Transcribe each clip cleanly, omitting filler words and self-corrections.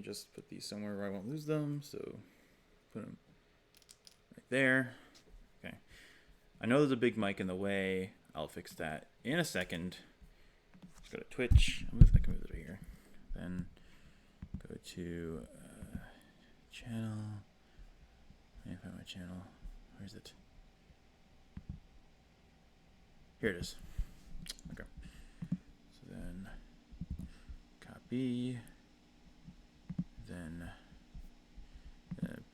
just put these somewhere where I won't lose them. So put them right there. Okay. I know there's a big mic in the way. I'll fix that in a second. Let's go to Twitch. I can move it over here. Then go to channel. Let me find my channel. Where is it? Here it is. Okay. So then copy. Then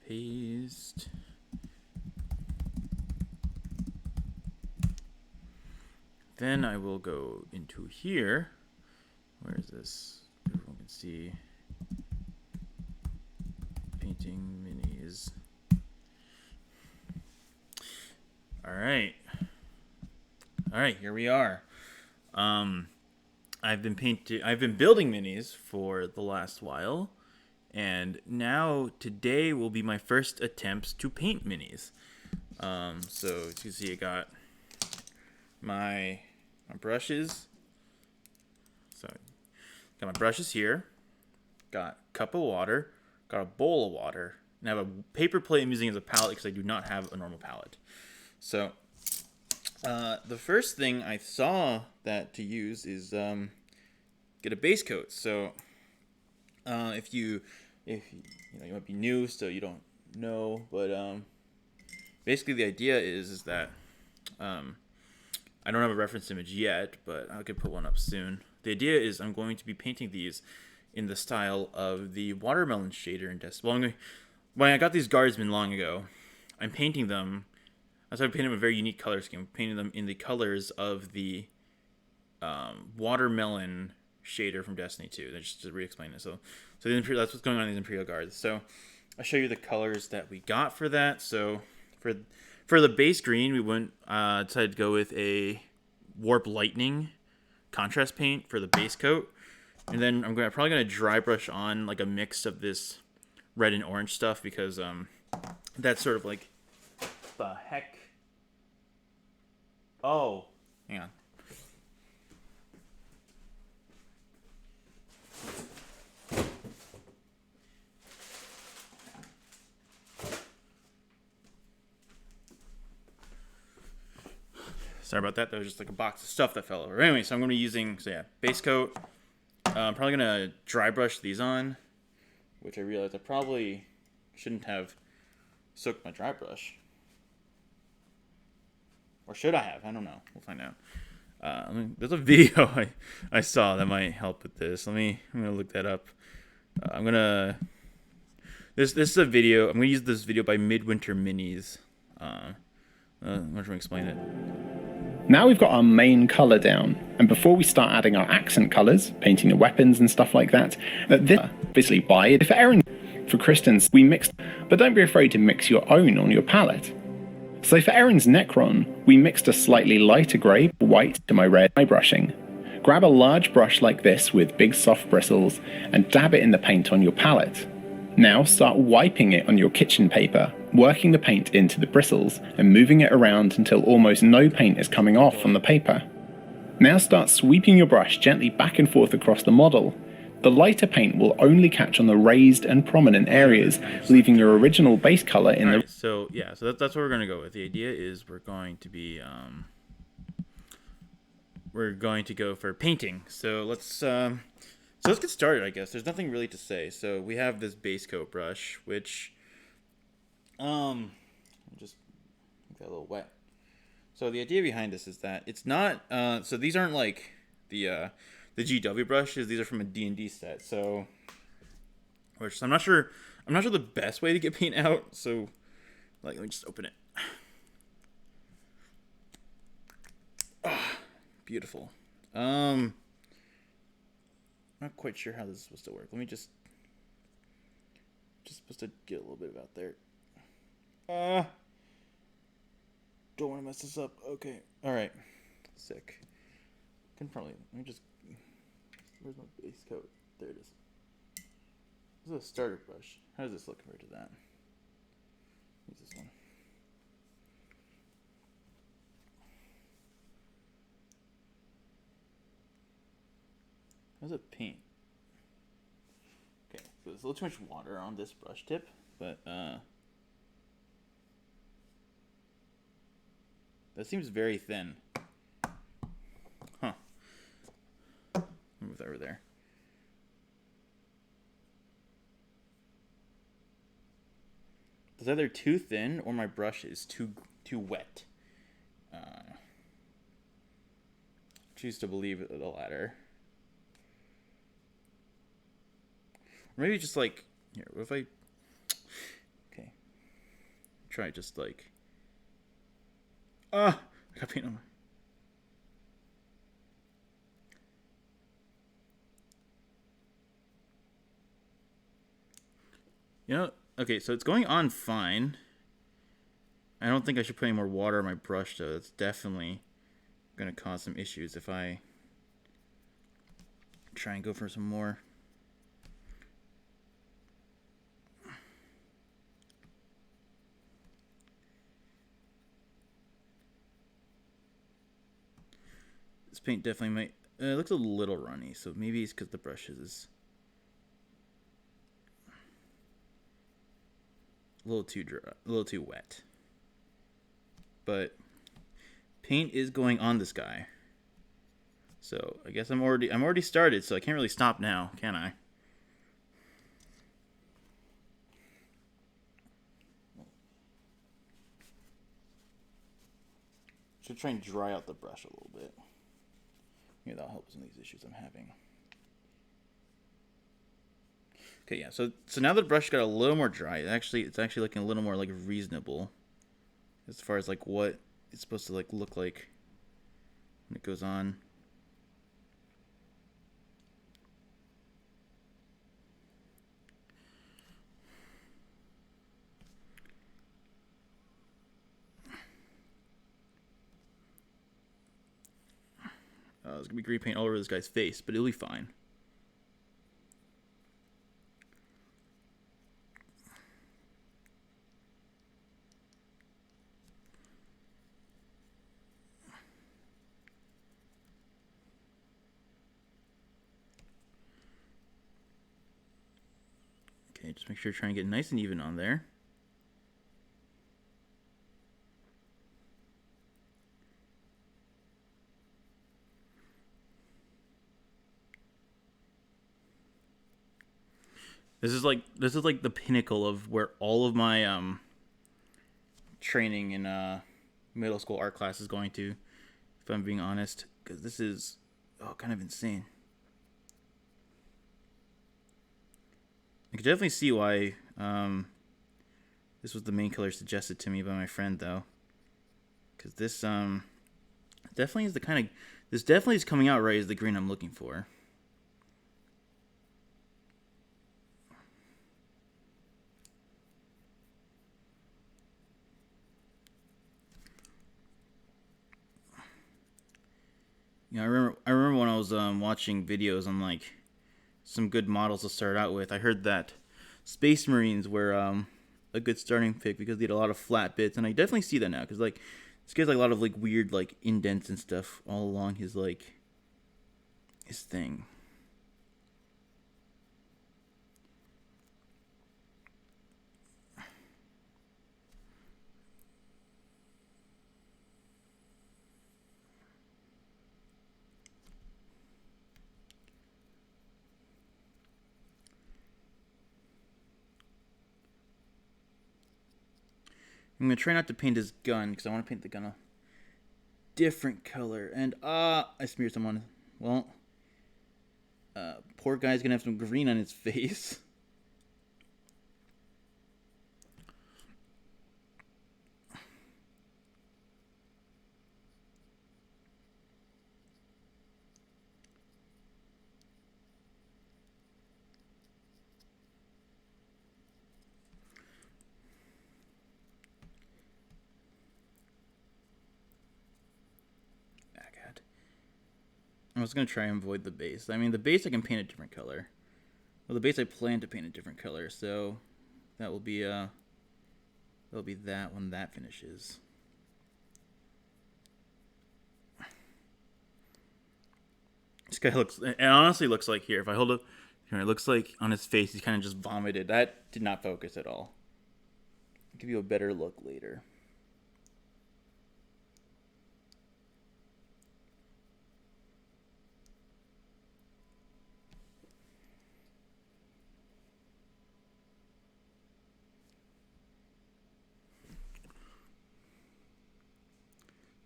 paste. Then I will go into here. Where is this? Everyone can see. Painting minis. All right. All right, here we are. I've been building minis for the last while, and now today will be my first attempts to paint minis. So as you can see, I got my brushes. So got my brushes here. Got a cup of water. Got a bowl of water. And I have a paper plate I'm using as a palette because I do not have a normal palette. So the first thing I saw that to use is get a base coat. So if you might be new, so you don't know, but basically the idea is that I don't have a reference image yet, but I could put one up soon. The idea is I'm going to be painting these in the style of the watermelon shader in Destiny. When I got these guardsmen long ago, I'm painting them. I started painting them a very unique color scheme. I'm painting them in the colors of the watermelon shader from Destiny 2. Just to re-explain it. So that's what's going on in these Imperial Guards. So I'll show you the colors that we got for that. So for the base green, we decided to go with a Warp Lightning contrast paint for the base coat. And then I'm probably going to dry brush on like a mix of this red and orange stuff because that's sort of like the heck. Oh, hang on. Sorry about that. That was just like a box of stuff that fell over. Anyway, so I'm going to be using, base coat. I'm probably going to dry brush these on, which I realized I probably shouldn't have soaked my dry brush. Or should I have? I don't know. We'll find out. There's a video I saw that might help with this. I'm going to look that up. This is a video. I'm going to use this video by Midwinter Minis. I'm going to explain it. Now we've got our main colour down, and before we start adding our accent colours, painting the weapons and stuff like that, this obviously by it. For Aaron, for Kristen's, we mixed, but don't be afraid to mix your own on your palette. So for Erin's Necron, we mixed a slightly lighter grey, white to my red eye brushing. Grab a large brush like this with big soft bristles and dab it in the paint on your palette. Now start wiping it on your kitchen paper, working the paint into the bristles and moving it around until almost no paint is coming off on the paper. Now start sweeping your brush gently back and forth across the model. The lighter paint will only catch on the raised and prominent areas, leaving your original base color in the... So that's what we're going to go with. The idea is we're going to go for painting. So let's get started, I guess. There's nothing really to say. So we have this base coat brush, which just make that a little wet. So the idea behind this is that it's not so these aren't like the GW brushes. These are from a D&D set. So which I'm not sure the best way to get paint out. So let me just open it. Beautiful. Not quite sure how this is supposed to work. Let me just supposed to get a little bit about there. Don't want to mess this up. Okay. All right. Sick. Let me just, where's my base coat? There it is. This is a starter brush. How does this look compared to that? Use this one. How's it paint? Okay, so there's a little too much water on this brush tip, but that seems very thin. Huh. Move that over there. It's either too thin or my brush is too wet. Choose to believe the latter. Or maybe just like here. What if I? Okay. Try just like. I got paint on my. You know, okay, so it's going on fine. I don't think I should put any more water on my brush, though. That's definitely going to cause some issues if I try and go for some more. This paint definitely might... it looks a little runny, so maybe it's because the brush is a little too dry, a little too wet. But paint is going on this guy. So I guess I'm already started, so I can't really stop now, can I? Should try and dry out the brush a little bit. Maybe that'll help some of these issues I'm having. Okay, yeah. So now the brush got a little more dry. It's actually looking a little more like reasonable, as far as like what it's supposed to like look like when it goes on. There's gonna be green paint all over this guy's face, but it'll be fine. Okay, just make sure you're trying to get nice and even on there. This is like the pinnacle of where all of my training in middle school art class is going to, if I'm being honest, because this is kind of insane. I can definitely see why this was the main color suggested to me by my friend, though, because this definitely is the kind of this definitely is coming out right as the green I'm looking for. You know, I remember when I was watching videos on like some good models to start out with. I heard that Space Marines were a good starting pick because they had a lot of flat bits, and I definitely see that now because like this guy's like a lot of like weird like indents and stuff all along his like his thing. I'm going to try not to paint his gun because I want to paint the gun a different color. And, I smeared someone. Well, poor guy's going to have some green on his face. I was going to try and avoid the base. I mean, the base I can paint a different color. Well, the base I plan to paint a different color, so that will be that when that finishes. This guy looks, it honestly looks like here, if I hold up Here, it looks like on his face he's kind of just vomited. That did not focus at all. I'll give you a better look later.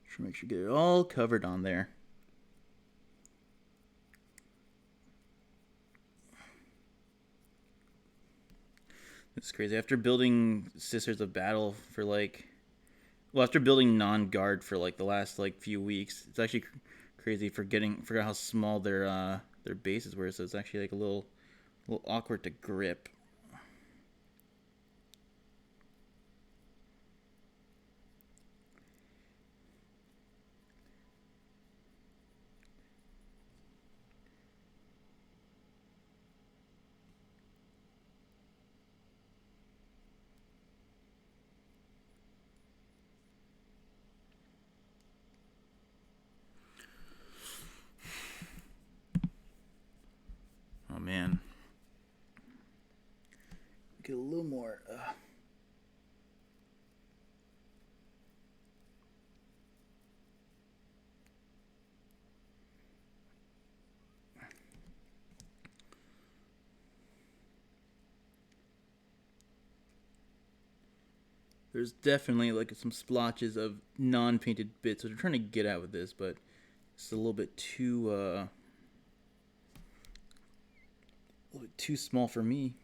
Try to make sure you get it all covered on there. It's crazy. After building Sisters of Battle for after building non-guard for like the last like few weeks, it's actually crazy forgot how small their bases were. So it's actually like a little awkward to grip. Oh man, get a little more. There's definitely like some splotches of non-painted bits, which I'm trying to get at with this, but it's a little bit too small for me.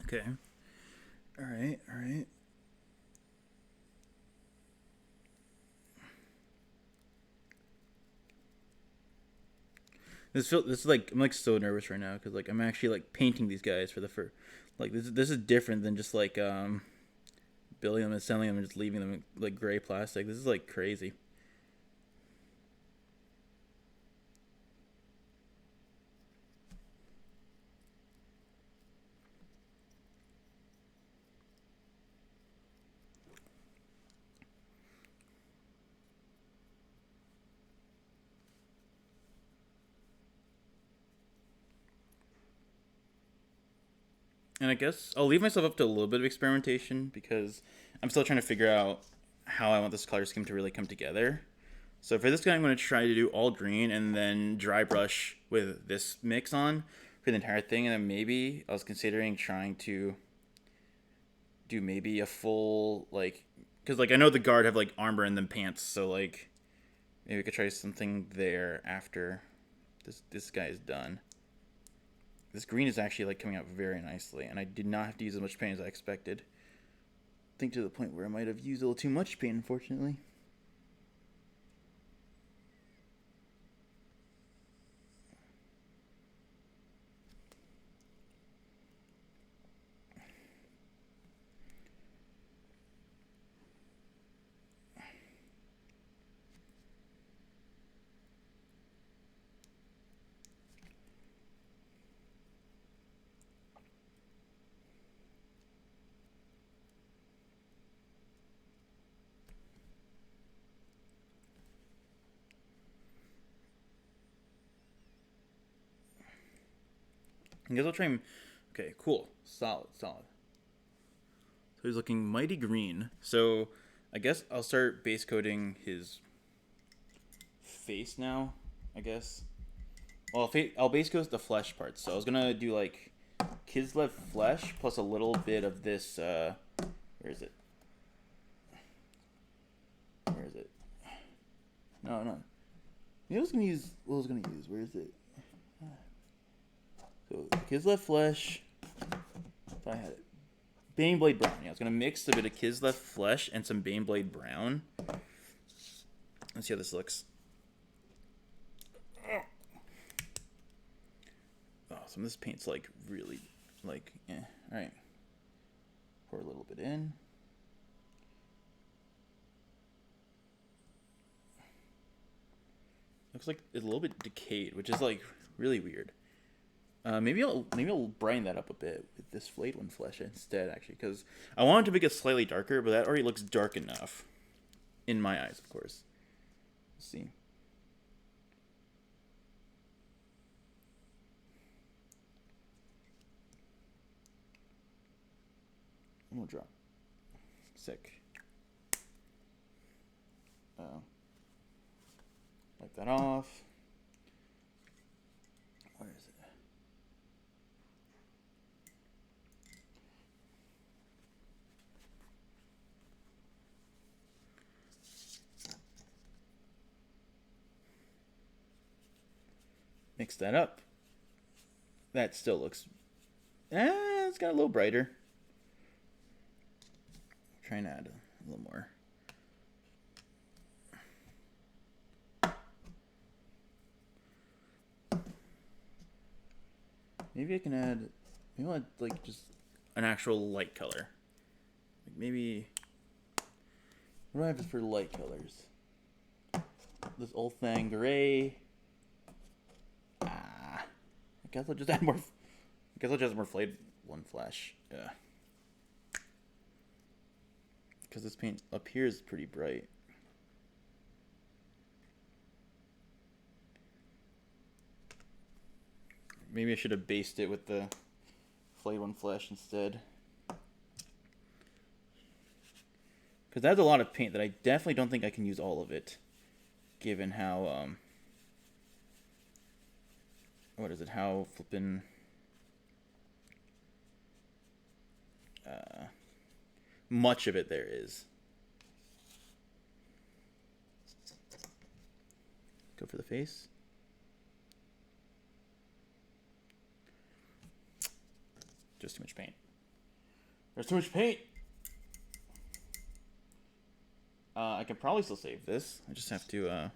Okay. All right. This is like I'm like so nervous right now because like I'm actually like painting these guys for the first. Like this is different than just like building them and selling them and just leaving them in like gray plastic. This is like crazy. And I guess I'll leave myself up to a little bit of experimentation because I'm still trying to figure out how I want this color scheme to really come together. So for this guy, I'm going to try to do all green and then dry brush with this mix on for the entire thing. And then maybe I was considering trying to do maybe a full, like, because like I know the guard have like armor and then pants. So like maybe we could try something there after this guy is done. This green is actually like coming out very nicely, and I did not have to use as much paint as I expected. I think to the point where I might have used a little too much paint, unfortunately. I guess I'll try him. Okay, cool. Solid. So he's looking mighty green. So I guess I'll start base coating his face now, I guess. Well, I'll base coat the flesh parts. So I was going to do like Kislev flesh plus a little bit of this. Where is it? Where is it? No, no. I was gonna use. What I was gonna use? Where is it? So Kislev flesh. If I had it, Baneblade brown. Yeah, I was gonna mix a bit of Kislev flesh and some Baneblade brown. Let's see how this looks. Oh, some of this paint's like really, like, yeah. All right. Pour a little bit in. Looks like it's a little bit decayed, which is like really weird. Maybe I'll brighten that up a bit with this flayed one flesh instead, actually, because I wanted to make it slightly darker, but that already looks dark enough, in my eyes, of course. Let's see. One more drop. Sick. Wipe that off. Where is it? Mix that up. That still looks... it's got a little brighter. Try and add a little more. Maybe I can add... Maybe I'll add, like, just an actual light color. Like, maybe... What do I have for light colors? This old thing, gray... I guess I'll just add more... I guess I'll just add more flayed one flesh. Yeah. Because this paint up here is pretty bright. Maybe I should have based it with the flayed one flesh instead. Because that's a lot of paint that I definitely don't think I can use all of it. Given how, what is it? How flippin'... much of it there is. Go for the face. Just too much paint. There's too much paint. I can probably still save this. I just have to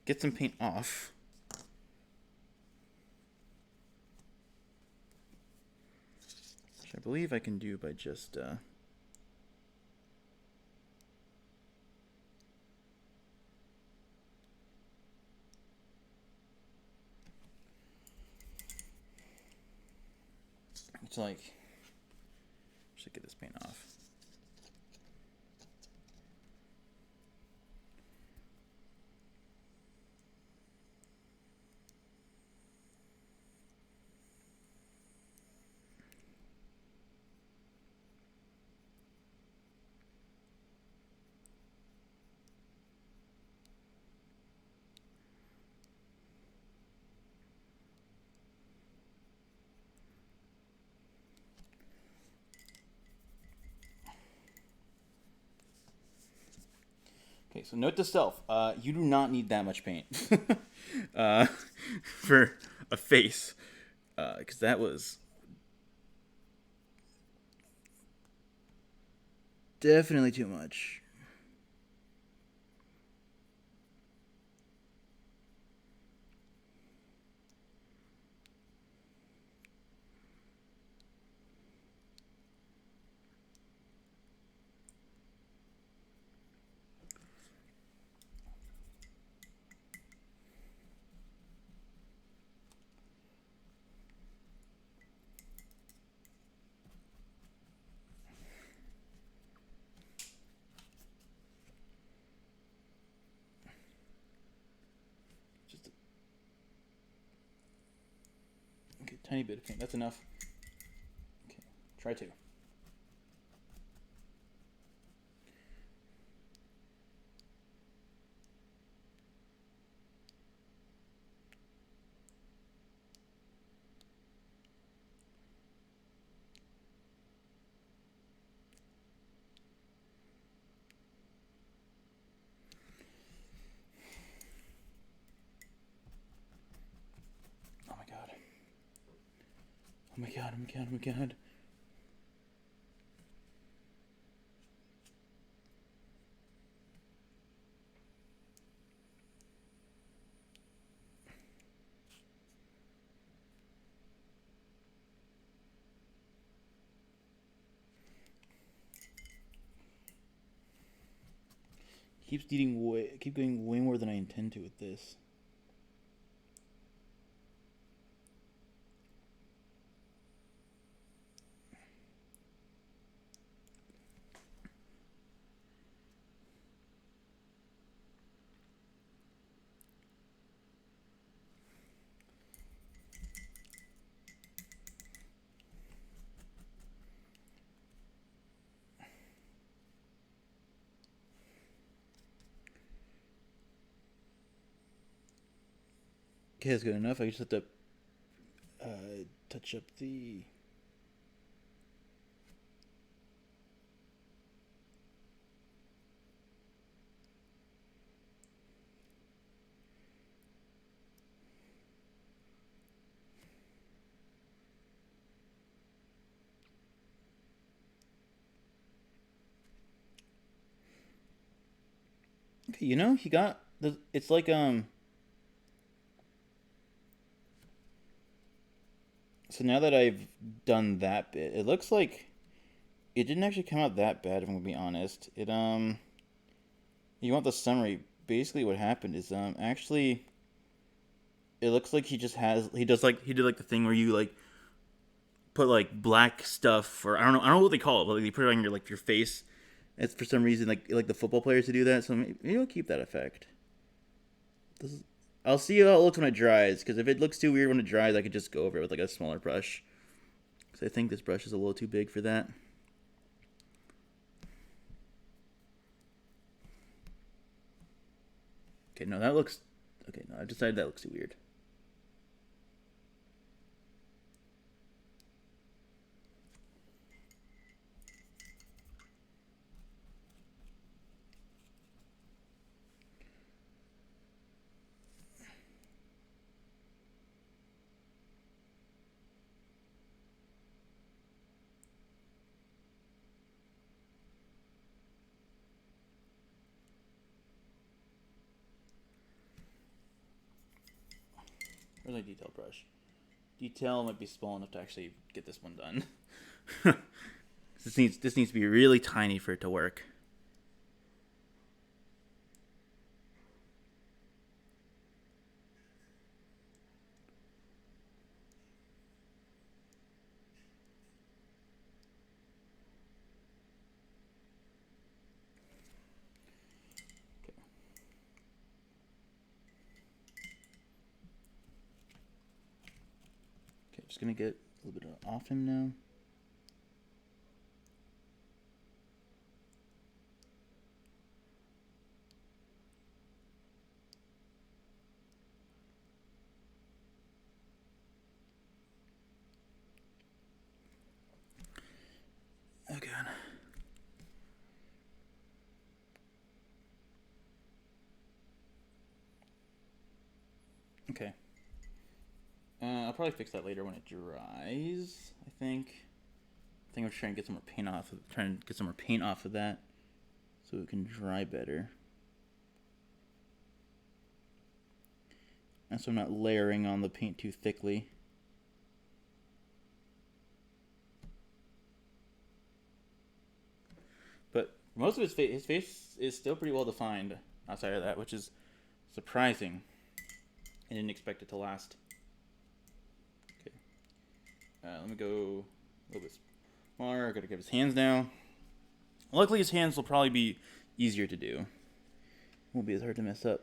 get some paint off. Which I believe I can do by just... It's like, should get this paint off. Okay, so note to self, you do not need that much paint for a face, because that was definitely too much. Okay, tiny bit of paint. That's enough. Okay, try two. Oh my god, oh my god, oh my god. Keep going way more than I intend to with this. Okay, that's good enough. I just have to touch up the. Okay, you know, he got the. It's like So now that I've done that bit, it looks like it didn't actually come out that bad. If I'm gonna be honest, it. You want the summary? Basically, what happened is actually it looks like he did like the thing where you like put like black stuff, or I don't know what they call it, but like, you put it on your face. It's for some reason like the football players to do that. So maybe I'll keep that effect. This is, I'll see how it looks when it dries. Because if it looks too weird when it dries, I could just go over it with like a smaller brush. Because I think this brush is a little too big for that. Okay, no, that looks. Okay, no, I've decided that looks too weird. Where's my detail brush? Detail might be small enough to actually get this one done. This needs to be really tiny for it to work. Okay, just gonna get a little bit off him now. Oh god. Okay. I'll probably fix that later when it dries. I think. I'm trying to get some more paint off. Trying to get some more paint off of that, so it can dry better. And so I'm not layering on the paint too thickly. But most of his face is still pretty well defined outside of that, which is surprising. I didn't expect it to last. Okay. Let me go a little bit smaller. I gotta give his hands now. Luckily, his hands will probably be easier to do. Won't be as hard to mess up.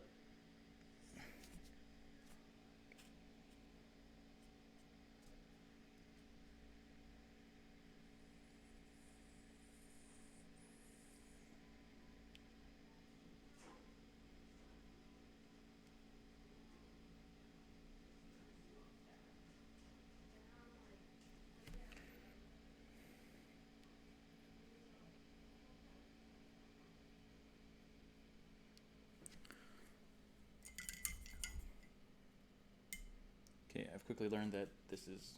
Okay, I've quickly learned that this is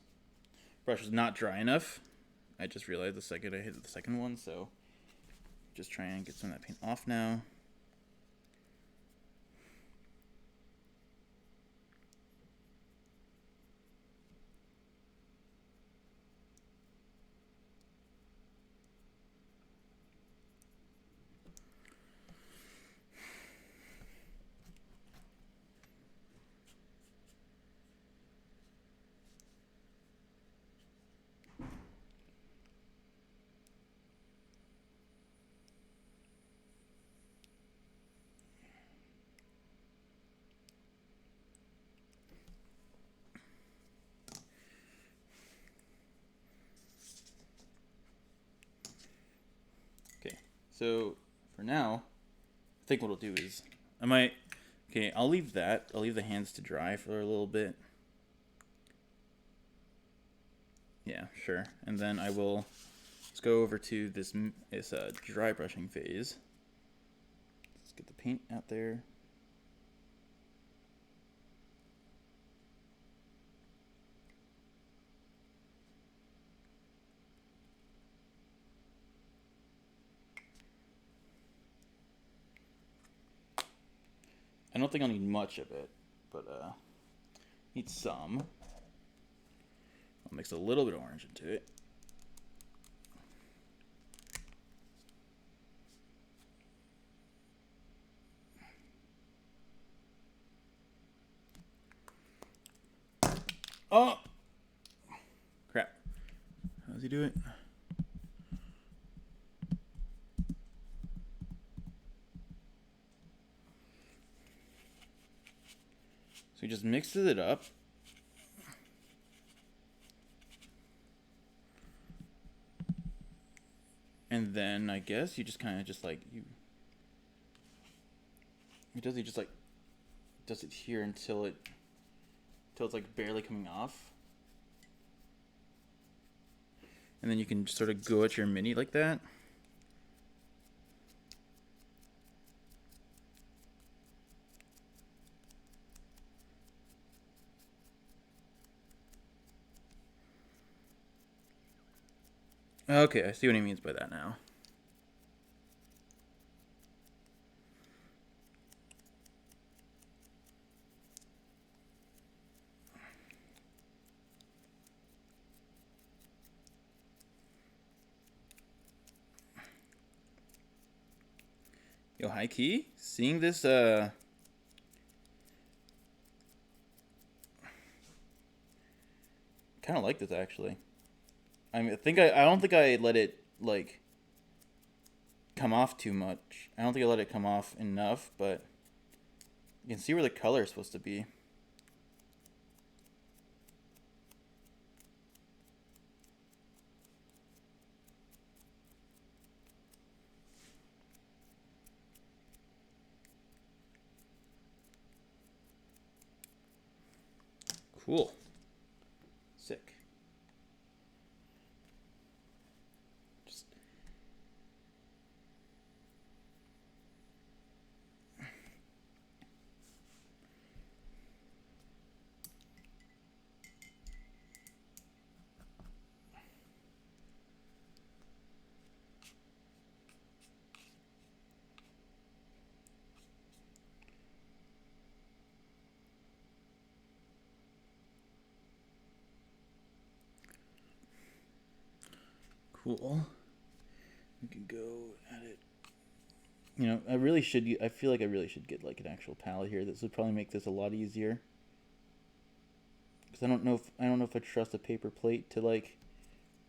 brush is not dry enough. I just realized the second I hit the second one, so just try and get some of that paint off now. Okay, so for now, I think what I'll do is I'll leave that. I'll leave the hands to dry for a little bit. Yeah, sure. And then I will let's go over to this dry brushing phase. Let's get the paint out there. I don't think I'll need much of it, but need some. I'll mix a little bit of orange into it. Oh! Crap. How does he do it? So he just mixes it up. And then I guess you just kind of just like he does it here until it's like barely coming off. And then you can sort of go at your mini like that. Okay, I see what he means by that now. Yo, high key, seeing this kind of like this actually. I mean, I don't think I let it like come off too much. I don't think I let it come off enough, but you can see where the color is supposed to be. Cool. Sick. Just cool. We can go at it. You know, I feel like I really should get like an actual palette here. This would probably make this a lot easier. Because I don't know if I trust a paper plate to like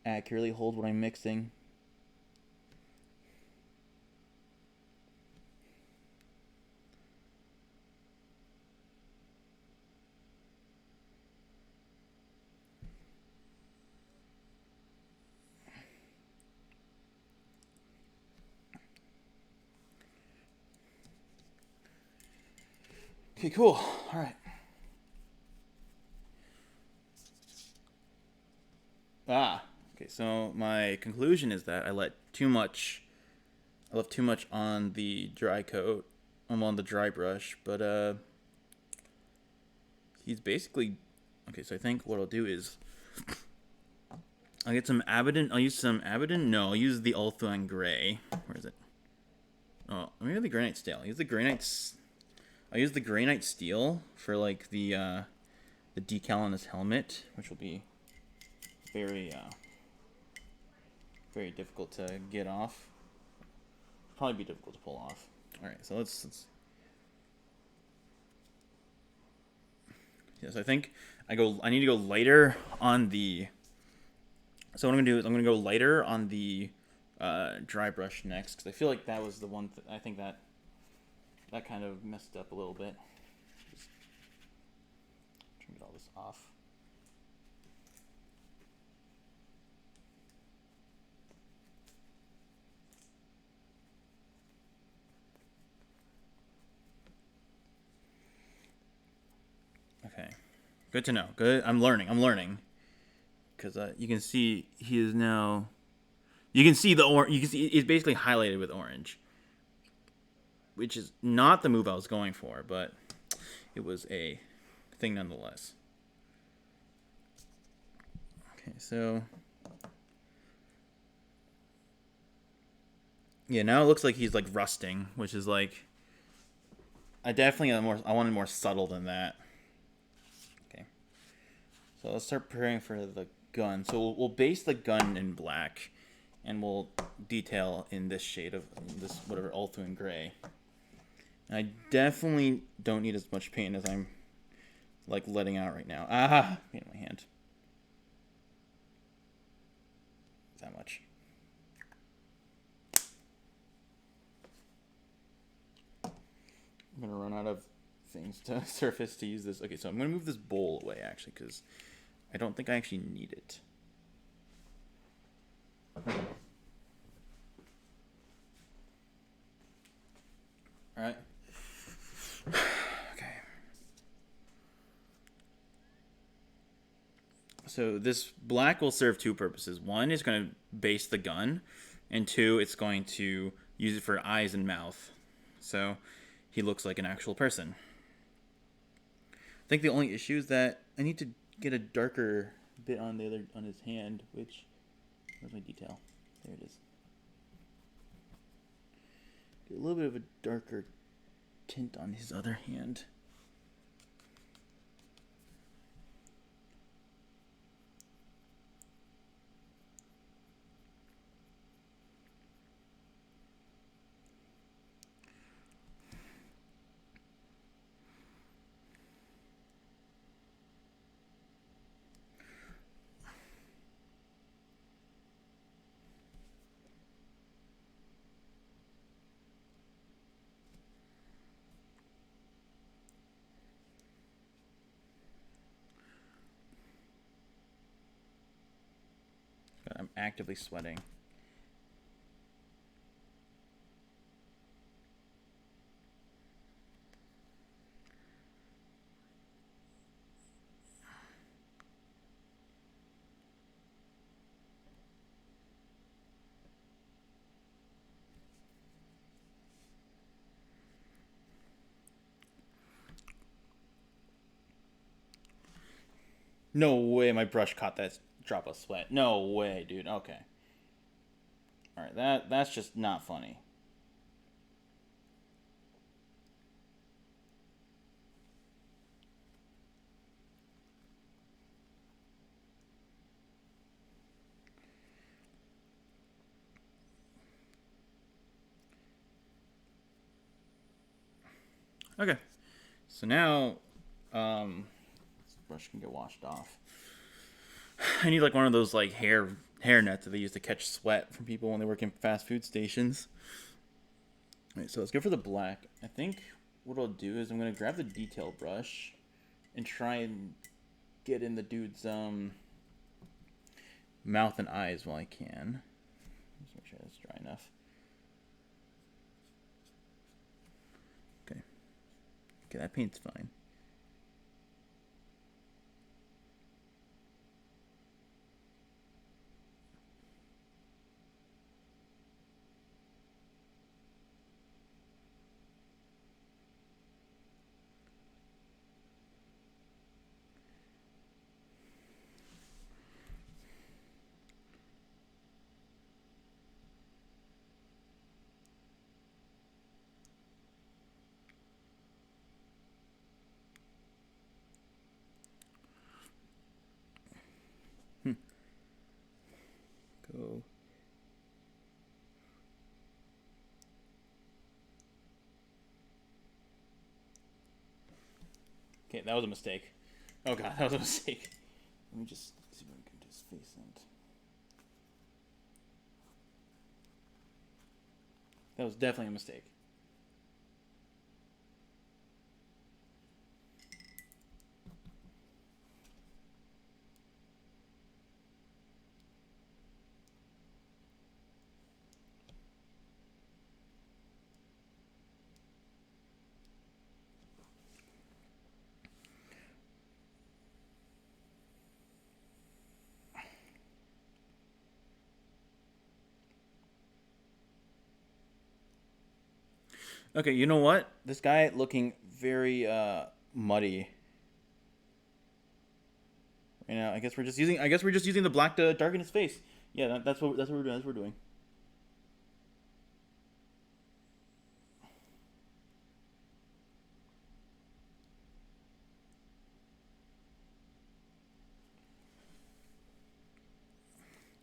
accurately hold what I'm mixing. Okay, cool. All right. Okay, so my conclusion is that I left too much on the dry coat. I'm on the dry brush, but he's basically okay. So I think what I'll do is I'll get some Abaddon. I'll use some Abaddon. No, I'll use the Ulthuan Gray. Where is it? Oh, maybe the Grey Knight Steel. I'll use the Grey Knight. I'll use the Grey Knight Steel for like the decal on his helmet, which will be very very difficult to get off. Probably be difficult to pull off. All right, so let's. Yes, I think I need to go lighter on the. So what I'm gonna do is I'm gonna go lighter on the dry brush next, because I feel like that was the one. I think that kind of messed up a little bit. Just try to get all this off. Okay, good to know. Good. I'm learning. Because you can see he is now. You can see you can see it's basically highlighted with orange, which is not the move I was going for, but it was a thing nonetheless. Okay, so yeah, now it looks like he's like rusting, which is like I wanted more subtle than that. Okay, so let's start preparing for the gun. So we'll base the gun in black, and we'll detail in this shade of this whatever Ulthuan Gray. And I definitely don't need as much paint as I'm like letting out right now. Ah, paint in my hand. That much. I'm gonna run out of things to surface to use this. Okay, so I'm gonna move this bowl away actually, because I don't think I actually need it. All right. Okay. So this black will serve two purposes. One is going to base the gun, and two, it's going to use it for eyes and mouth. So he looks like an actual person. I think the only issue is that I need to get a darker bit on his hand, which where's my detail? There it is. Get a little bit of a darker tint on his other hand. I'm actively sweating. No way my brush caught that drop of sweat. No way, dude. Okay. All right, that's just not funny. Okay. So now this brush can get washed off. I need like one of those like hair nets that they use to catch sweat from people when they work in fast food stations. Alright, so let's go for the black. I think what I'll do is I'm gonna grab the detail brush and try and get in the dude's mouth and eyes while I can. Just make sure that's dry enough. Okay. Okay, that paint's fine. So okay, that was a mistake. Oh god, that was a mistake. Let me just see if I can do his face in. That was definitely a mistake. Okay, you know what? This guy looking very muddy. Right now, I guess we're just using. I guess we're just using the black to darken his face. Yeah, that's what we're doing. That's what we're doing.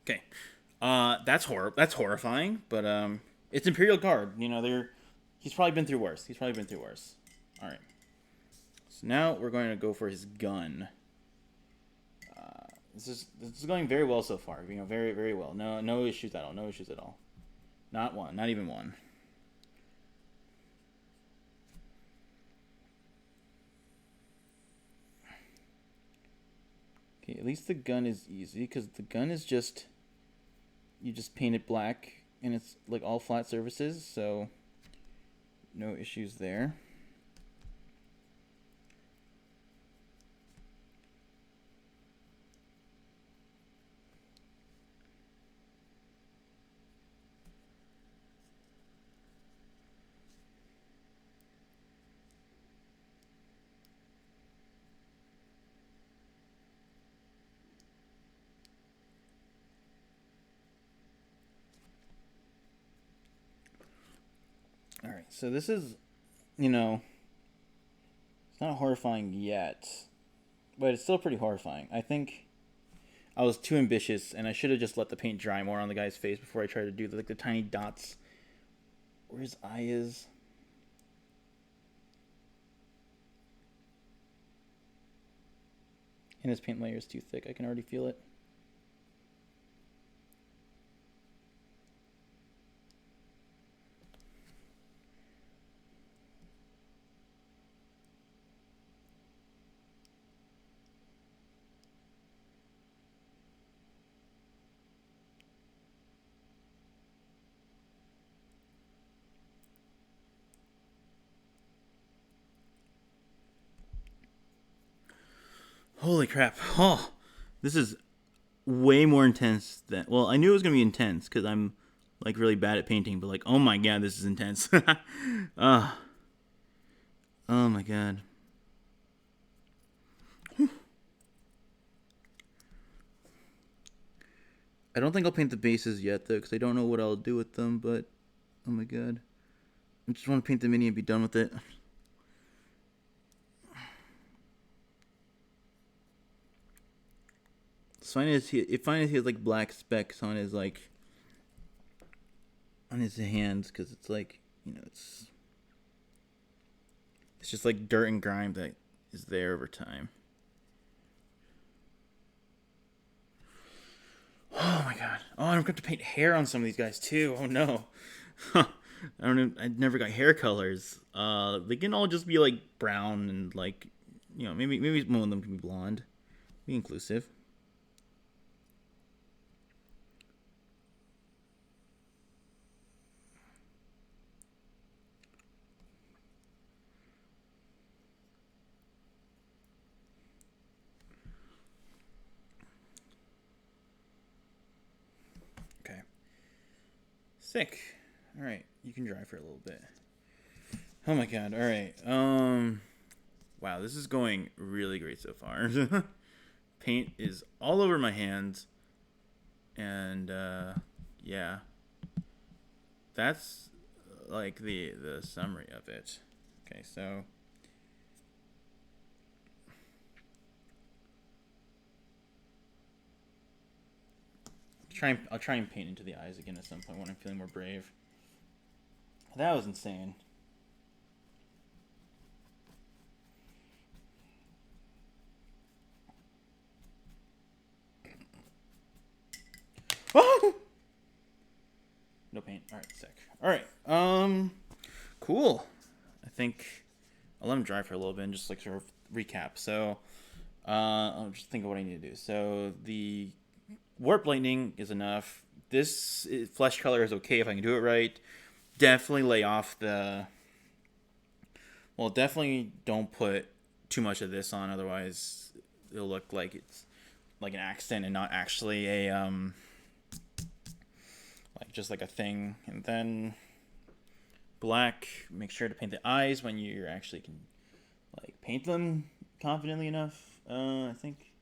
Okay, that's horrifying. But it's Imperial Guard. You know, they're. He's probably been through worse. He's probably been through worse. All right. So now we're going to go for his gun. This is going very well so far. You know, very very well. No issues at all. No issues at all. Not one. Not even one. Okay, at least the gun is easy because the gun is just you just paint it black and it's like all flat surfaces, so no issues there. All right, so this is, you know, it's not horrifying yet, but it's still pretty horrifying. I think I was too ambitious, and I should have just let the paint dry more on the guy's face before I tried to do the tiny dots where his eye is. And his paint layer is too thick. I can already feel it. Holy crap. Oh, this is way more intense than. Well, I knew it was going to be intense because I'm like really bad at painting, but like, oh my god, this is intense. Oh, oh my god. I don't think I'll paint the bases yet though because I don't know what I'll do with them, but oh my god. I just want to paint the mini and be done with it. It's fine as he has like black specks on his like on his hands because it's like, you know, it's just like dirt and grime that is there over time. Oh my god. Oh, I'm going to paint hair on some of these guys too. Oh no. I don't know. I never got hair colors. They can all just be like brown and like, you know, maybe one of them can be blonde. Be inclusive. Okay. Sick. All right, you can dry for a little bit. Oh my god. All right. Wow, this is going really great so far. Paint is all over my hands, and yeah, that's like the summary of it. Okay, so I'll try and paint into the eyes again at some point when I'm feeling more brave. That was insane. Oh! No paint. All right, sick. All right. Cool. I think I'll let him dry for a little bit and just like sort of recap. So, I'll just think of what I need to do. So the warp lightning is enough. This flesh color is okay if I can do it right. Definitely lay off the. Well, definitely don't put too much of this on, otherwise it'll look like it's like an accent and not actually a like just like a thing. And then black. Make sure to paint the eyes when you actually can like paint them confidently enough. I think.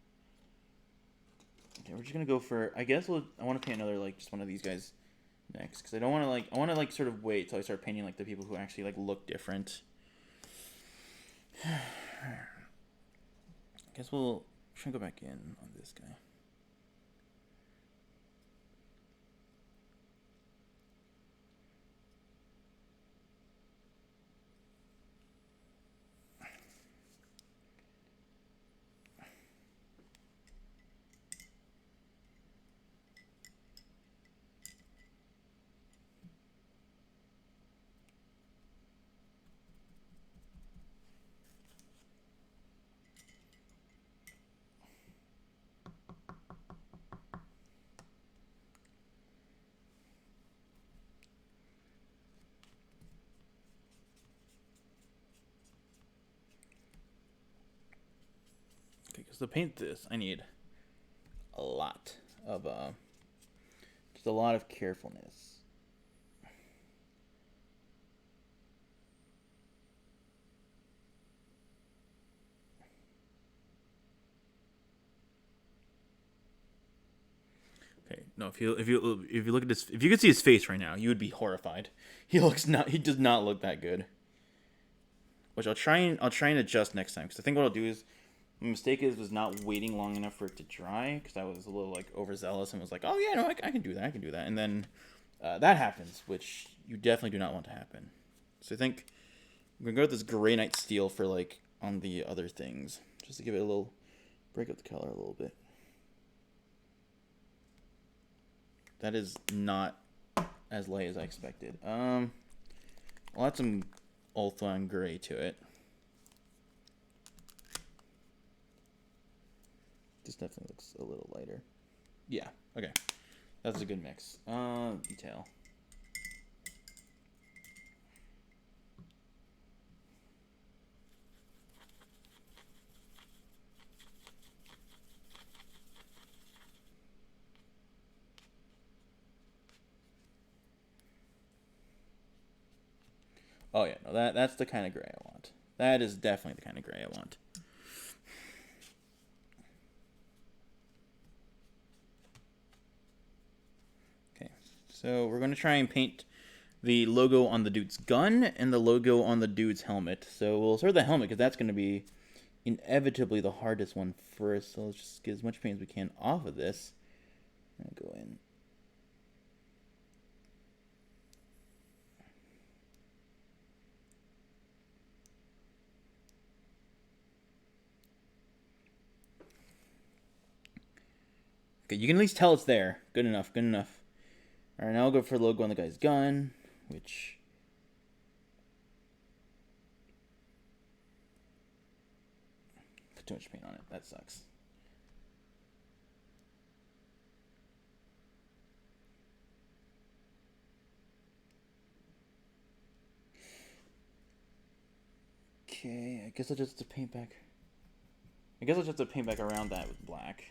Okay, we're just gonna go for. I guess I want to paint another like just one of these guys next because I don't want to like. I want to like sort of wait till I start painting like the people who actually like look different. I guess we'll try to go back in on this guy. Okay, because to paint this, I need a lot of just a lot of carefulness. Okay, no, if you look at this, if you could see his face right now, you would be horrified. He does not look that good. Which I'll try and adjust next time because I think what I'll do is my mistake was not waiting long enough for it to dry because I was a little like overzealous and was like, oh yeah, no, I can do that, and then that happens, which you definitely do not want to happen. So I think I'm gonna go with this gray night steel for like on the other things, just to give it a little break up the color a little bit. That is not as light as I expected. I'll add some Ultron gray to it. This definitely looks a little lighter. Yeah, okay. That's a good mix. Detail. Oh yeah, no, that's the kind of gray I want. That is definitely the kind of gray I want. Okay, so we're going to try and paint the logo on the dude's gun and the logo on the dude's helmet. So we'll start with the helmet because that's going to be inevitably the hardest one first. So let's just get as much paint as we can off of this. And go in. Okay, you can at least tell it's there. Good enough, good enough. Alright, now I'll go for the logo on the guy's gun, which... Put too much paint on it. That sucks. Okay, I guess I'll just have to paint back... I guess I'll just have to paint back around that with black.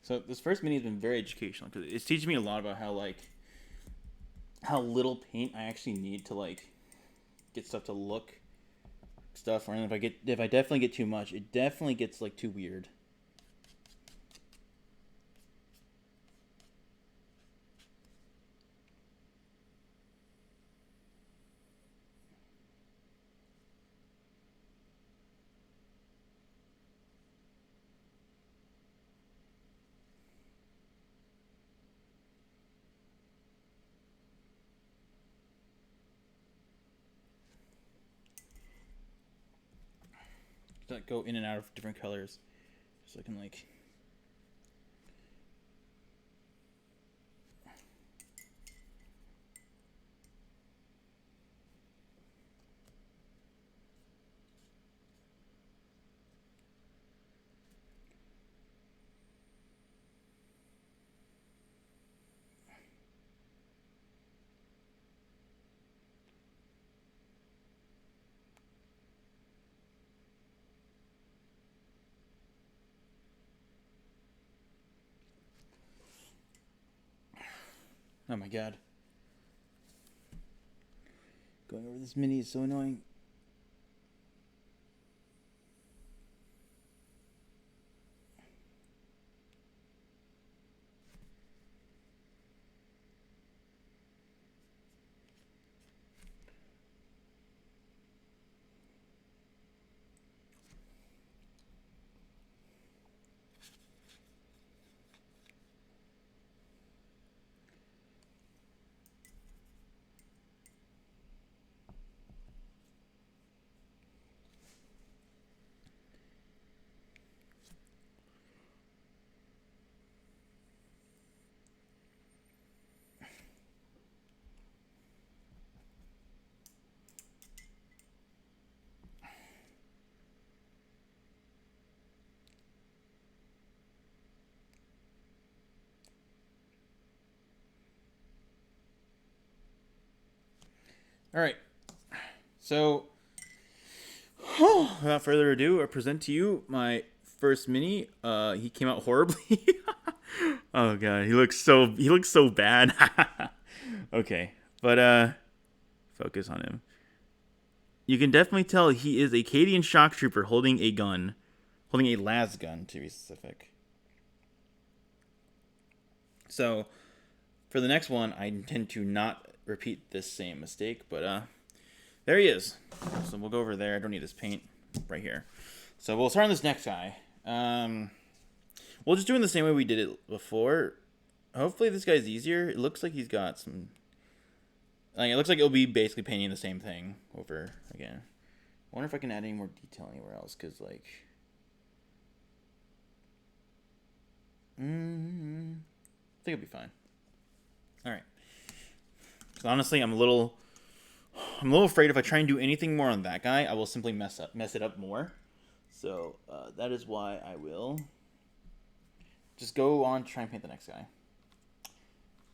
So this first mini has been very educational because it's teaching me a lot about how little paint I actually need to like get stuff to look stuff. And if I definitely get too much, it definitely gets like too weird. That go in and out of different colors, so I can like. Oh my god. Going over this mini is so annoying. All right. So, without further ado, I present to you my first mini. He came out horribly. Oh god, he looks so bad. Okay, but focus on him. You can definitely tell he is a Cadian shock trooper holding a gun, holding a las gun to be specific. So, for the next one, I intend to not repeat this same mistake, but there he is. So we'll go over there. I don't need this paint right here. So we'll start on this next guy. We'll just do it the same way we did it before. Hopefully this guy's easier. It looks like he's got some... Like, it looks like it'll be basically painting the same thing over again. I wonder if I can add any more detail anywhere else, because, like... I think it'll be fine. Alright. Honestly, I'm a little afraid if I try and do anything more on that guy, I will simply mess it up more. So that is why I will just go on to try and paint the next guy,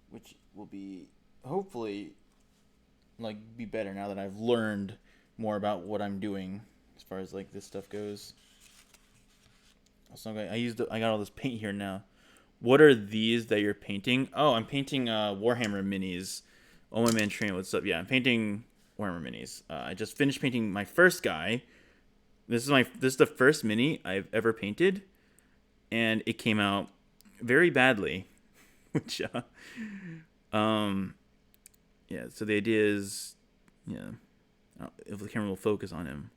which will be hopefully like be better now that I've learned more about what I'm doing as far as like this stuff goes. So I got all this paint here now. What are these that you're painting? Oh, I'm painting Warhammer minis. Oh my man Train, what's up? Yeah, I'm painting Warhammer minis. I just finished painting my first guy. This is the first mini I've ever painted, and it came out very badly. Which yeah. So the idea is, yeah, if the camera will focus on him.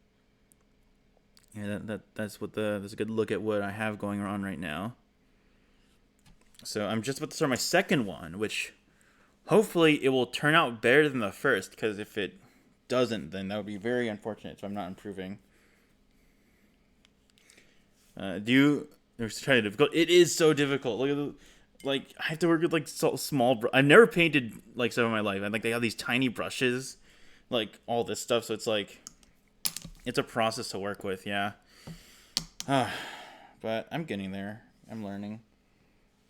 Yeah, that's a good look at what I have going on right now. So I'm just about to start my second one, which hopefully it will turn out better than the first, because if it doesn't, then that would be very unfortunate if I'm not improving. It's kind of difficult. It is so difficult. Look at like I have to work with like small. I've never painted like stuff in my life. They have these tiny brushes, like all this stuff. So it's like it's a process to work with. Yeah. But I'm getting there. I'm learning.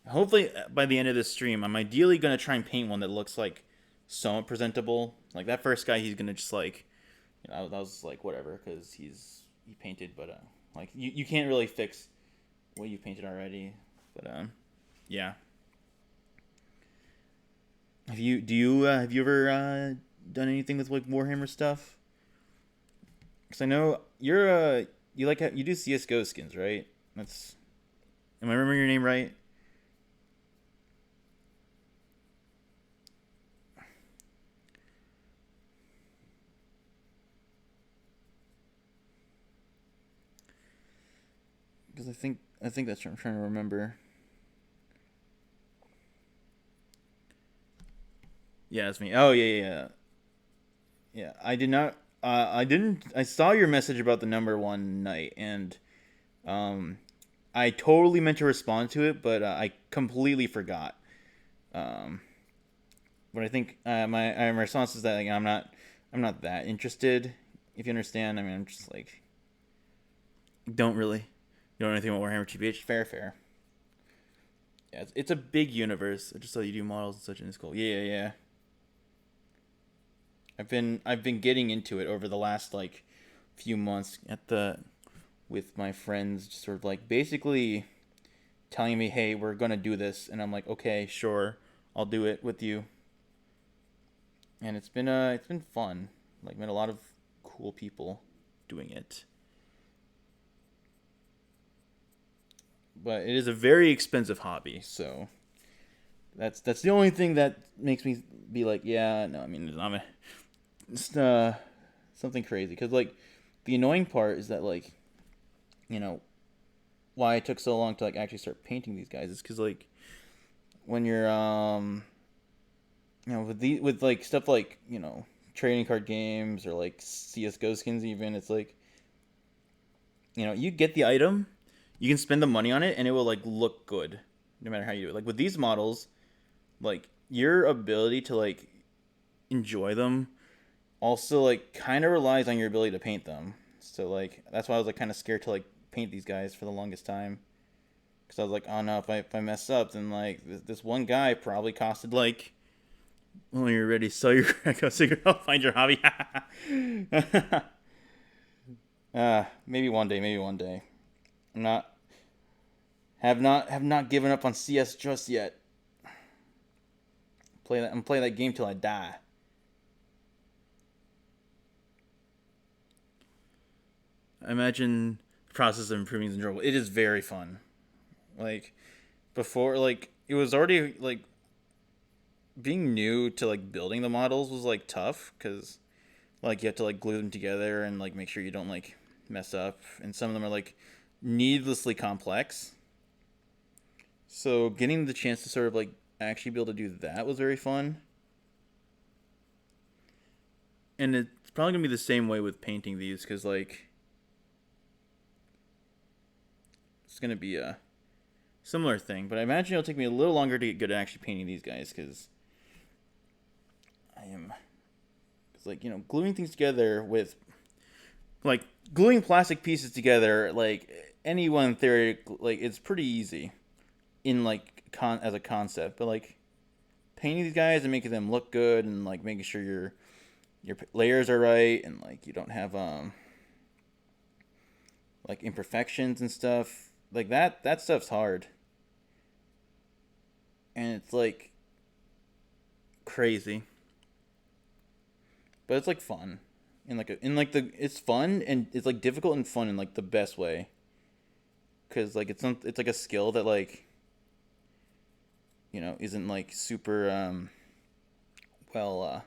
Hopefully by the end of this stream, I'm ideally gonna try and paint one that looks like somewhat presentable. Like that first guy, he's gonna just like, that was like whatever, because he painted, but like you can't really fix what you painted already. But Yeah. Have you ever done anything with like Warhammer stuff? Because I know you're you do CS:GO skins, right? That's Am I remembering your name right? Because I think that's what I'm trying to remember. Yeah, it's me. Oh yeah. Yeah, I did not. I didn't. I saw your message about the number one night, and um, I totally meant to respond to it, but I completely forgot. Um, but I think my response is that like, I'm not that interested. If you understand, I mean, I'm just like don't know anything about Warhammer TBH. Fair. Yeah, it's a big universe. I just saw you do models and such, and it's cool. Yeah. I've been getting into it over the last like few months at the with my friends, just sort of like basically telling me, "Hey, we're gonna do this," and I'm like, "Okay, sure, I'll do it with you." And it's been fun. Like met a lot of cool people doing it, but it is a very expensive hobby. So that's the only thing that makes me be like, yeah, no, I mean, it's something crazy because like the annoying part is that like you know why it took so long to like actually start painting these guys is because like when you're with like stuff like trading card games or like CS:GO skins even it's like you get the item, you can spend the money on it and it will like look good no matter how you do it. Like with these models, like your ability to like enjoy them also like kind of relies on your ability to paint them. So like that's why I was like kind of scared to like paint these guys for the longest time because I was like, oh no, if I mess up, then like this one guy probably costed like when you're ready to sell your go find your hobby. Maybe one day, maybe one day. I'm not have not given up on CS just yet. I'm playing that game till I die. I imagine the process of improving is enjoyable. It is very fun. Like before, like it was already like being new to like building the models was like tough because like you have to like glue them together and like make sure you don't like mess up, and some of them are like needlessly complex. So getting the chance to sort of like actually be able to do that was very fun. And it's probably gonna be the same way with painting these because like it's gonna be a similar thing. But I imagine it'll take me a little longer to get good at actually painting these guys because I am, it's like gluing things together with like gluing plastic pieces together like anyone theory like it's pretty easy in like as a concept, but like painting these guys and making them look good and like making sure your layers are right and like you don't have like imperfections and stuff like that stuff's hard, and it's like crazy, but it's like fun in like the it's fun and it's like difficult and fun in like the best way because like it's like a skill that like isn't like super well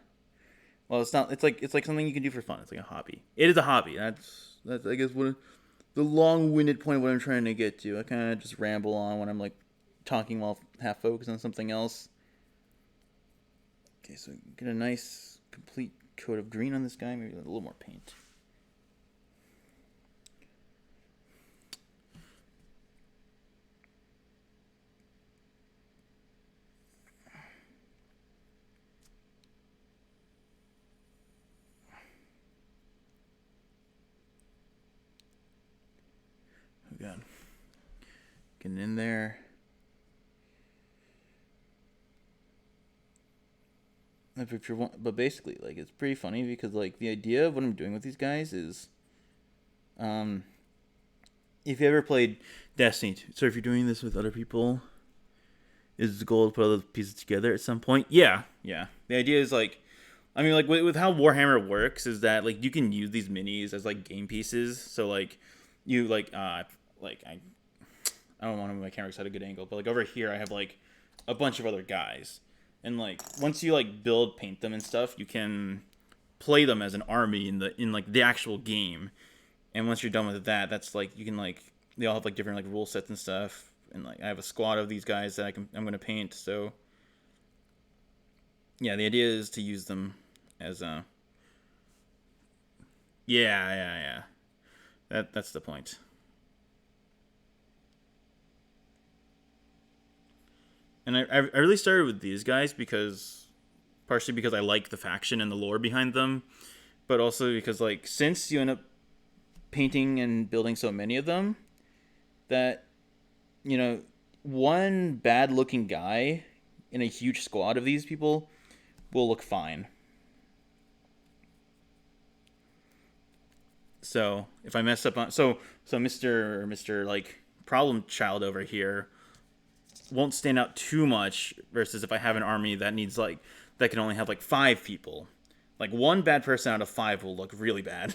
well it's not it's like something you can do for fun. It's like a hobby. It is a hobby. That's I guess what the long-winded point of what I'm trying to get to. I kind of just ramble on when I'm like talking while half focused on something else. Okay, so get a nice complete coat of green on this guy. Maybe a little more paint. Oh god, getting in there. But basically, like it's pretty funny because like the idea of what I'm doing with these guys is, um, if you ever played Destiny 2, so if you're doing this with other people, is the goal to put all those pieces together at some point? Yeah, yeah. The idea is like, I mean, like with how Warhammer works is that like you can use these minis as like game pieces. So like you like I don't want to move my camera because I had a good angle, but like over here I have like a bunch of other guys, and like once you like paint them and stuff, you can play them as an army in like the actual game. And once you're done with that, that's like you can like they all have like different like rule sets and stuff. And like I have a squad of these guys that I'm gonna paint. So yeah, the idea is to use them as a yeah. That's the point. And I really started with these guys because partially because I like the faction and the lore behind them, but also because like since you end up painting and building so many of them, that you know one bad looking guy in a huge squad of these people will look fine. So if I mess up on so Mr. like problem child over here won't stand out too much versus if I have an army that needs like that can only have like 5 people. Like one bad person out of 5 will look really bad.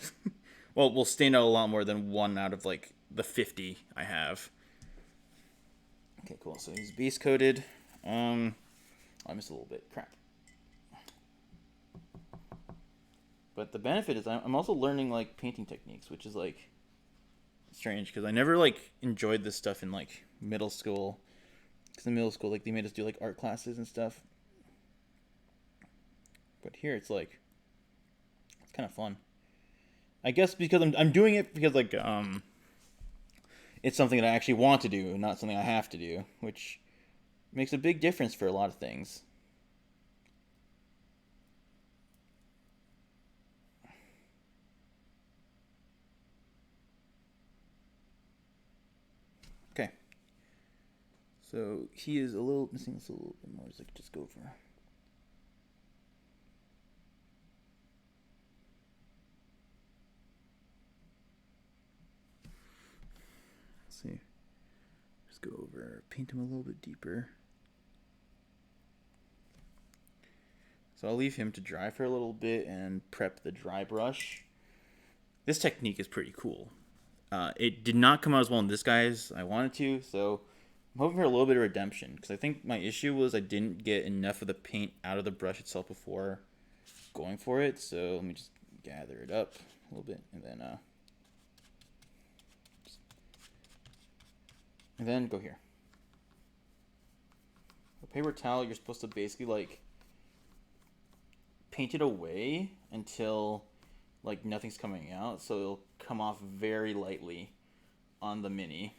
Well, will stand out a lot more than one out of like the 50 I have. Okay, cool. So he's beast coded. I missed a little bit. Crap. But the benefit is I'm also learning like painting techniques, which is like strange because I never like enjoyed this stuff in like middle school. Because in middle school, like they made us do like art classes and stuff. But here it's like it's kind of fun. I guess because I'm doing it because like it's something that I actually want to do, not something I have to do, which makes a big difference for a lot of things. Okay. So he is a little missing this a little bit more, so I could just go over. Let's see. Just go over, paint him a little bit deeper. So I'll leave him to dry for a little bit and prep the dry brush. This technique is pretty cool. It did not come out as well in this guy as I wanted to, so I'm hoping for a little bit of redemption, because I think my issue was I didn't get enough of the paint out of the brush itself before going for it, so let me just gather it up a little bit, and then go here. The paper towel, you're supposed to basically like paint it away until like nothing's coming out, so it'll come off very lightly on the mini.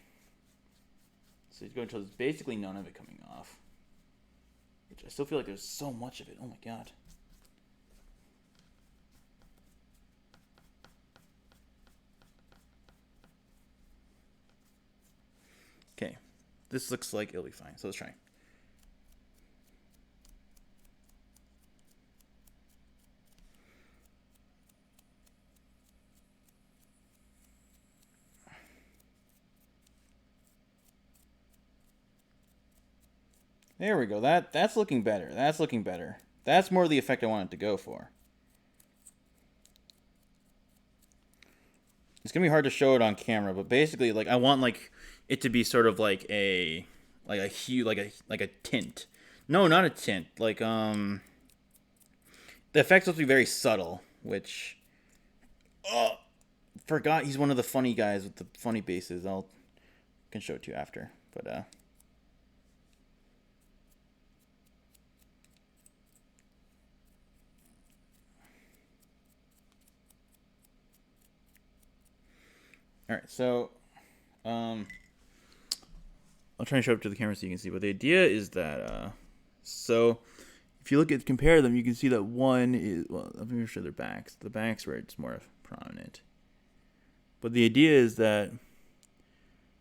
So you go until there's basically none of it coming off, which I still feel like there's so much of it. Oh my god. Okay, this looks like it'll be fine, so let's try. There we go. That's looking better. That's looking better. That's more the effect I wanted to go for. It's gonna be hard to show it on camera, but basically, like I want like it to be sort of like a hue, like a tint. No, not a tint. Like the effect's supposed to be very subtle, which forgot he's one of the funny guys with the funny bases. Can show it to you after, but all right, so I'll try and show up to the camera so you can see. But the idea is that so if you compare them, you can see that one is let me show their backs. The backs where it's more prominent. But the idea is that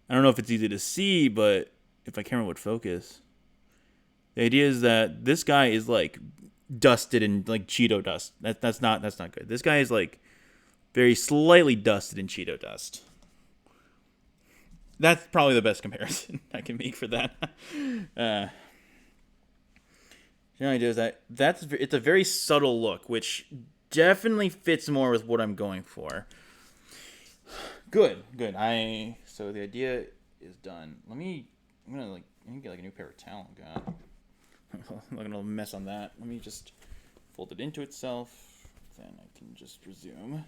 I don't know if it's easy to see, but if my camera would focus, the idea is that this guy is like dusted in like Cheeto dust. That's not good. This guy is like very slightly dusted in Cheeto dust. That's probably the best comparison I can make for that. The idea is that it's a very subtle look, which definitely fits more with what I'm going for. Good, good. So the idea is done. I'm gonna get like a new pair of towel. God, I'm gonna mess on that. Let me just fold it into itself. Then I can just resume.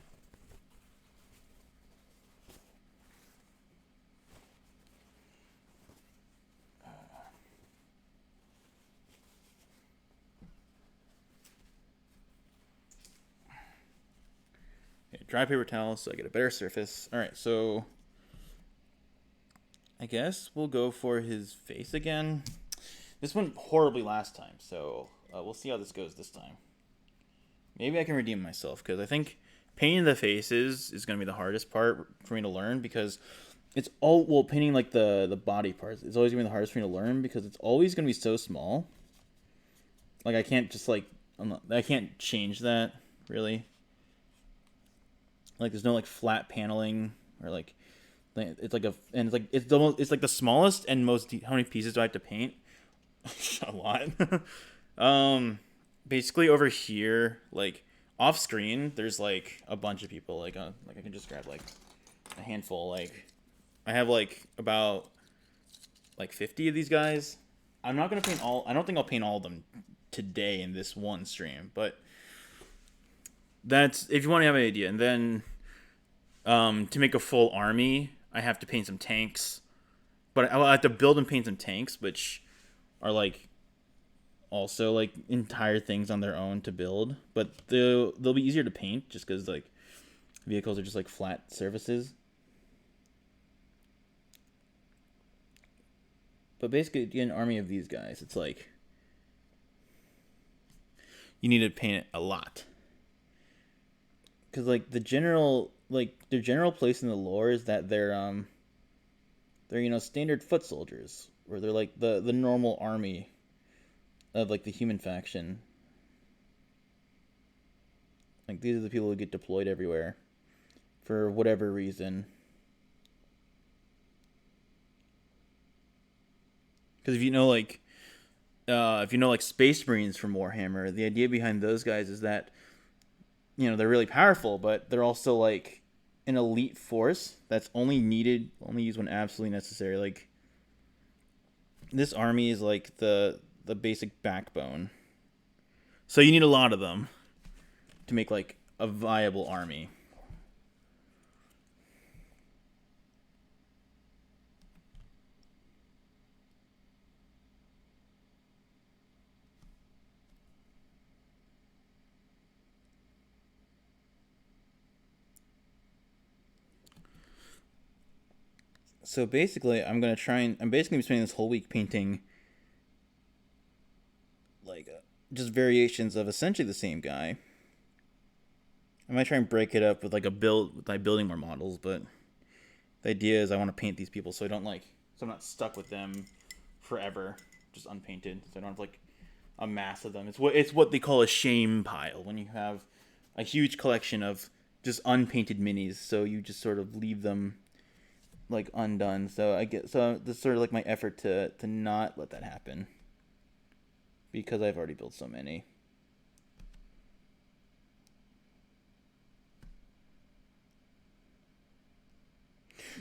Okay, dry paper towel so I get a better surface. All right, so I guess we'll go for his face again. This went horribly last time, so we'll see how this goes this time. Maybe I can redeem myself, because I think painting the faces is going to be the hardest part for me to learn, because it's all, well, painting like the body parts is always going to be the hardest for me to learn, because it's always going to be so small. Like, I can't just, like, I can't change that, really. Like, there's no, like, flat paneling, or, like, it's like it's like the smallest and most, how many pieces do I have to paint? A lot. Basically over here, like off screen, there's like a bunch of people. Like I can just grab like a handful. Like I have like about like 50 of these guys. I'm not gonna paint all. I don't think I'll paint all of them today in this one stream. But that's if you want to have an idea. And then to make a full army, I have to paint some tanks. But I have to build and paint some tanks, which are like also like entire things on their own to build, but they'll be easier to paint just because like vehicles are just like flat surfaces. But basically, to get an army of these guys, it's like you need to paint it a lot, because like their general place in the lore is that they're standard foot soldiers, or they're like the normal army of like the human faction. Like these are the people who get deployed everywhere for whatever reason. Because if you know like Space Marines from Warhammer, the idea behind those guys is that they're really powerful, but they're also like an elite force that's only used when absolutely necessary. Like this army is like the basic backbone. So you need a lot of them to make like a viable army. So basically, I'm basically spending this whole week painting like just variations of essentially the same guy. I might try and break it up with like by building more models, but the idea is I want to paint these people so I'm not stuck with them forever, just unpainted. So I don't have like a mass of them. It's what they call a shame pile when you have a huge collection of just unpainted minis. So you just sort of leave them like undone. So this is sort of like my effort to not let that happen, because I've already built so many.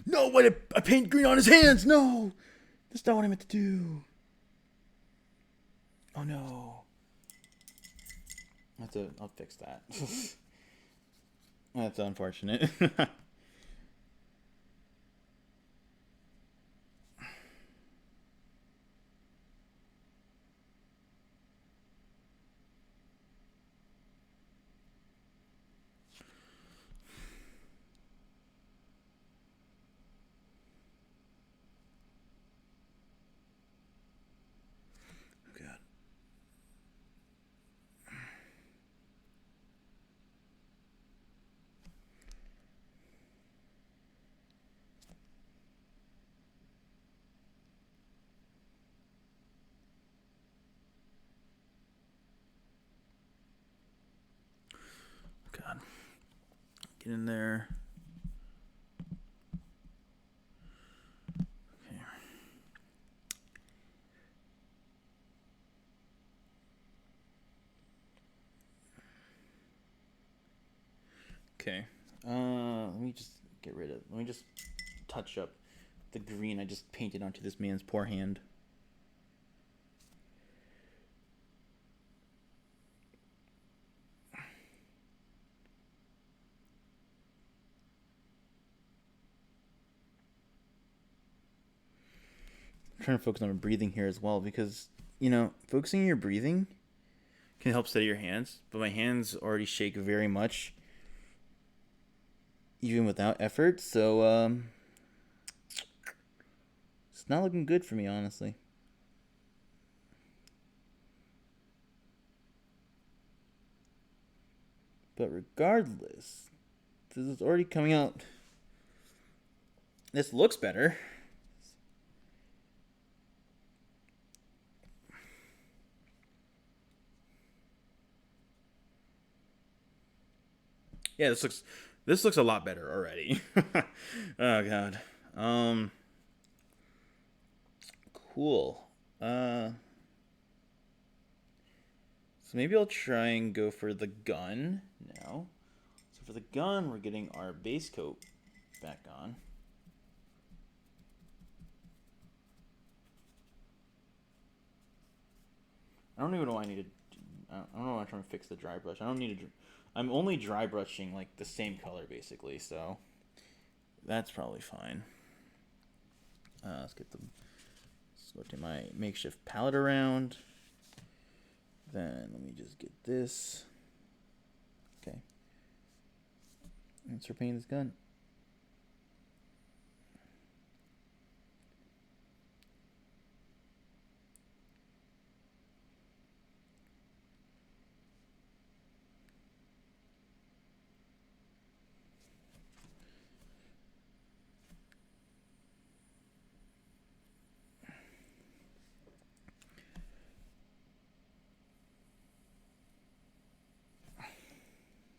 No, why did I paint green on his hands? No, that's not what I meant to do. Oh no. I'll fix that. That's unfortunate. God. Get in there. Okay. Okay. Let me just get rid of. Let me just touch up the green I just painted onto this man's poor hand. I'm trying to focus on my breathing here as well because, focusing on your breathing can help steady your hands, but my hands already shake very much even without effort, so it's not looking good for me, honestly. But regardless, this is already coming out. This looks better. Yeah, this looks a lot better already. Oh god. Cool. So maybe I'll try and go for the gun now. So for the gun, we're getting our base coat back on. I don't even know why I needed. I don't know why I'm trying to fix the dry brush. I don't need to. I'm only dry brushing like the same color basically, so that's probably fine. Let's rotate my makeshift palette around. Then let me just get this. Okay. Let's repaint this gun.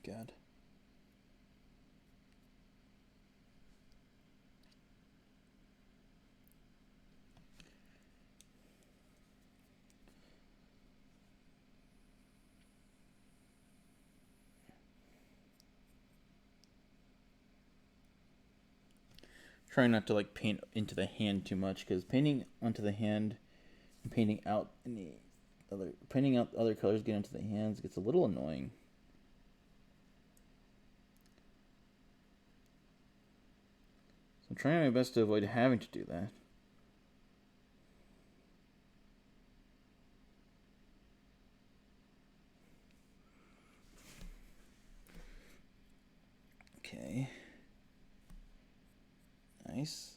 God. Trying not to like paint into the hand too much because painting onto the hand and painting out other colors get into the hands gets a little annoying. So I'm trying my best to avoid having to do that. Okay. Nice.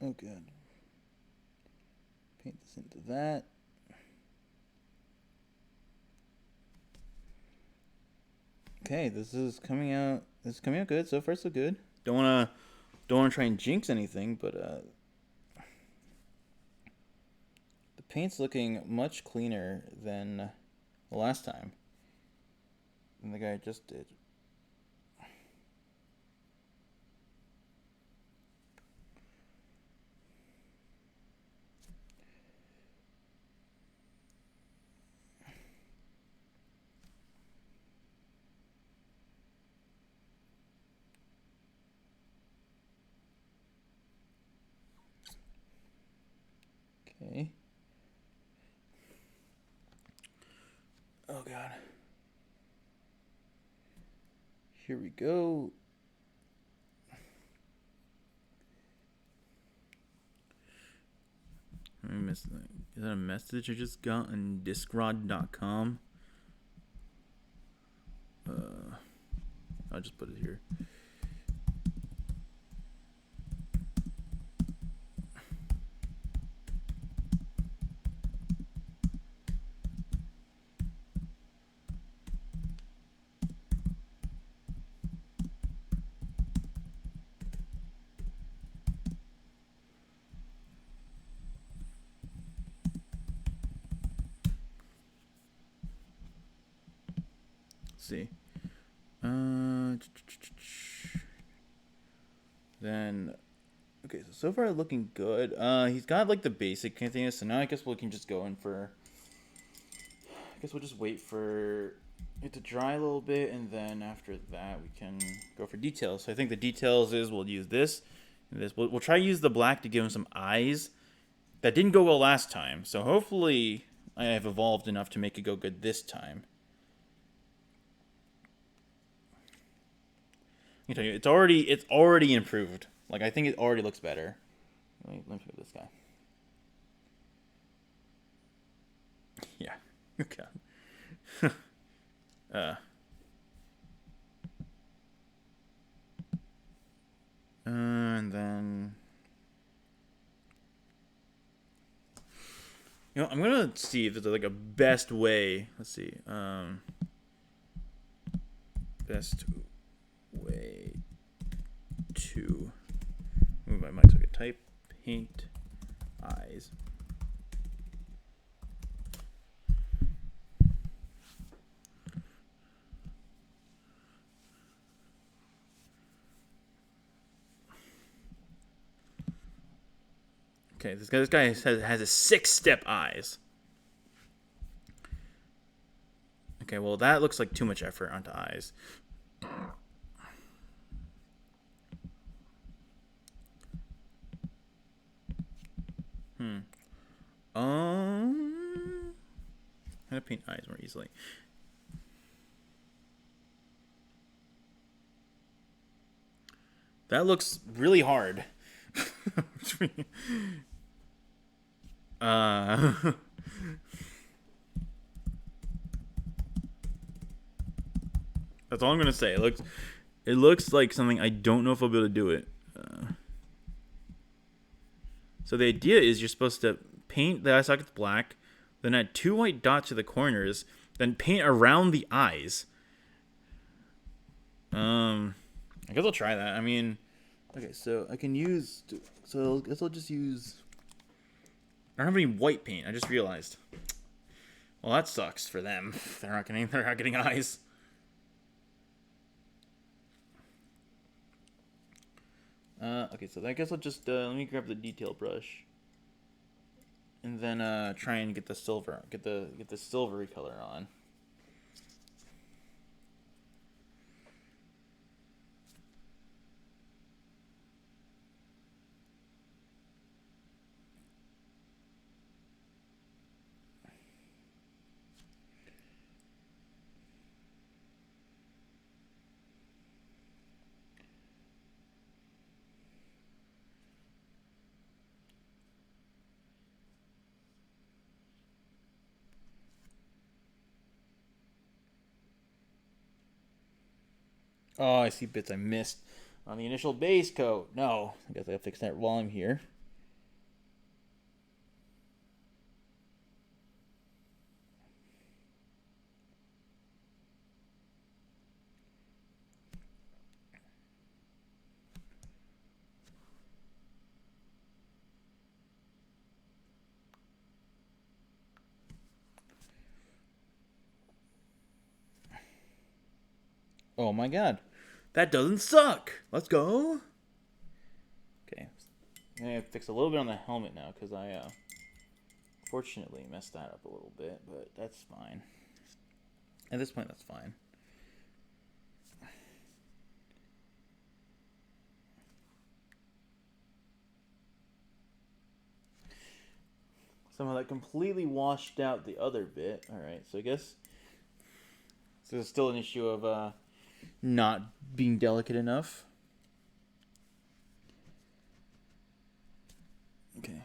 Oh, good. Paint this into that. Okay, this is coming out. This is coming out good. So far, so good. Don't wanna try and jinx anything, but the paint's looking much cleaner than the last time. Than the guy just did. Okay. Oh god. Here we go. I missed that. Is that a message I just got on discrod.com? I'll just put it here. let's see. Then, okay, so far looking good. He's got like the basic kind of thing. So now I guess we can just go in for. I guess we'll just wait for it to dry a little bit, and then after that we can go for details. So I think the details is we'll use this and this. We'll try to use the black to give him some eyes. That didn't go well last time, so hopefully I have evolved enough to make it go good this time. I can tell you, it's already improved. Like, I think it already looks better. Let me look at this guy. Yeah. Okay. And then, I'm gonna see if there's like a best way. Let's see. Best way to move my mic so I can type paint eyes. Okay, this guy has a 6-step eyes. Okay, well that looks like too much effort onto eyes. How to paint eyes more easily. That looks really hard. That's all I'm gonna say. It looks like something I don't know if I'll be able to do it. So the idea is you're supposed to paint the eye sockets black, then add 2 white dots to the corners, then paint around the eyes. I guess I'll try that. I mean, okay, so I can use. So I guess I'll just use. I don't have any white paint. I just realized. Well, that sucks for them. They're not getting eyes. Okay, so I guess I'll just let me grab the detail brush, and then try and get the silvery color on. Oh, I see bits I missed on the initial base coat. No, I guess I gotta fix that while I'm here. Oh my god. That doesn't suck. Let's go. Okay. I'm going to fix a little bit on the helmet now because I fortunately messed that up a little bit, but that's fine. At this point, that's fine. Somehow that completely washed out the other bit. Alright, so I guess so there's still an issue of not being delicate enough. Okay.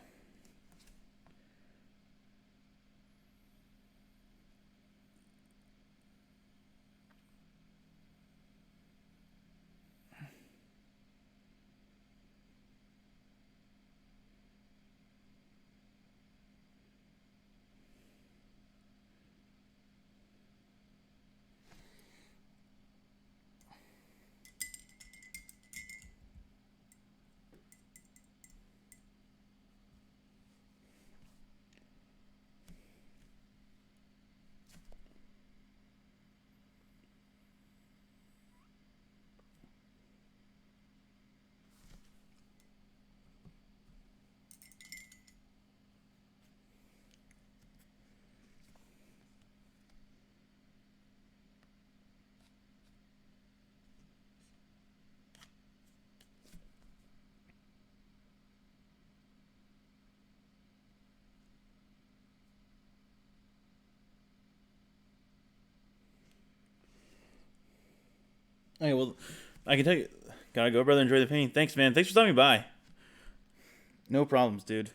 Okay, well, I can tell you. Gotta go, brother. Enjoy the painting. Thanks, man. Thanks for stopping by. No problems, dude.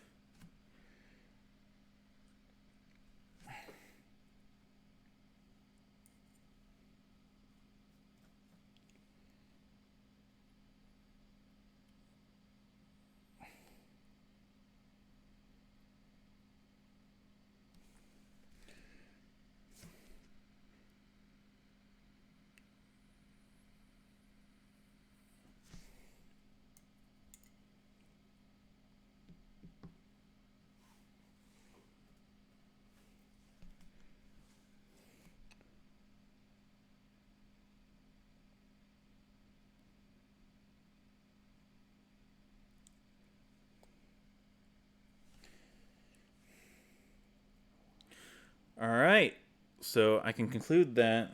All right. So I can conclude that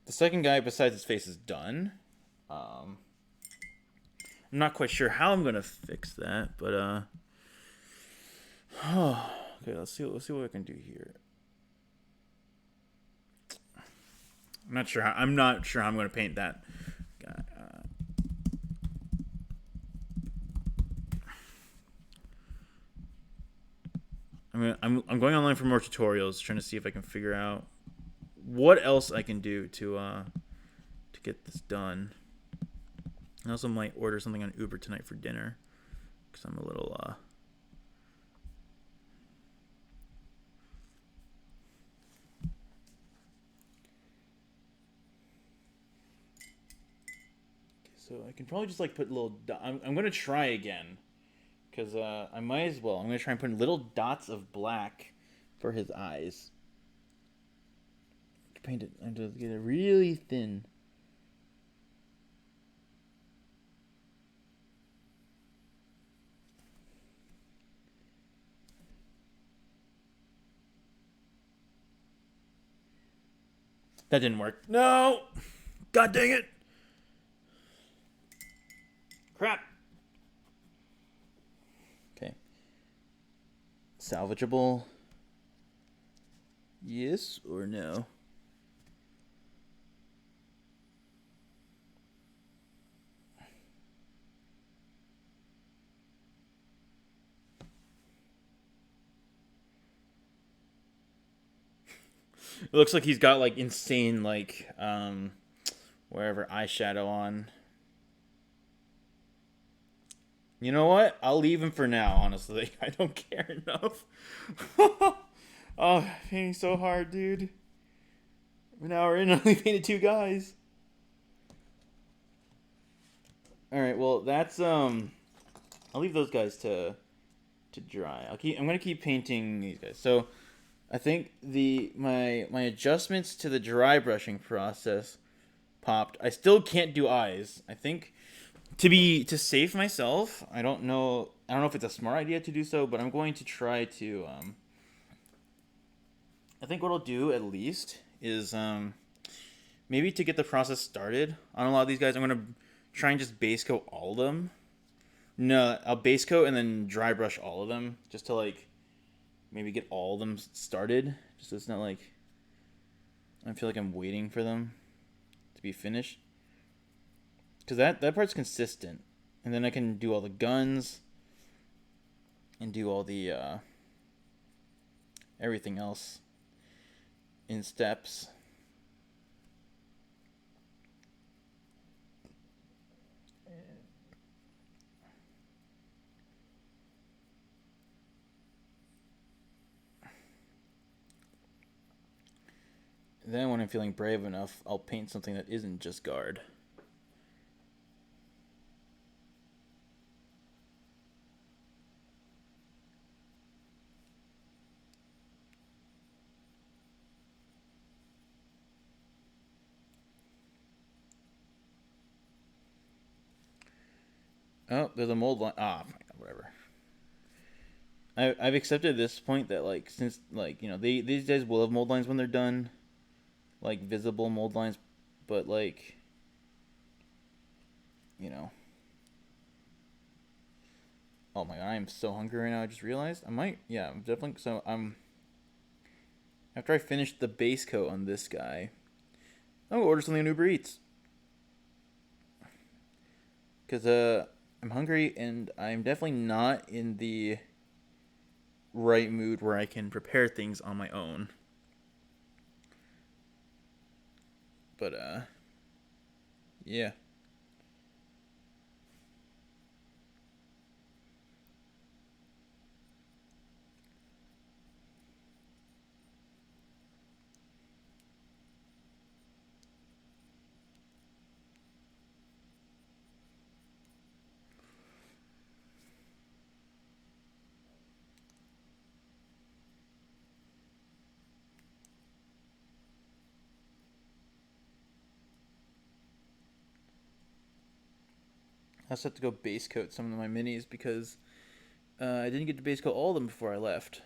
the second guy, besides his face, is done. Um, I'm not quite sure how I'm gonna fix that, but okay. Let's see what I can do here. I'm not sure how I'm gonna paint that guy. I'm going online for more tutorials, trying to see if I can figure out what else I can do to get this done. I also might order something on Uber tonight for dinner because I'm a little So I can probably just like put little. I'm gonna try again, because I might as well. I'm gonna try and put little dots of black for his eyes. Paint it. I have to get it really thin. That didn't work. No! God dang it! Crap! Okay. Salvageable? Yes or no? It looks like he's got like insane like wherever eyeshadow on. You know what? I'll leave him for now, honestly. I don't care enough. Oh, painting so hard, dude. Now we're in, only painted two guys. Alright, well that's I'll leave those guys to dry. I'm gonna keep painting these guys. So I think my adjustments to the dry brushing process popped. I still can't do eyes. I think to save myself, I don't know if it's a smart idea to do so, but I'm going to try to I think what I'll do at least is maybe to get the process started on a lot of these guys, I'm going to try and just base coat all of them. No, I'll base coat and then dry brush all of them just to like maybe get all of them started, just so it's not like I feel like I'm waiting for them to be finished. Because that part's consistent. And then I can do all the guns and do all the everything else in steps. Then when I'm feeling brave enough, I'll paint something that isn't just guard. Oh, there's a mold line. Ah, whatever. I've accepted at this point that like since like these guys will have mold lines when they're done, like visible mold lines, but like you know. Oh my god, I am so hungry right now. I just realized I might. Yeah, I'm definitely. So after I finish the base coat on this guy, I'm gonna order something on Uber Eats. Because I'm hungry and I'm definitely not in the right mood where I can prepare things on my own. But yeah. I also have to go base coat some of my minis because I didn't get to base coat all of them before I left.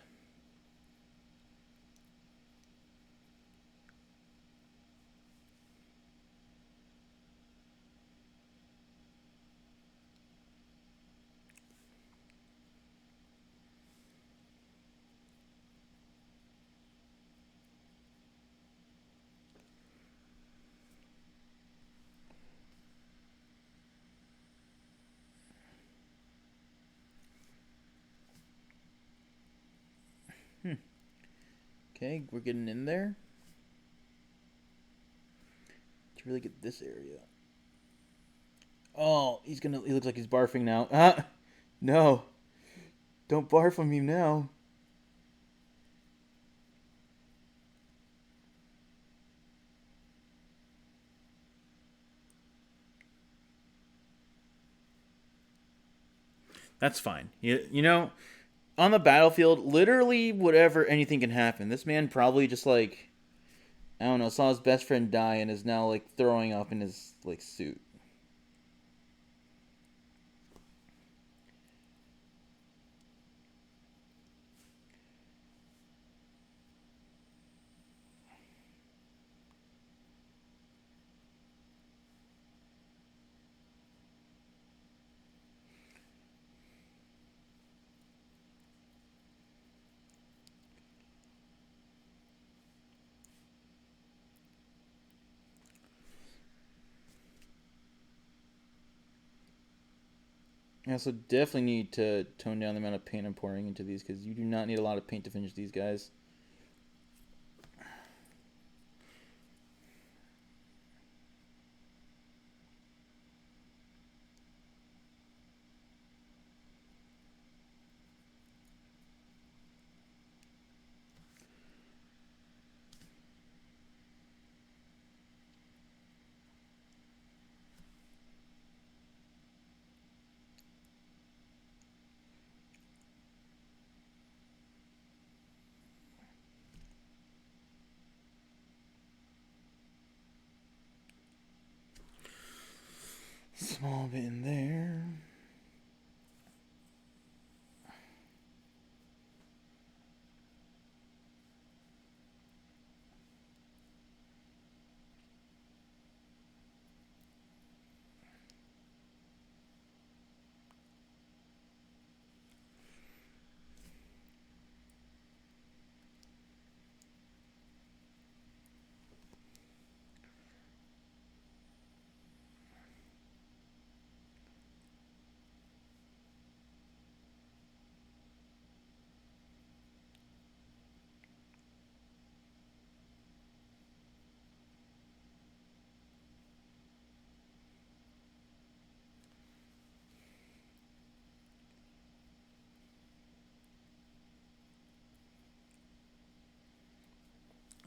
Okay, we're getting in there to really get this area. Oh, he looks like he's barfing now. Ah, no. Don't barf on me now. That's fine. You know, on the battlefield, literally whatever, anything can happen. This man probably just like, I don't know, saw his best friend die and is now like throwing up in his like suit. I also definitely need to tone down the amount of paint I'm pouring into these because you do not need a lot of paint to finish these guys. Small bit in there.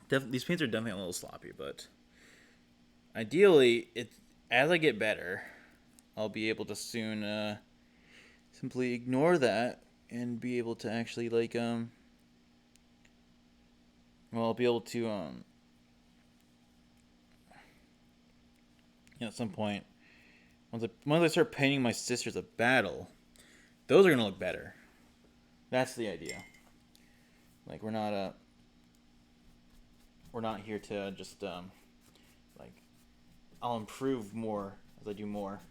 These paints are definitely a little sloppy, but ideally, as I get better, I'll be able to soon simply ignore that and be able to actually like well, I'll be able to at some point once I start painting my sisters of battle, those are gonna look better. That's the idea. Like we're not here to just like I'll improve more as I do more.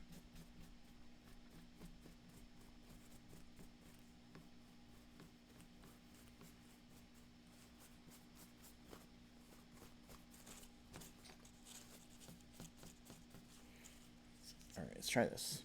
let's try this.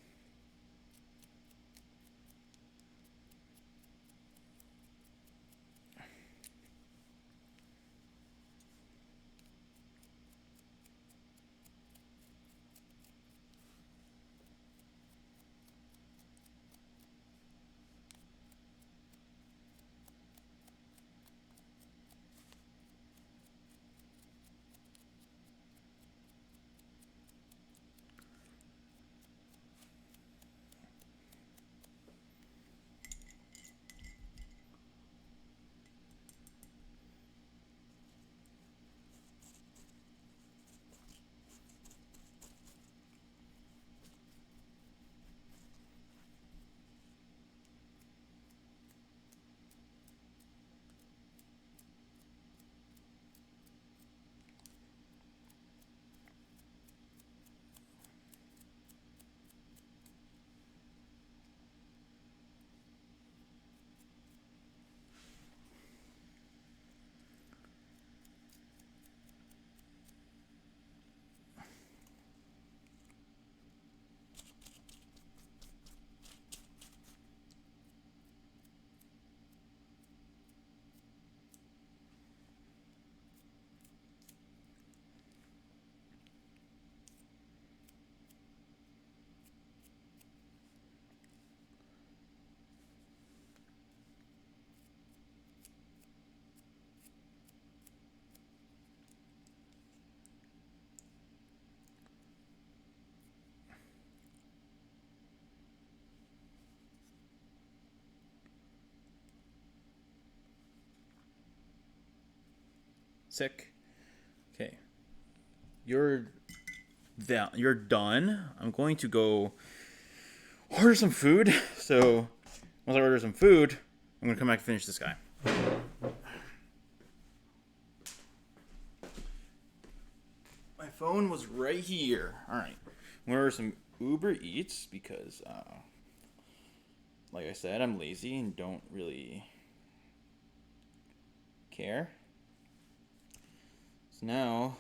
Sick. Okay. You're done. I'm going to go order some food. So once I order some food, I'm gonna come back and finish this guy. My phone was right here. All right. I'm gonna order some Uber Eats because, like I said, I'm lazy and don't really care. So now,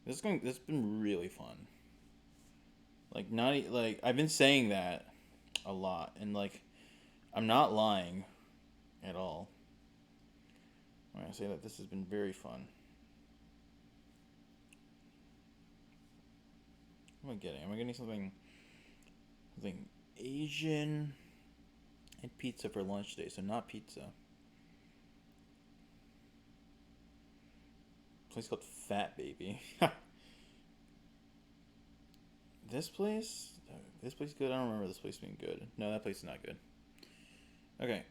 this has been really fun. Like I've been saying that a lot, and like I'm not lying at all when I say that this has been very fun. What am I getting? Am I getting something Asian and pizza for lunch today? So not pizza. Place called Fat Baby. This place good. I don't remember this place being good. No, that place is not good. Okay.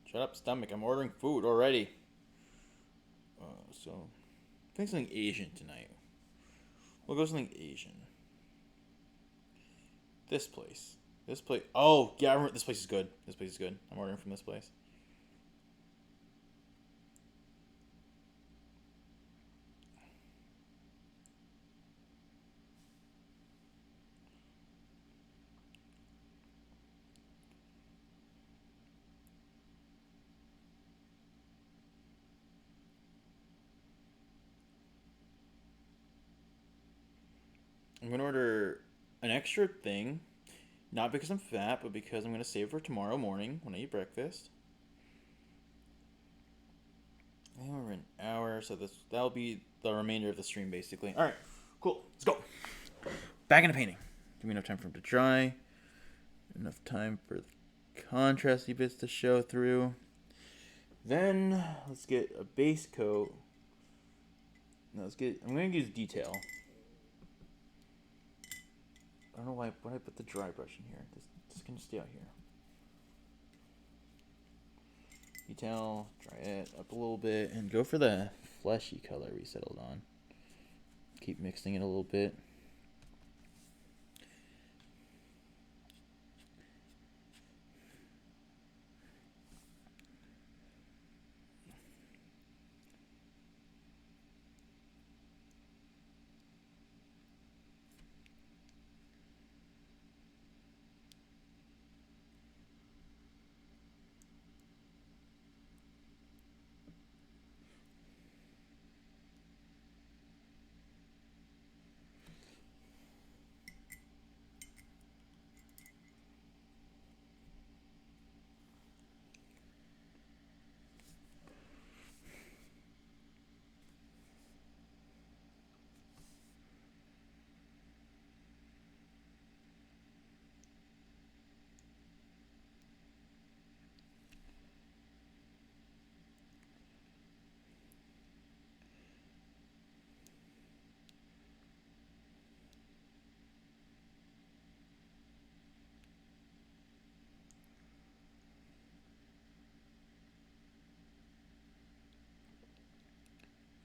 Shut up, stomach. I'm ordering food already. So, I think something Asian tonight. We'll go something Asian. This place. Oh, yeah, I remember. This place is good. I'm ordering from this place. I'm going to order an extra thing. Not because I'm fat, but because I'm going to save for tomorrow morning when I eat breakfast. I think we're an hour, so that'll be the remainder of the stream, basically. All right, cool. Let's go. Back into painting. Give me enough time for it to dry. Enough time for the contrasty bits to show through. Then let's get a base coat. I'm going to use detail. I don't know why I put the dry brush in here. This can just stay out here. Detail, dry it up a little bit, and go for the fleshy color we settled on. Keep mixing it a little bit.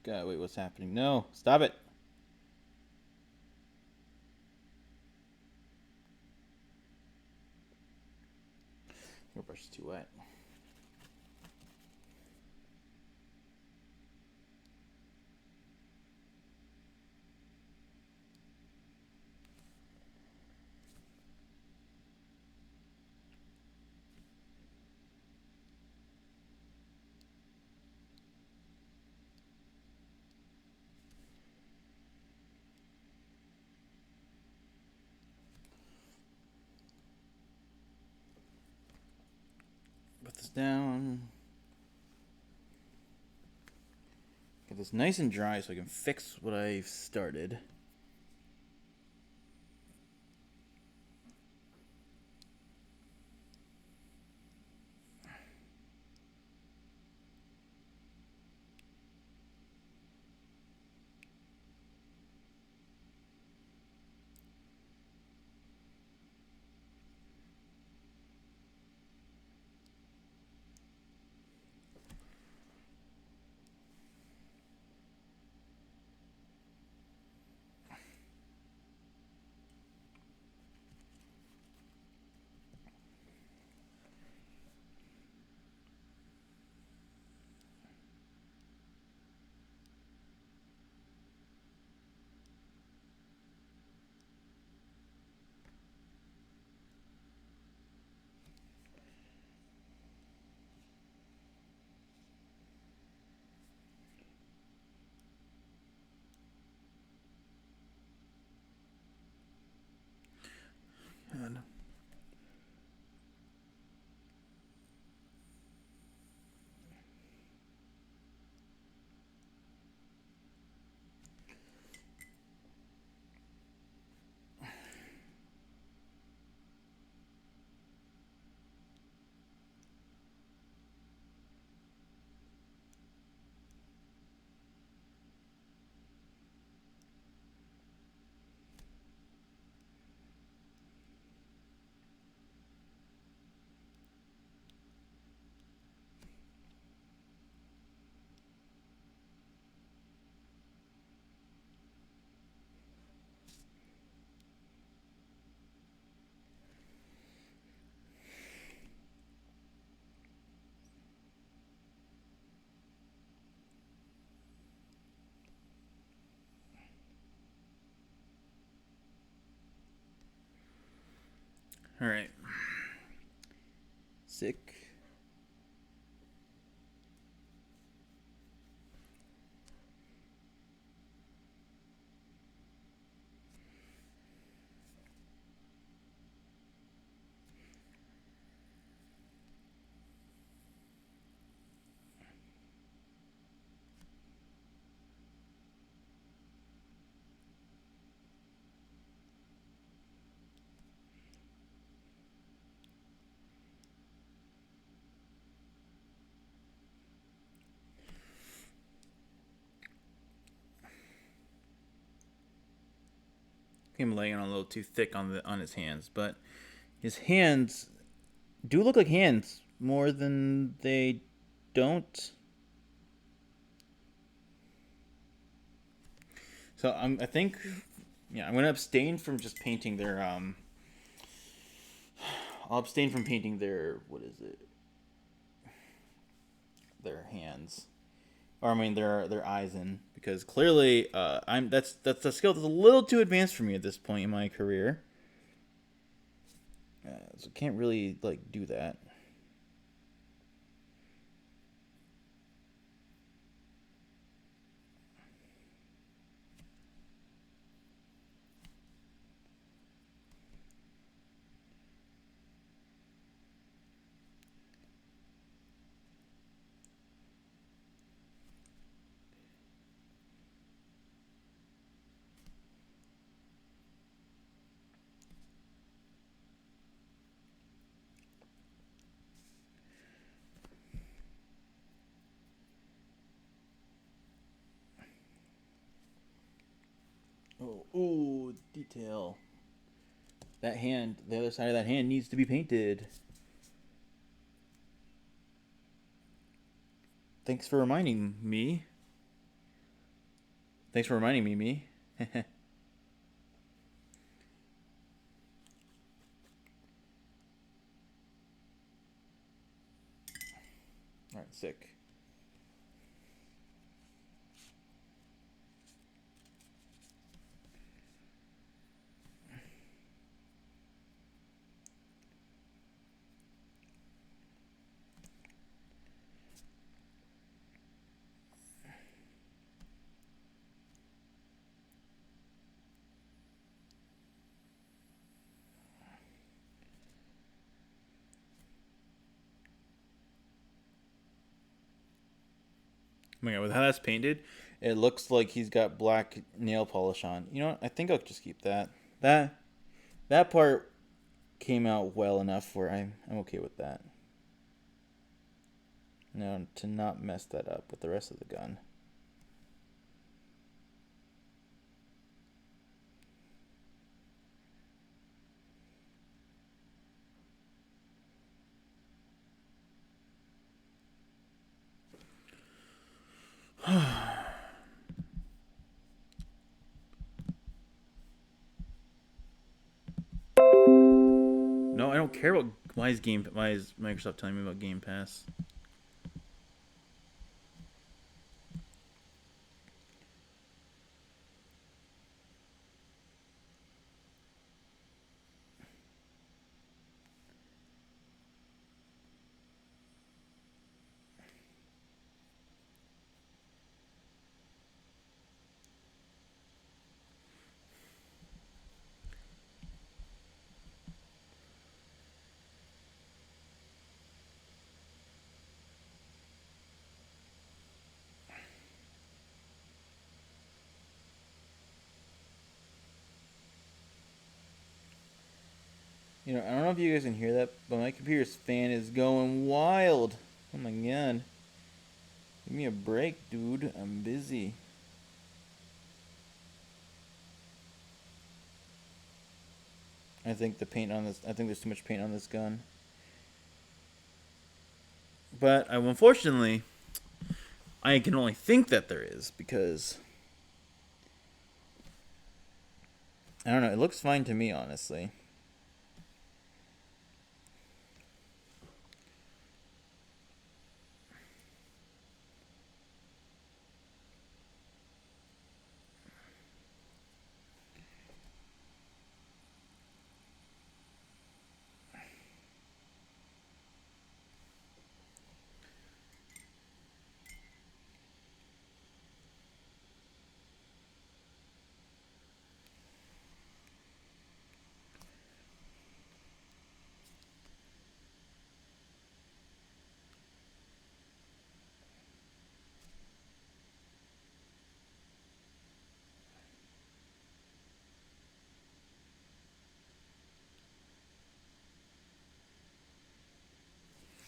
God, wait, what's happening? No, stop it. Your brush is too wet. Put this down. Get this nice and dry so I can fix what I've started. God. All right. Sick. I'm laying on a little too thick on his hands, but his hands do look like hands more than they don't. So I think, yeah, I'm gonna abstain from just painting their I'll abstain from painting their, what is it? Their hands, or I mean their eyes in, because clearly that's a skill that's a little too advanced for me at this point in my career. So can't really like do that. Oh, ooh, detail. That hand, the other side of that hand needs to be painted. Thanks for reminding me. Thanks for reminding me, me. All right, sick. Oh my god, with how that's painted, it looks like he's got black nail polish on. You know what? I think I'll just keep that. That part came out well enough where I'm okay with that. Now to not mess that up with the rest of the gun. No, I don't care about why is Microsoft telling me about Game Pass? You know, I don't know if you guys can hear that, but my computer's fan is going wild. Oh my god. Give me a break, dude. I'm busy. I think there's too much paint on this gun. But unfortunately, I can only think that there is because I don't know. It looks fine to me, honestly.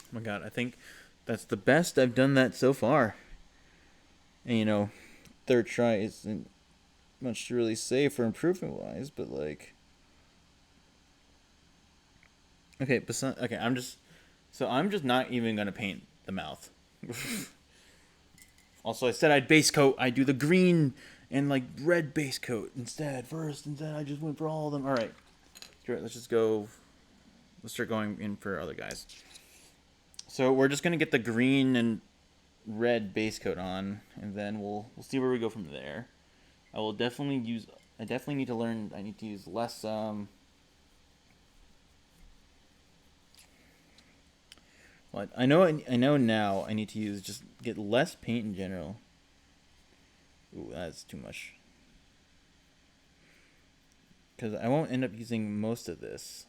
Oh my god, I think that's the best I've done that so far. And you know, third try isn't much to really say for improvement wise, but like, okay, I'm just not even gonna paint the mouth. Also, I said I'd base coat. I do the green and like red base coat instead first, and then I just went for all of them. All right, sure, let's just go. Let's start going in for other guys. So we're just gonna get the green and red base coat on, and then we'll see where we go from there. I will definitely use. I definitely need to learn. I need to use less. What I know. I know now. I need to use just get less paint in general. Ooh, that's too much. Because I won't end up using most of this.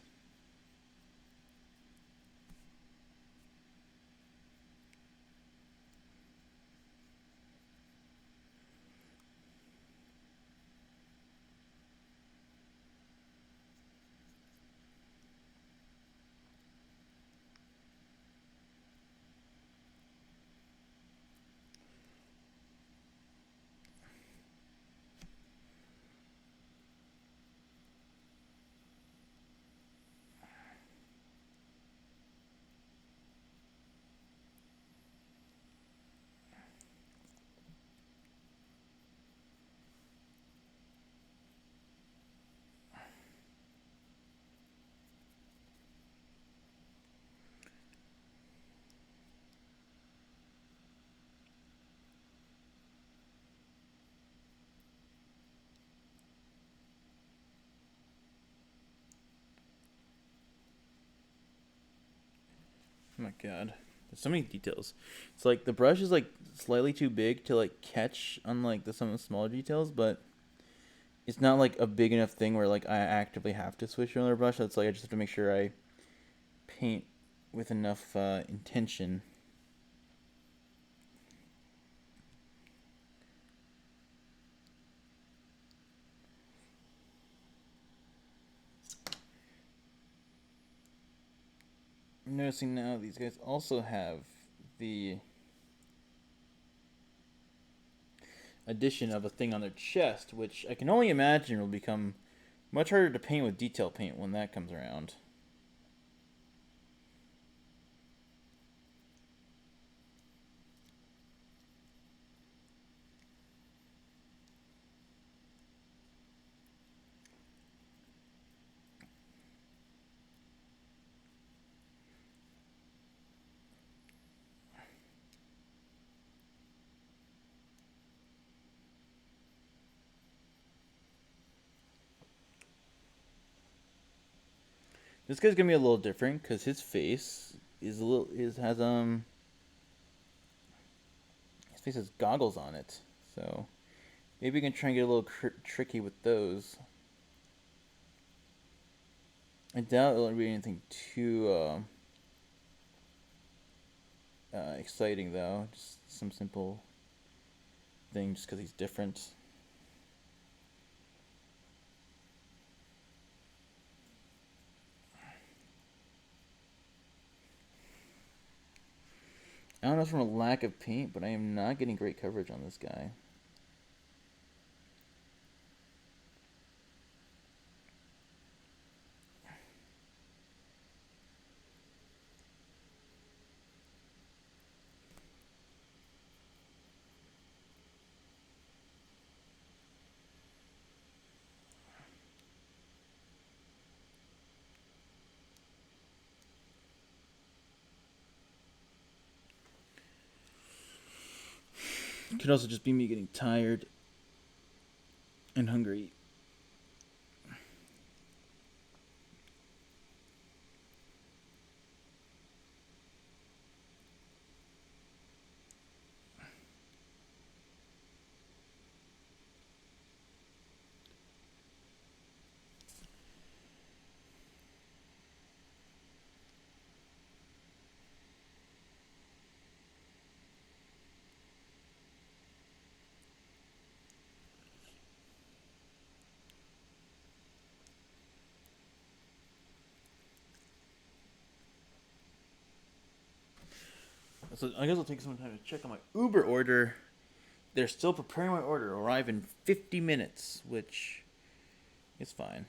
Oh my god. There's so many details. It's like the brush is like slightly too big to like catch on like some of the smaller details, but it's not like a big enough thing where like I actively have to switch to another brush. That's like I just have to make sure I paint with enough intention. I'm noticing now these guys also have the addition of a thing on their chest, which I can only imagine will become much harder to paint with detail paint when that comes around. This guy's gonna be a little different because his face is a little his face has goggles on it, so maybe we can try and get a little tricky with those. I doubt it'll be anything too exciting though. Just some simple thing, just because he's different. I don't know if from a lack of paint, but I am not getting great coverage on this guy. It could also just be me getting tired and hungry. So I guess I'll take some time to check on my Uber order. They're still preparing my order. It'll arrive in 50 minutes, which is fine.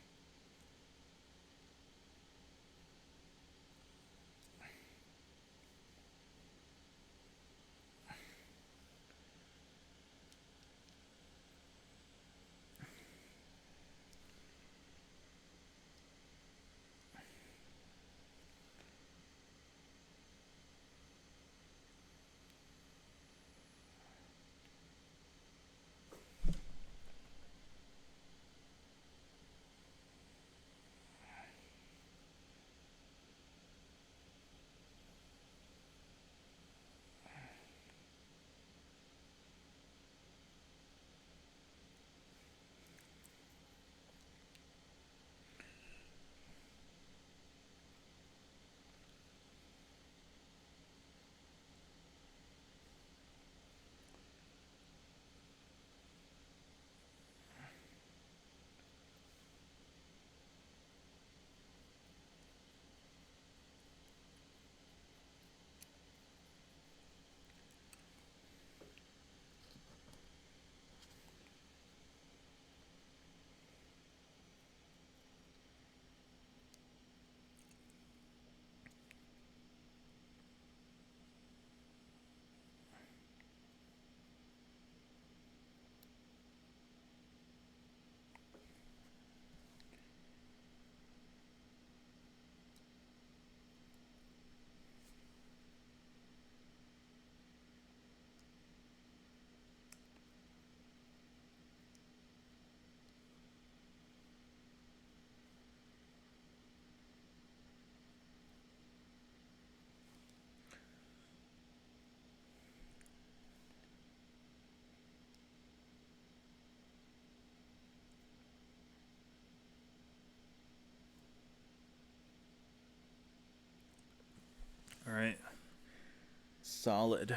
solid.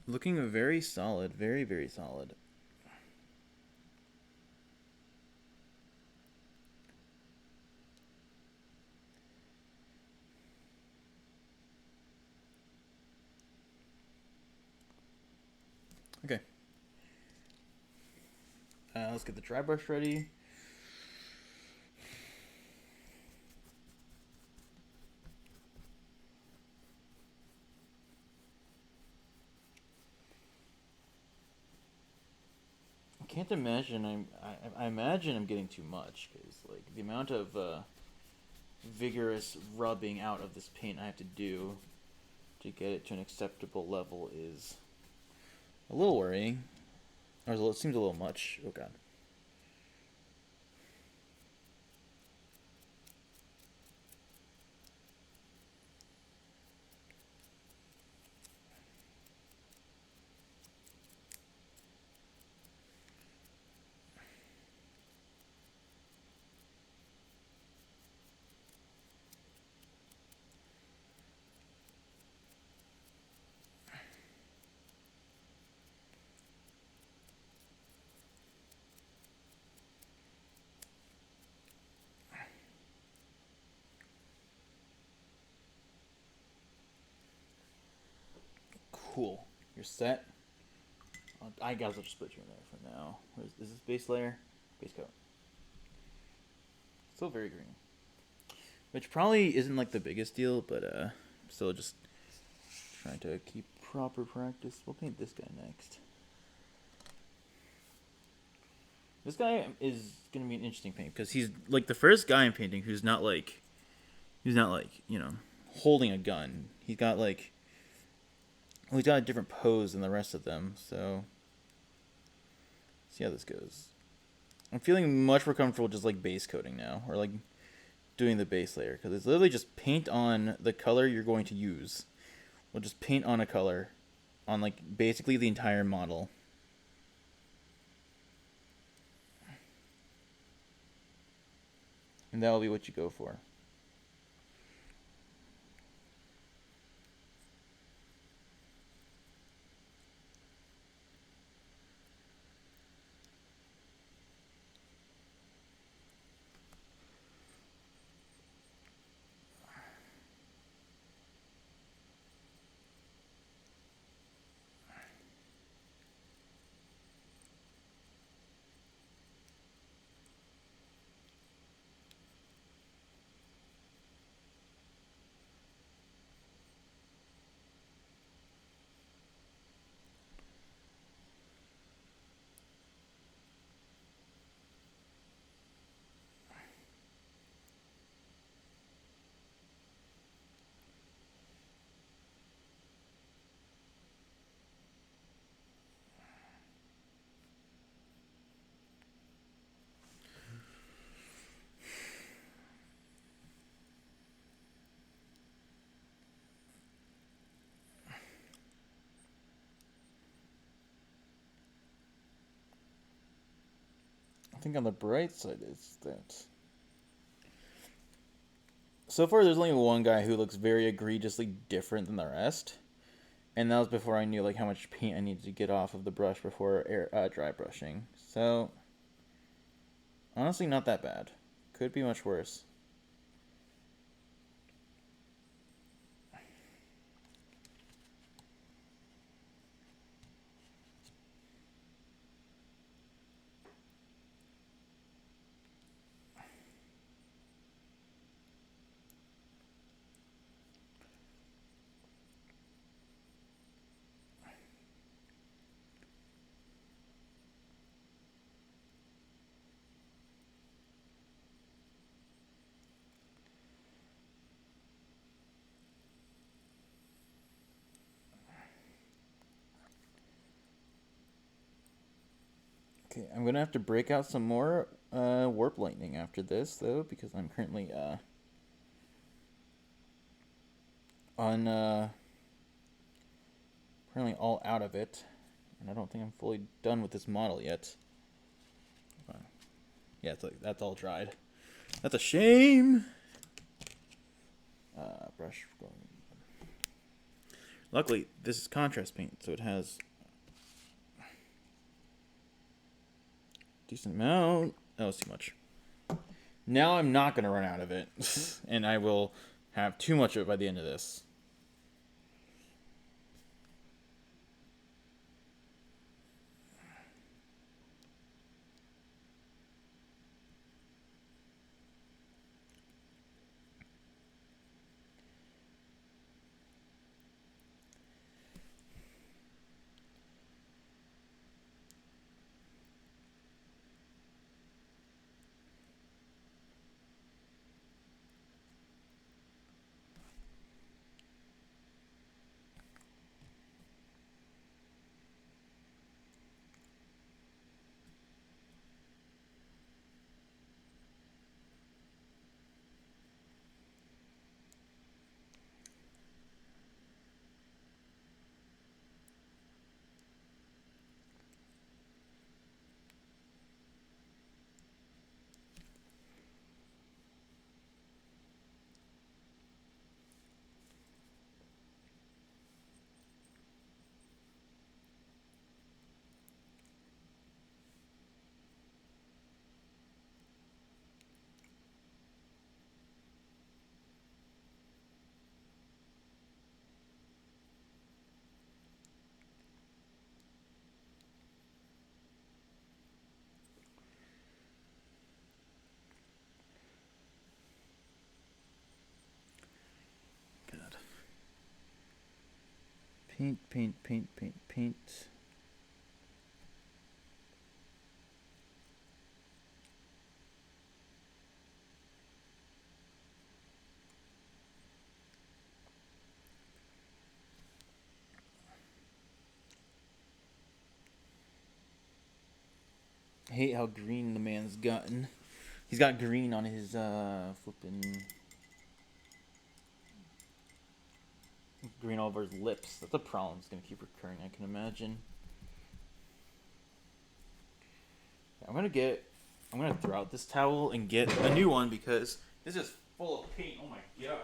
Looking very solid. Very, very solid. Okay. Let's get the dry brush ready. I can't imagine I imagine I'm getting too much because like the amount of vigorous rubbing out of this paint I have to do to get it to an acceptable level is a little worrying. Or it seems a little much. Oh god. Cool. You're set. I guess I'll just put you in there for now. Is this base layer? Base coat. Still very green. Which probably isn't like the biggest deal, but still just trying to keep proper practice. We'll paint this guy next. This guy is gonna be an interesting paint because he's like the first guy I'm painting who's not like, you know, holding a gun. He's got like, well, he's got a different pose than the rest of them. So, see how this goes. I'm feeling much more comfortable just like base coating now, or like doing the base layer, because it's literally just paint on the color you're going to use. We'll just paint on a color on like basically the entire model. And that will be what you go for. I think on the bright side is that so far there's only one guy who looks very egregiously different than the rest, and that was before I knew like how much paint I needed to get off of the brush before dry brushing. So honestly, not that bad. Could be much worse. Okay, I'm gonna have to break out some more warp lightning after this though, because I'm currently currently all out of it, and I don't think I'm fully done with this model yet. Yeah, it's like that's all dried. That's a shame. Brush brush. Luckily, this is contrast paint, so it has decent amount. That was too much. Now I'm not going to run out of it, and I will have too much of it by the end of this. God. Paint, paint, paint, paint, paint. I hate how green the man's gotten. He's got green on his flipping green all over his lips. That's a problem. It's gonna keep recurring, I can imagine. I'm gonna throw out this towel and get a new one because this is full of paint. Oh my god.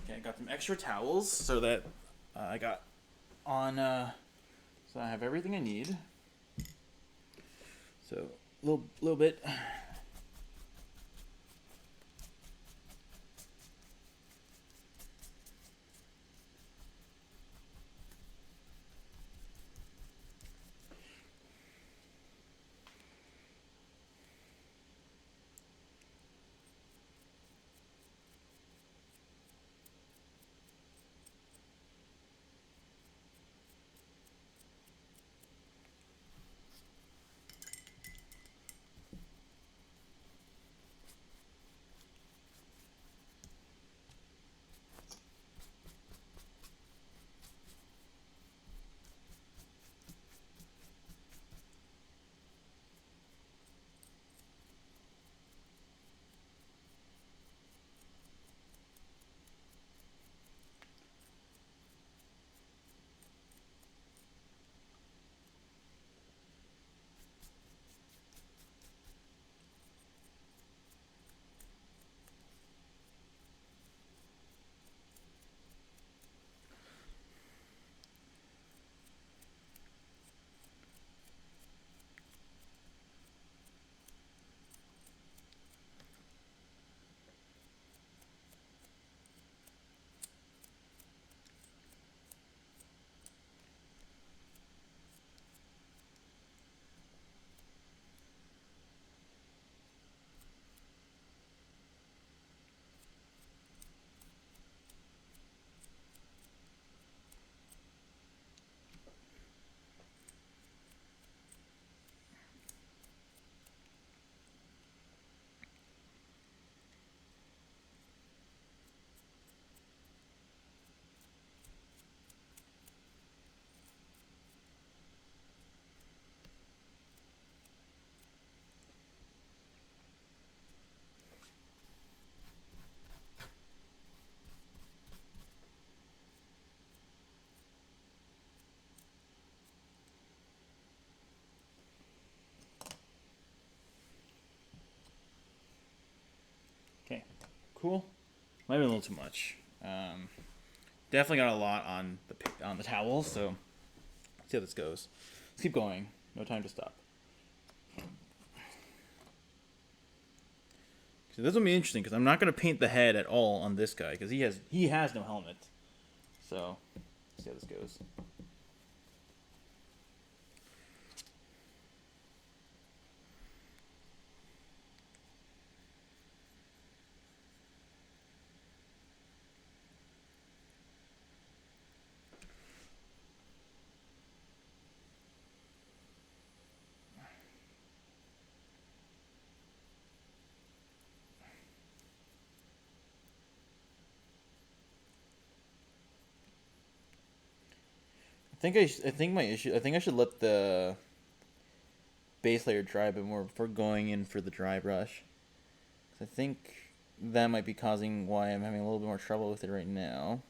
Okay, I got some extra towels so that I got on. So I have everything I need. So little bit. Cool. Might have been a little too much. Definitely got a lot on the towel, so let's see how this goes. Let's keep going. No time to stop. So this will be interesting because I'm not going to paint the head at all on this guy because he has no helmet. So let's see how this goes. I think I should let the base layer dry a bit more before going in for the dry brush. 'Cause I think that might be causing why I'm having a little bit more trouble with it right now.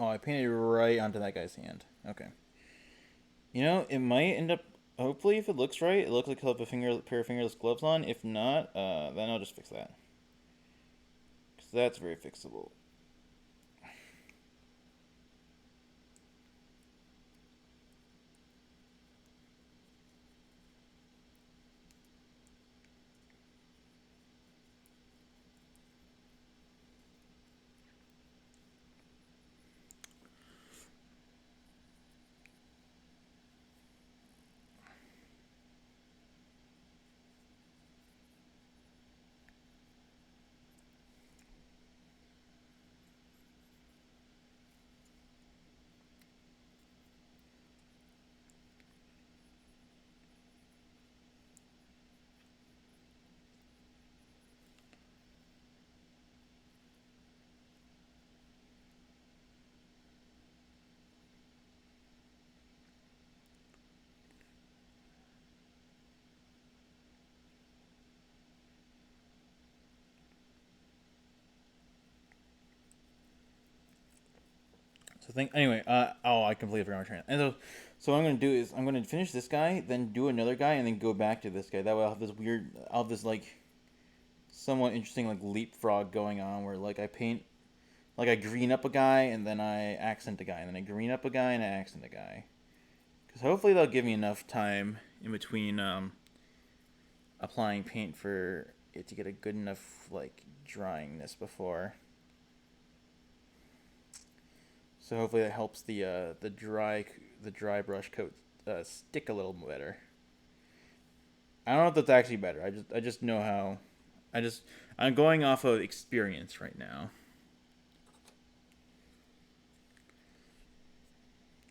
Oh, I painted right onto that guy's hand. Okay. You know, it might end up. Hopefully, if it looks right, it looks like he'll have pair of fingerless gloves on. If not, then I'll just fix that. Because that's very fixable. So think anyway. Oh, I completely forgot my train. And so what I'm gonna do is I'm gonna finish this guy, then do another guy, and then go back to this guy. That way I'll have this weird, I'll have this like somewhat interesting like leapfrog going on where like I paint, like I green up a guy and then I accent a guy, and then I green up a guy and I accent a guy. Because hopefully they'll give me enough time in between applying paint for it to get a good enough like dryingness before. So hopefully that helps the dry brush coat stick a little better. I don't know if that's actually better. I just know how. I'm going off of experience right now.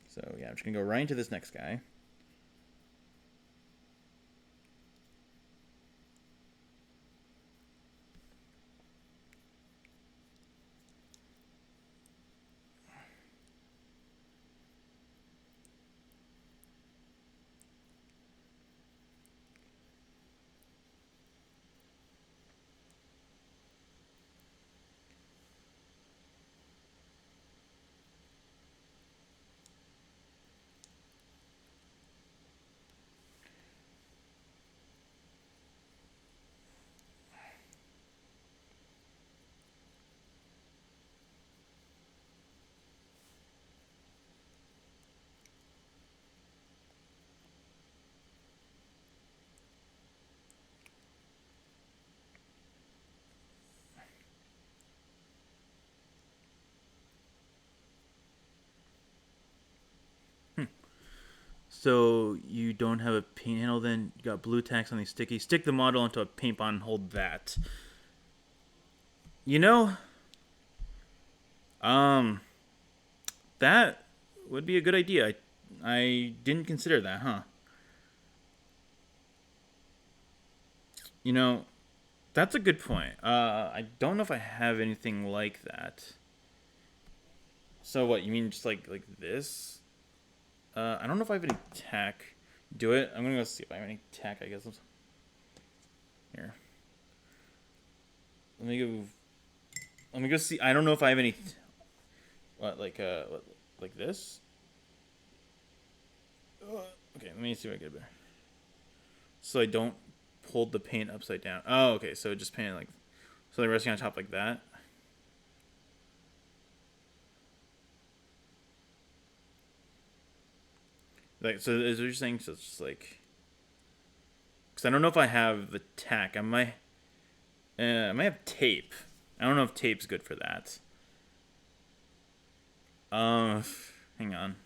So yeah, I'm just gonna go right into this next guy. So you don't have a paint handle, then you got blue tack, something sticky. Stick the model onto a paint pot and hold that. You know, um, that would be a good idea. I didn't consider that, huh? You know, That's a good point. I don't know if I have anything like that. So what, you mean just like this? I don't know if I have any tech. Do it. I'm gonna go see if I have any tech, I guess. Here. Let me go. Let me go see. I don't know if I have any. What, like this? Okay, let me see if I get better. So I don't hold the paint upside down. Oh, okay. So just paint it like, so they're resting on top like that. Like, so is what you're saying? So it's just like, because I don't know if I have the tack. I might have tape. I don't know if tape's good for that. Hang on.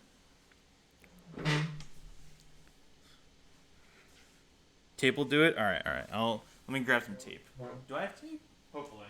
Tape will do it. All right, all right. Let me grab some tape. Do I have tape? Hopefully.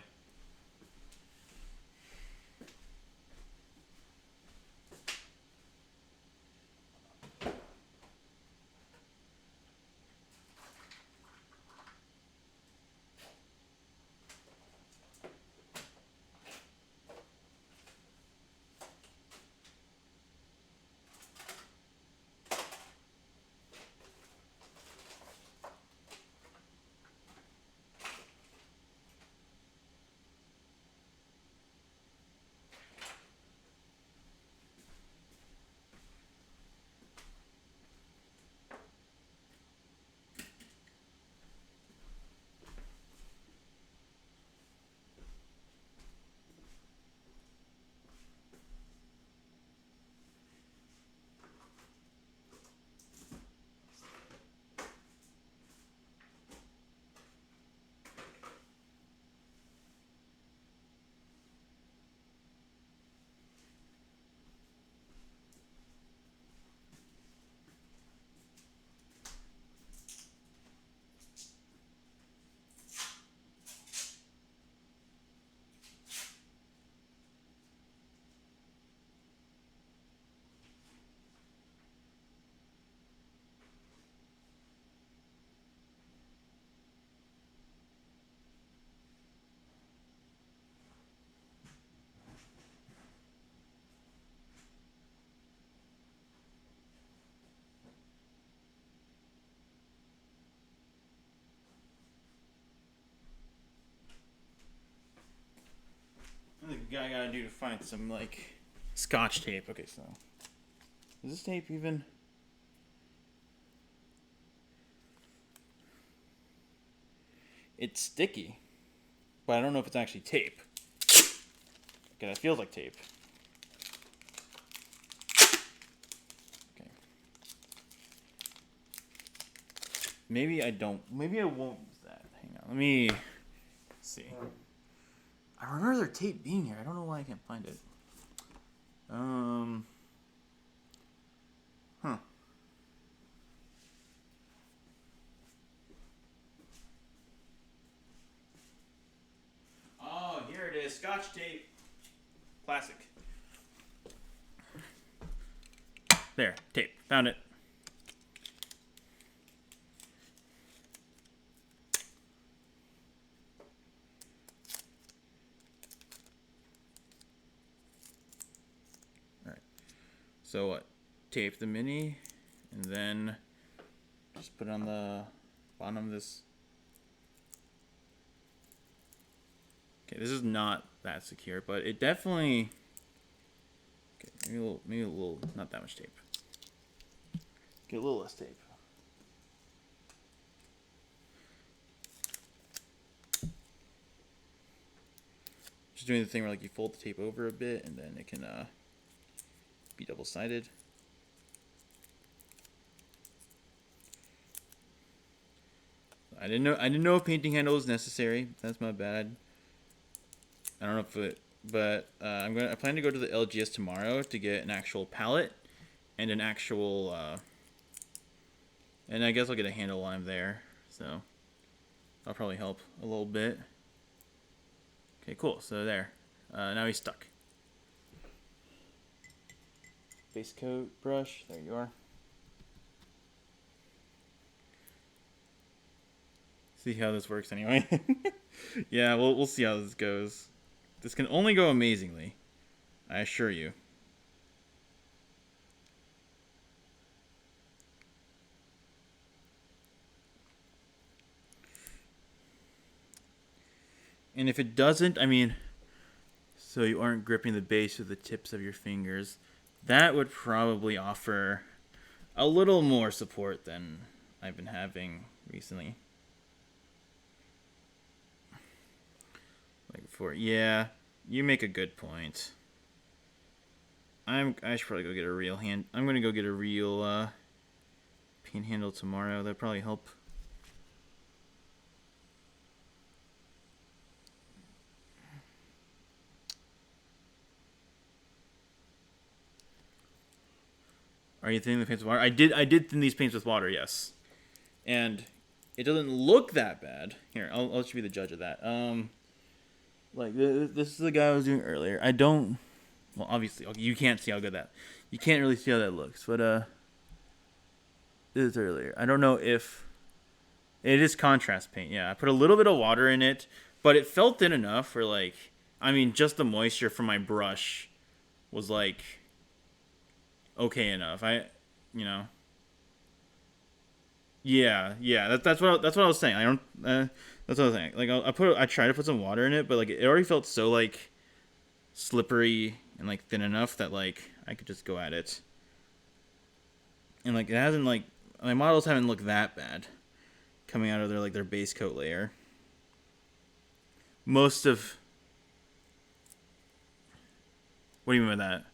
The guy gotta do to find some like scotch tape. Okay, so is this tape even? It's sticky, but I don't know if it's actually tape. Okay, that feels like tape. Okay. Maybe I don't. Maybe I won't use that. Hang on. Let me see. I remember their tape being here. I don't know why I can't find it. Huh. Oh, here it is. Scotch tape. Classic. There. Tape. Found it. Alright. So what? Tape the mini, and then just put it on the bottom of this. Okay, this is not that secure, but it definitely. Okay, maybe a little, not that much tape. Get a little less tape. Just doing the thing where like you fold the tape over a bit, and then it can be double-sided. I didn't know if painting handle was necessary. That's my bad. I don't know if it, but I plan to go to the LGS tomorrow to get an actual palette and an actual and I guess I'll get a handle while I'm there. So that'll probably help a little bit. Okay, cool. So there. Now he's stuck. Base coat brush. There you are. See how this works anyway. Yeah, we'll see how this goes. This can only go amazingly, I assure you. And if it doesn't, I mean, so you aren't gripping the base with the tips of your fingers, that would probably offer a little more support than I've been having recently. Like before, yeah, you make a good point. I should probably go get a real hand. I'm gonna go get a real paint handle tomorrow. That'd probably help. Are you thinning the paints with water? I did thin these paints with water, yes. And it doesn't look that bad. Here, I'll let you be the judge of that. Like this is the guy I was doing earlier. I don't. Well, obviously, you can't see how good that. You can't really see how that looks, but this is earlier. I don't know if it is contrast paint. Yeah, I put a little bit of water in it, but it felt thin enough for like. I mean, just the moisture from my brush was like okay enough. You know. Yeah. That's what I was saying. I don't. That's what I was saying. Like I tried to put some water in it, but like it already felt so like slippery and like thin enough that like I could just go at it. And like it hasn't like my models haven't looked that bad coming out of their base coat layer. Most of. What do you mean by that?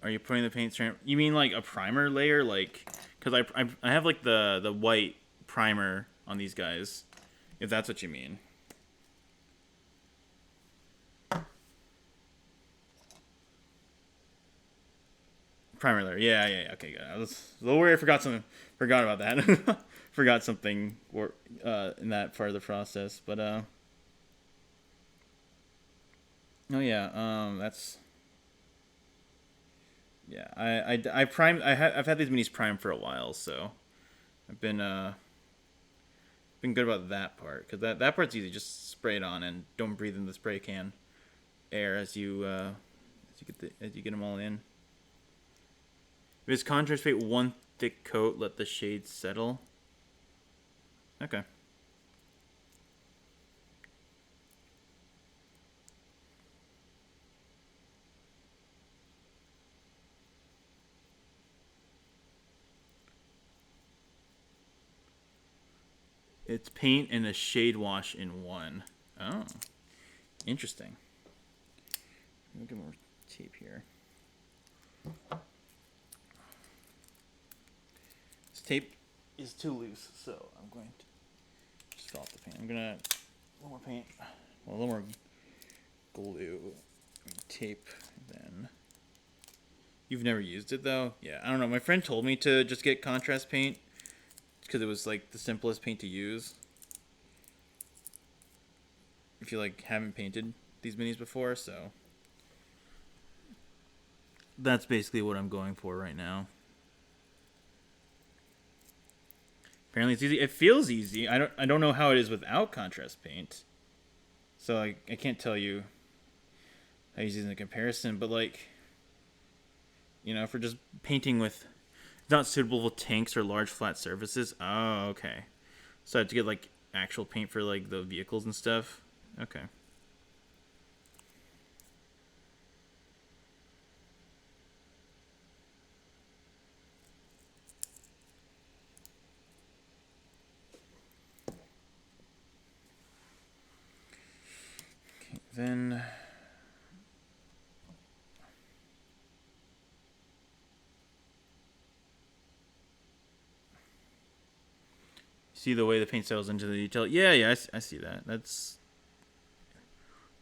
Are you putting the paint strand? You mean like a primer layer, like? Because I have like the white primer on these guys, if that's what you mean. Primer layer, yeah. Okay, good. I was a little worried. I forgot about that. Forgot something in that part of the process, but oh yeah, that's. Yeah, I primed. I've had these minis primed for a while, so I've been good about that part because that part's easy. Just spray it on and don't breathe in the spray can air as you get them all in. If it's contrast paint, one thick coat, let the shades settle. Okay. It's paint and a shade wash in one. Oh, interesting. Let me get more tape here. This tape is too loose, so I'm going to just fill out the paint. I'm gonna a little more paint, well, a little more glue, tape. Then you've never used it though. Yeah, I don't know. My friend told me to just get contrast paint because it was like the simplest paint to use if you like haven't painted these minis before, so that's basically what I'm going for right now. Apparently it's easy. It feels easy. I don't know how it is without contrast paint, so I can't tell you how easy it is in the comparison, but like, you know, for just painting with not suitable with tanks or large flat surfaces. Oh, okay. So I have to get like actual paint for like the vehicles and stuff. Okay. Okay, then see the way the paint settles into the detail. Yeah, I see that. That's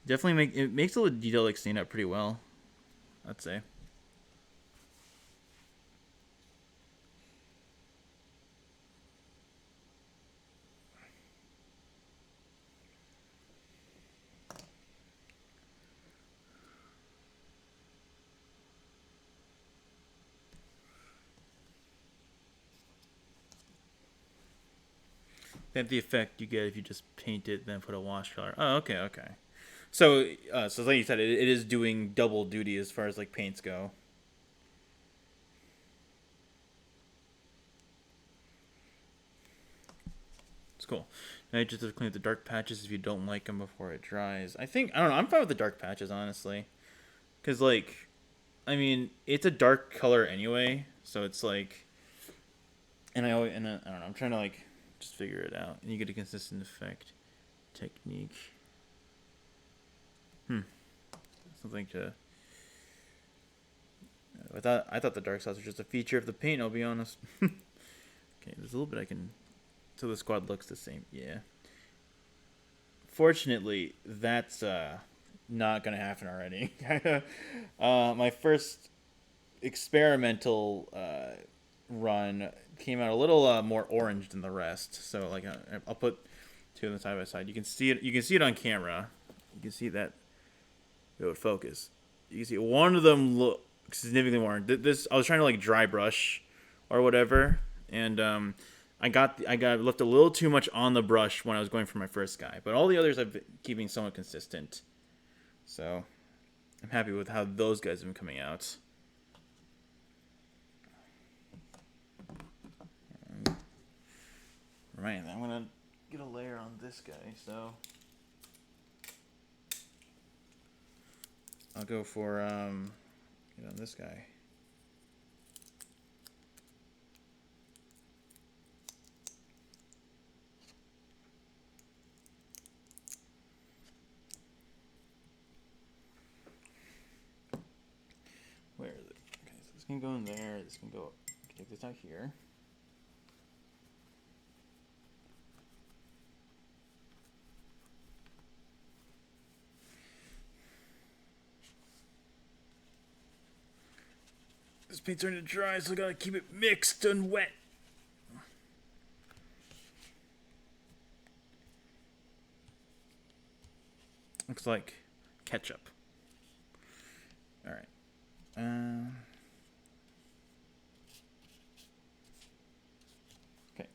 definitely makes the detail like stand out pretty well, I'd say. That's the effect you get if you just paint it, then put a wash color. Oh, okay, okay. So, so like you said, it is doing double duty as far as like paints go. It's cool. Now you just have to clean up the dark patches if you don't like them before it dries. I don't know. I'm fine with the dark patches, honestly, because like, I mean, it's a dark color anyway, so it's like, and I don't know. I'm trying to like just figure it out, and you get a consistent effect technique. Something to. I thought the dark spots were just a feature of the paint. I'll be honest. Okay, there's a little bit I can. So the squad looks the same. Yeah. Fortunately, that's not gonna happen already. My first experimental run came out a little more orange than the rest. So like I'll put two of them side by side. You can see it. You can see it on camera. You can see that. It would focus. You can see one of them look significantly more. This I was trying to like dry brush or whatever, and I got left a little too much on the brush when I was going for my first guy. But all the others I've been keeping somewhat consistent. So I'm happy with how those guys have been coming out. Right, I'm gonna get a layer on this guy, so I'll go for this guy. Where is it? Okay, so this can go in there. This can go. Take this out here. This paint's starting to dry, so I gotta keep it mixed and wet. Looks like ketchup. All right. Okay.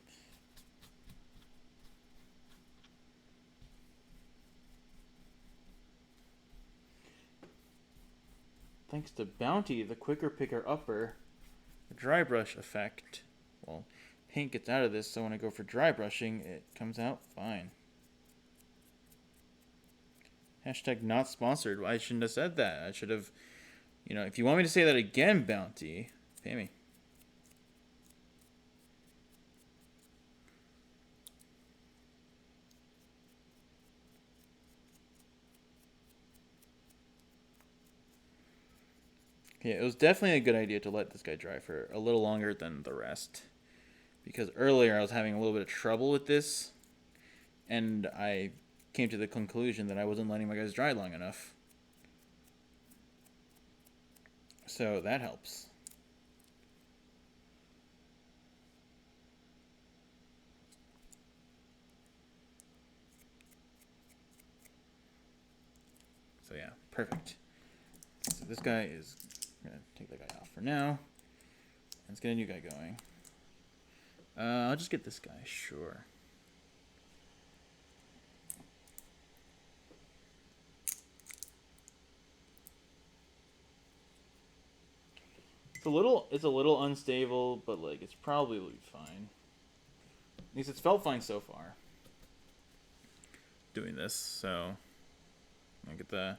Thanks to Bounty, the quicker picker upper, the dry brush effect. Well, paint gets out of this, so when I go for dry brushing, it comes out fine. Hashtag not sponsored. I shouldn't have said that. I should have, if you want me to say that again, Bounty, pay me. Yeah, it was definitely a good idea to let this guy dry for a little longer than the rest. Because earlier I was having a little bit of trouble with this, and I came to the conclusion that I wasn't letting my guys dry long enough. So that helps. So yeah, perfect. So this guy is... I'm going to take that guy off for now. Let's get a new guy going. I'll just get this guy, sure. It's a little unstable, but like it's probably fine. At least it's felt fine so far. Doing this, so I get the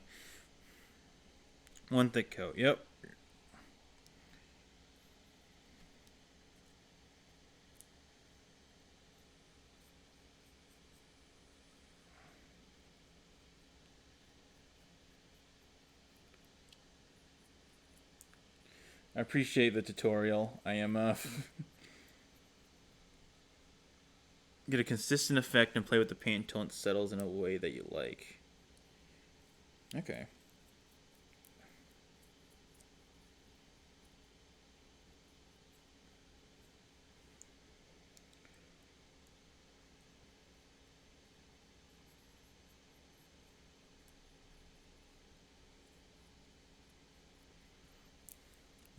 one thick coat. Yep. I appreciate the tutorial. I am get a consistent effect and play with the paint until it settles in a way that you like. Okay.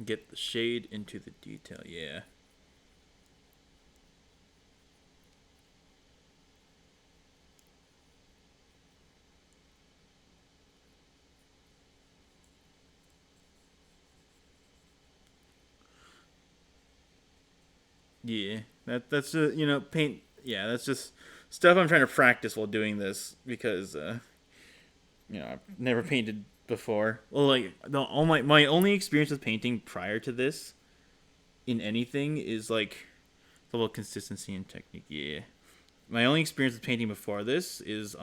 Get the shade into the detail, yeah. Yeah, that's just, paint. Yeah, that's just stuff I'm trying to practice while doing this because I've never painted before. Well, like all my only experience with painting prior to this in anything is like a little consistency and technique. Yeah, my only experience with painting before this is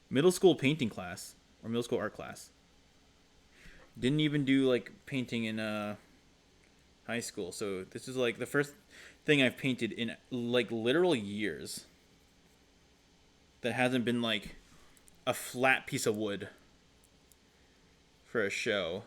middle school painting class or middle school art class. Didn't even do like painting in high school, so this is like the first thing I've painted in like literal years that hasn't been like a flat piece of wood for a show.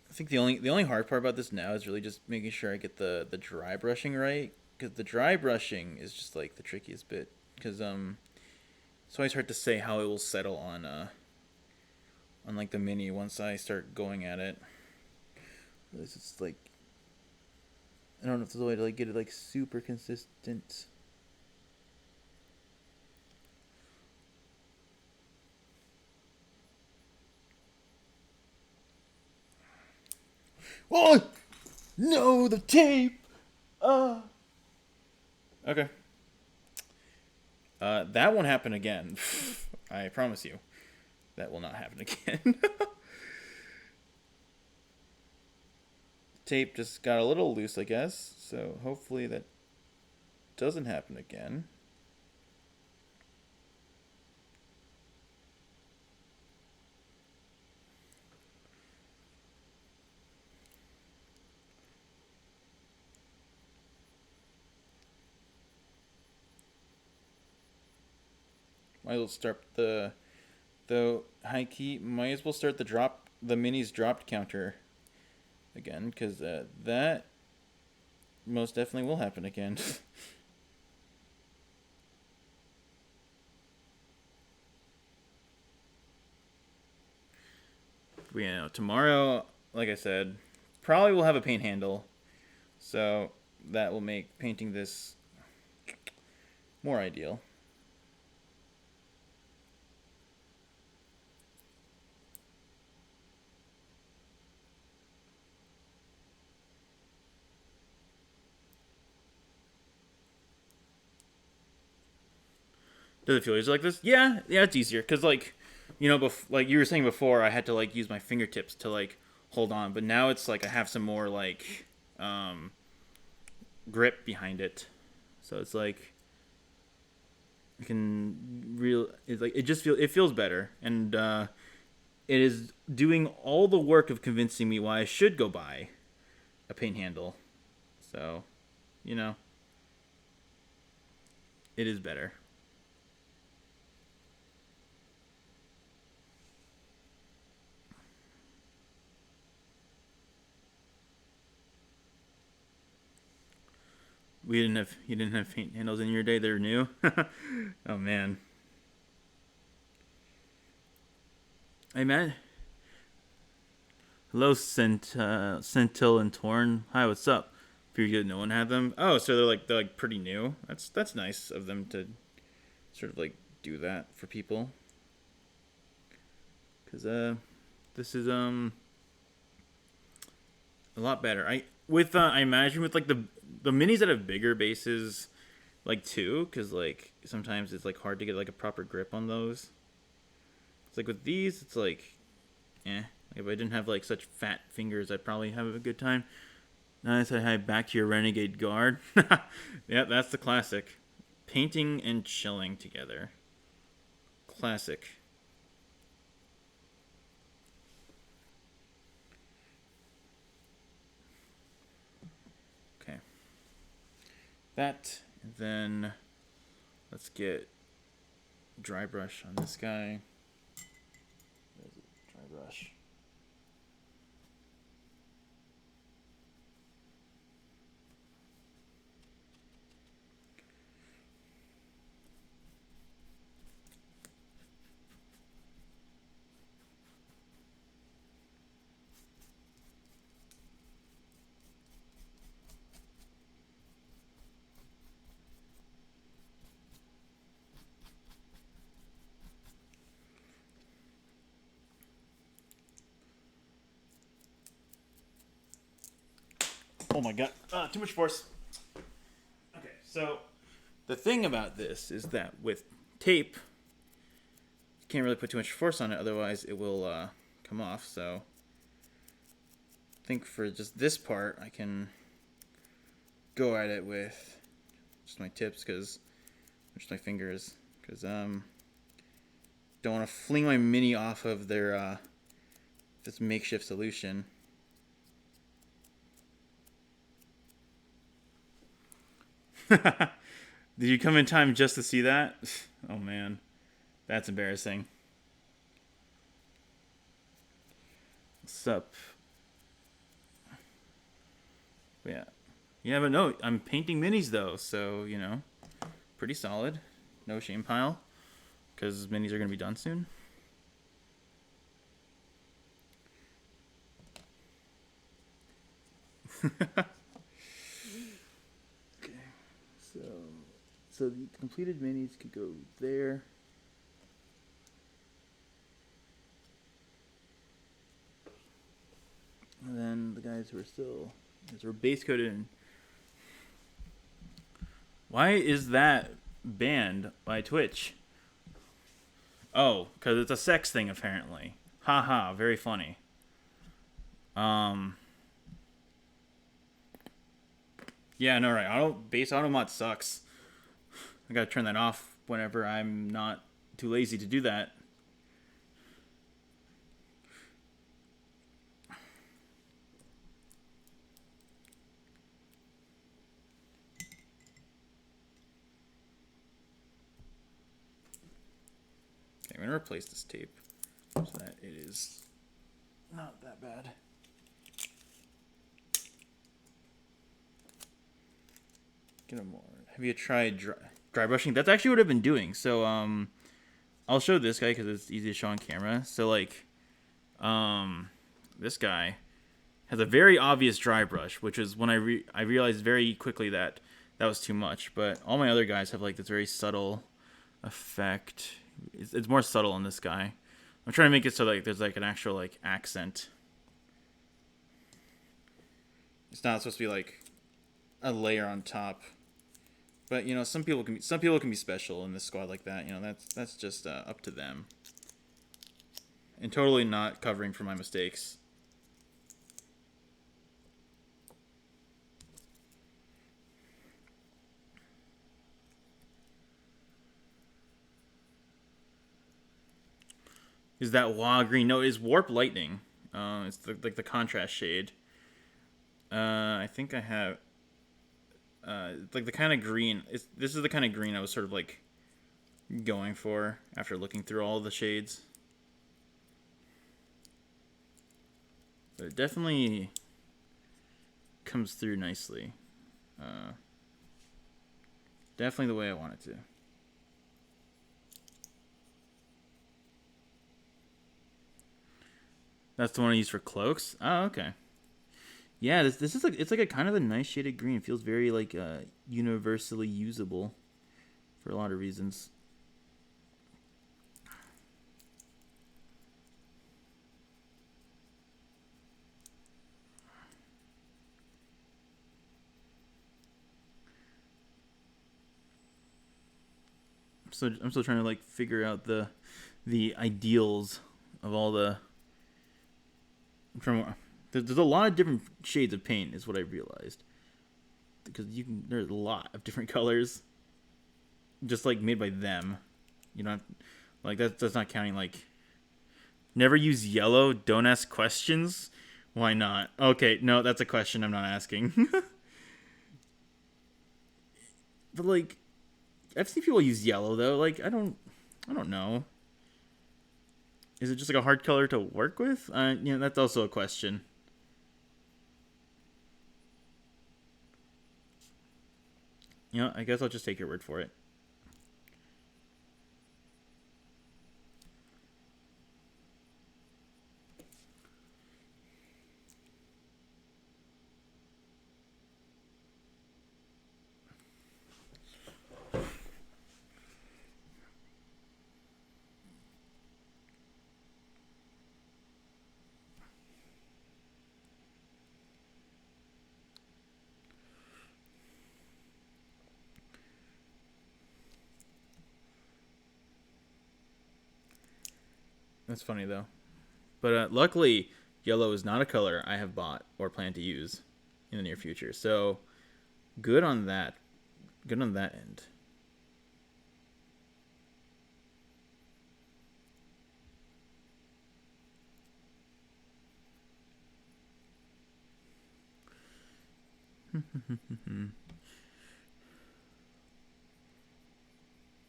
I think the only hard part about this now is really just making sure I get the dry brushing right, because the dry brushing is just like the trickiest bit, because it's always hard to say how it will settle on like the mini once I start going at it. It's just like I don't know if there's a way to like get it like super consistent. Oh no, the tape. Okay. That won't happen again. I promise you, that will not happen again. Tape just got a little loose, I guess. So hopefully that doesn't happen again. Might as well start the high key. Might as well start the minis dropped counter again, because that most definitely will happen again. Tomorrow, like I said, probably will have a paint handle, so that will make painting this more ideal. Does it feel easier like this? Yeah, it's easier because like you were saying before, I had to like use my fingertips to like hold on, but now it's like I have some more like um, grip behind it, so it's like I can real. It's like it feels better, and it is doing all the work of convincing me why I should go buy a paint handle. So, you know, it is better. You didn't have paint handles in your day. They're new. Oh man, hey man. Hello, Centil and Torn. Hi, what's up? Figured good no one had them. Oh, so they're like pretty new. That's nice of them to sort of like do that for people. Cause this is a lot better. I imagine with like the minis that have bigger bases, like too, because like sometimes it's like hard to get like a proper grip on those. It's like with these, it's like, eh. Like if I didn't have like such fat fingers, I'd probably have a good time. I said hi back to your renegade guard. Yeah, that's the classic. Painting and chilling together. Classic. Okay. That, and then let's get dry brush on this guy. Dry brush. Oh my god. Too much force. Okay, so the thing about this is that with tape, you can't really put too much force on it, otherwise it will come off. So I think for just this part, I can go at it with just my tips, just my fingers, because don't want to fling my mini off of their this makeshift solution. Did you come in time just to see that? Oh man, that's embarrassing. Sup? Yeah. Yeah, but no, I'm painting minis though, so, you know, pretty solid. No shame pile, because minis are going to be done soon. Okay. So the completed minis could go there. And then the guys who are base coated in. Why is that banned by Twitch? Oh, because it's a sex thing apparently. Haha, very funny. Yeah, no, right. Base automod sucks. I gotta turn that off whenever I'm not too lazy to do that. Okay, I'm gonna replace this tape so that it is not that bad. Get a more. Have you tried dry brushing? That's actually what I've been doing. So I'll show this guy because it's easy to show on camera. So like this guy has a very obvious dry brush, which is when I realized very quickly that was too much. But all my other guys have like this very subtle effect. It's more subtle on this guy. I'm trying to make it so like there's like an actual like accent. It's not supposed to be like a layer on top. But you know, some people can be special in this squad like that. You know, that's just up to them. And totally not covering for my mistakes. Is that Wa green? No, it's Warp Lightning. It's like the contrast shade. I think I have. Like the kind of green. This is the kind of green I was sort of like going for after looking through all the shades. But it definitely comes through nicely. Definitely the way I want it to. That's the one I use for cloaks? Oh, okay. Yeah, this is like, it's like a kind of a nice shaded green. It feels very like universally usable for a lot of reasons. So I'm still trying to like figure out the ideals of all the. There's a lot of different shades of paint, is what I realized. Because there's a lot of different colors, just like made by them. You don't like that's not counting like. Never use yellow. Don't ask questions. Why not? Okay, no, that's a question I'm not asking. But like, I've seen people use yellow though. Like I don't know. Is it just like a hard color to work with? You know, that's also a question. You know, I guess I'll just take your word for it. That's funny though. But luckily, yellow is not a color I have bought or plan to use in the near future. So good on that. Good on that end.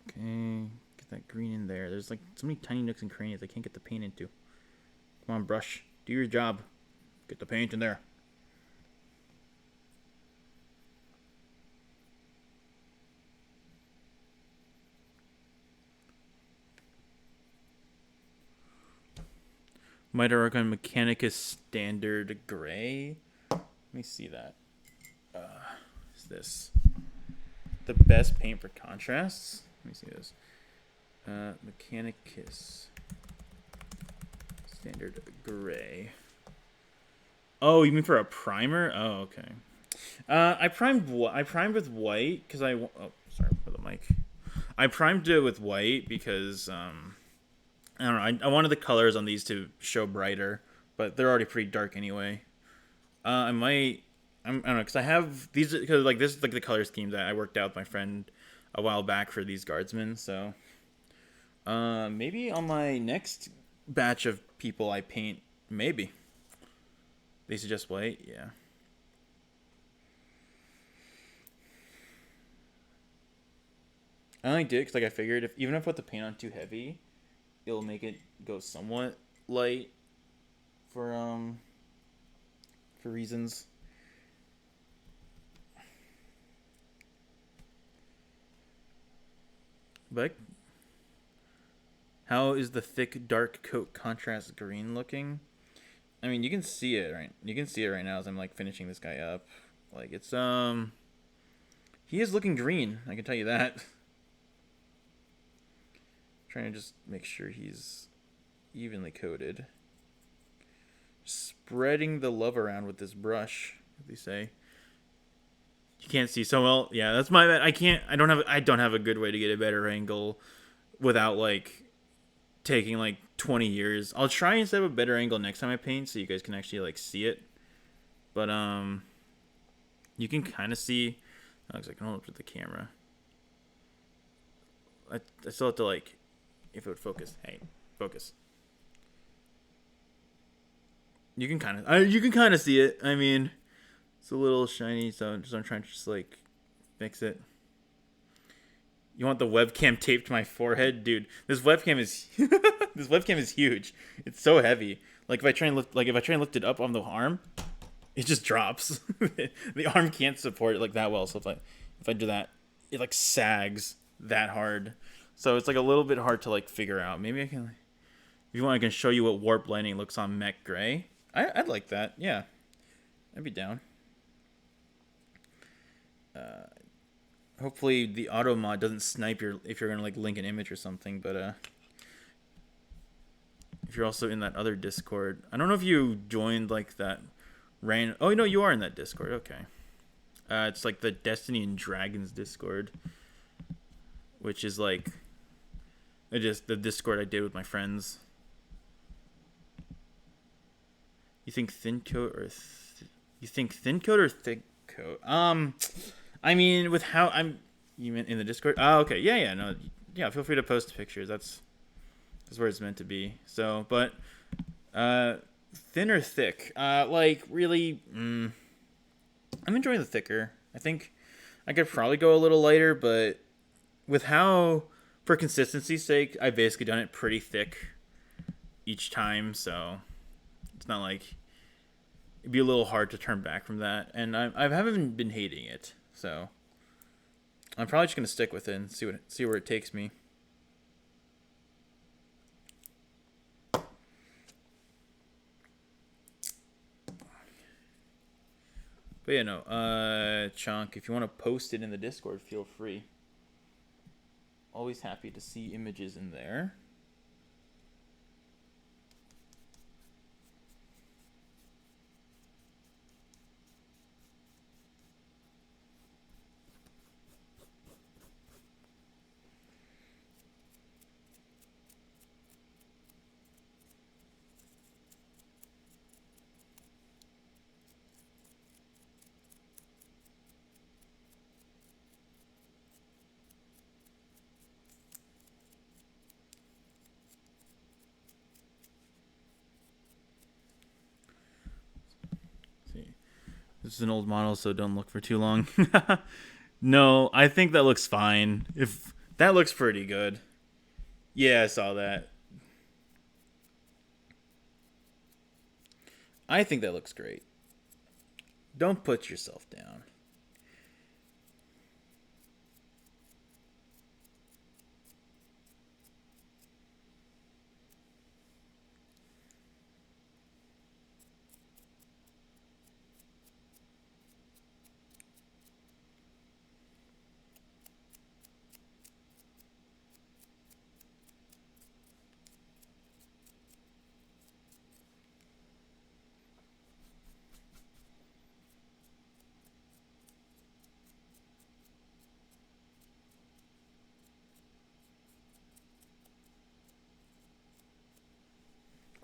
Okay, get that green in there. There's like so many tiny nooks and crannies I can't get the paint into. Come on, brush. Do your job. Get the paint in there. Might I work on Mechanicus Standard Gray? Let me see that. Is this the best paint for contrasts? Let me see this. Mechanicus Standard Gray. Oh, you mean for a primer? Oh, okay. I primed with white because oh, sorry for the mic. I primed it with white because I don't know. I wanted the colors on these to show brighter, but they're already pretty dark anyway. I don't know, because I have these, because like this is like the color scheme that I worked out with my friend a while back for these guardsmen. So maybe on my next batch of people I paint, maybe they suggest white. Yeah. I only did because like I figured even if I put the paint on too heavy, it'll make it go somewhat light for reasons. But how is the thick dark coat contrast green looking? I mean, you can see it right. You can see it right now as I'm like finishing this guy up. Like it's he is looking green. I can tell you that. Trying to just make sure he's evenly coated. Spreading the love around with this brush, what they say. You can't see so well. Yeah, that's my bad. I don't have a good way to get a better angle without like taking like 20 years. I'll try and set up a better angle next time I paint so you guys can actually like see it. But you can kind of see. I can hold up to the camera. I still have to like, if it would focus. Hey, focus. You can kind of see it. I mean, it's a little shiny, so I'm trying to just like fix it. You want the webcam taped to my forehead, dude? This webcam is this webcam is huge. It's so heavy. Like if I try and lift it up on the arm, it just drops. The arm can't support it like that well. So if I do that, it like sags that hard. So it's like a little bit hard to like figure out. Maybe I can, if you want, I can show you what warp blending looks on mech gray. I'd like that. Yeah, I'd be down. Hopefully the auto mod doesn't snipe if you're gonna like link an image or something. But if you're also in that other Discord, I don't know if you joined like that. Oh no, you are in that Discord. Okay. It's like the Destiny and Dragons Discord, which is like just the Discord I did with my friends. You think thin coat or thick coat? I mean, with how you meant in the Discord? Oh, okay. Yeah, no, yeah. Feel free to post pictures. That's where it's meant to be. So, but thin or thick? Like really, I'm enjoying the thicker. I think I could probably go a little lighter, but with how, for consistency's sake, I've basically done it pretty thick each time, so it's not like it'd be a little hard to turn back from that. And I haven't been hating it, so I'm probably just gonna stick with it and see where it takes me. But yeah, no, Chunk, if you want to post it in the Discord, feel free. Always happy to see images in there. This is an old model, so don't look for too long. No, I think that looks fine. If that looks pretty good. Yeah, I saw that. I think that looks great. Don't put yourself down.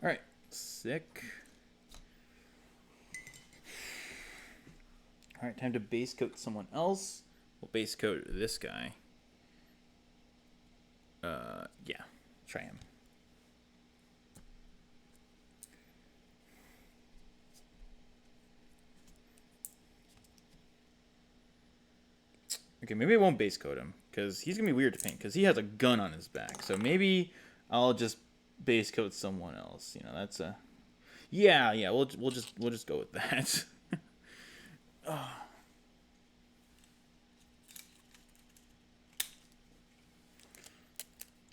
All right, sick. All right, time to base coat someone else. We'll base coat this guy. Yeah, try him. Okay, maybe I won't base coat him because he's gonna be weird to paint because he has a gun on his back. So maybe I'll just base coat someone else. You know, that's a yeah. We'll just go with that. Oh.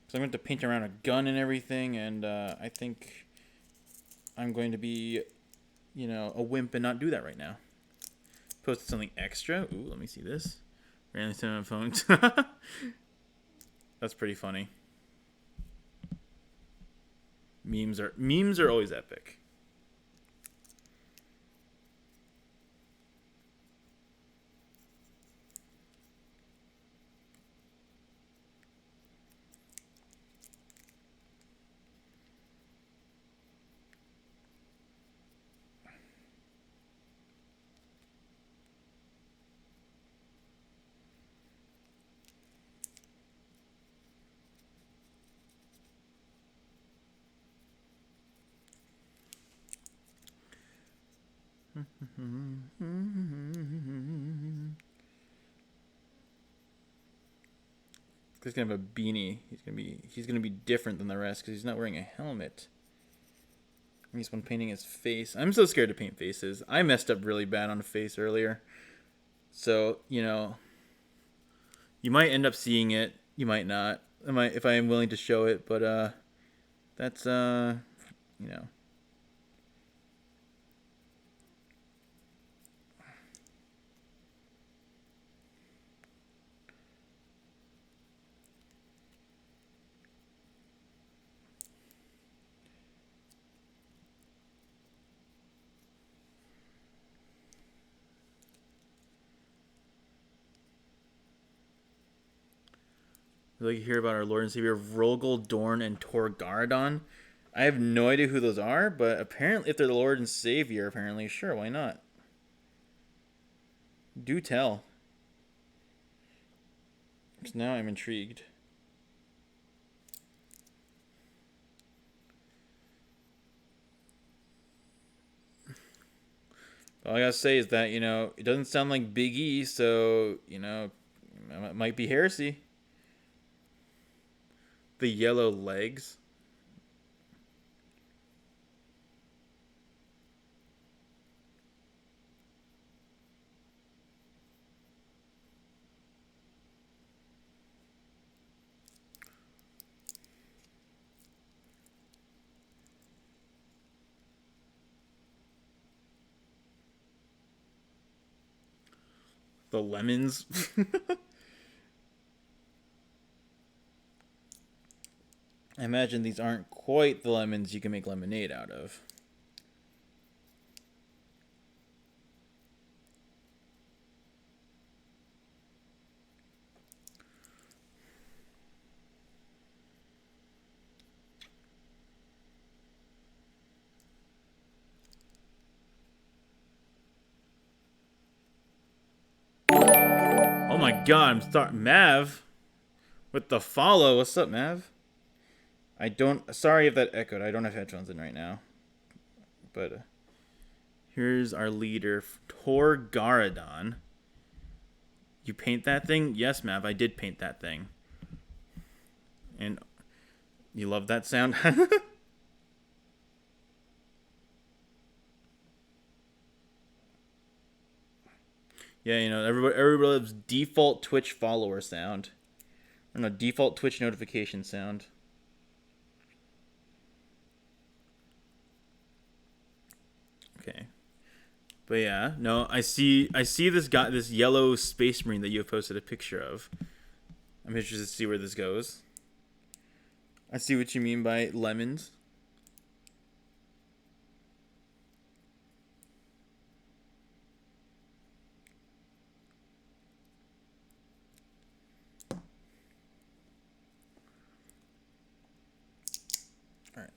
So I'm going to paint around a gun and everything, and I think I'm going to be, you know, a wimp and not do that right now. Posted something extra. Ooh, let me see this. Randomly sent on phones. That's pretty funny. Memes are always epic. He's gonna have a beanie. He's gonna be different than the rest because he's not wearing a helmet. He's one painting his face. I'm so scared to paint faces. I messed up really bad on a face earlier. So, you know, you might end up seeing it. You might not. If I am willing to show it, but that's you know. We'd like to hear about our Lord and Savior Rogle, Dorn, and Torgardon. I have no idea who those are, but apparently, if they're the Lord and Savior, apparently, sure, why not? Do tell. Because now I'm intrigued. All I gotta say is that, you know, it doesn't sound like Big E, so, you know, it might be heresy. The yellow legs. The lemons. I imagine these aren't quite the lemons you can make lemonade out of. Oh my god, I'm starting Mav with the follow. What's up, Mav? Sorry if that echoed. I don't have headphones in right now. But Here's our leader, Tor Garadon. You paint that thing? Yes, Mav, I did paint that thing. And you love that sound? Yeah, you know, everybody loves default Twitch follower sound. Or no, default Twitch notification sound. Okay. But yeah, no, I see this guy, this yellow space marine that you have posted a picture of. I'm interested to see where this goes. I see what you mean by lemons. All right.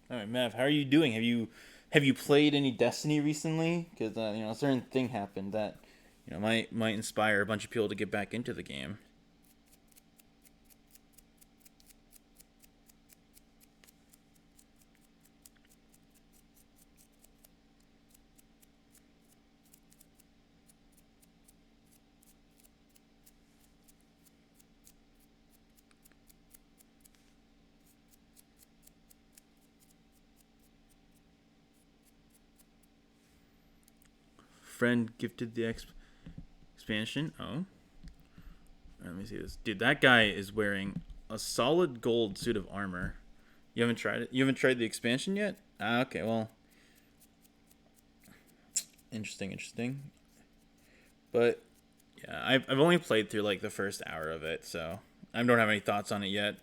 All right, Mav, how are you doing? Have you played any Destiny recently? Because you know, a certain thing happened that you know might inspire a bunch of people to get back into the game. Friend gifted the expansion. Oh, let me see this, dude. That guy is wearing a solid gold suit of armor. You haven't tried it. You haven't tried the expansion yet. Ah, okay. Well, interesting. But yeah, I've only played through like the first hour of it, so I don't have any thoughts on it yet.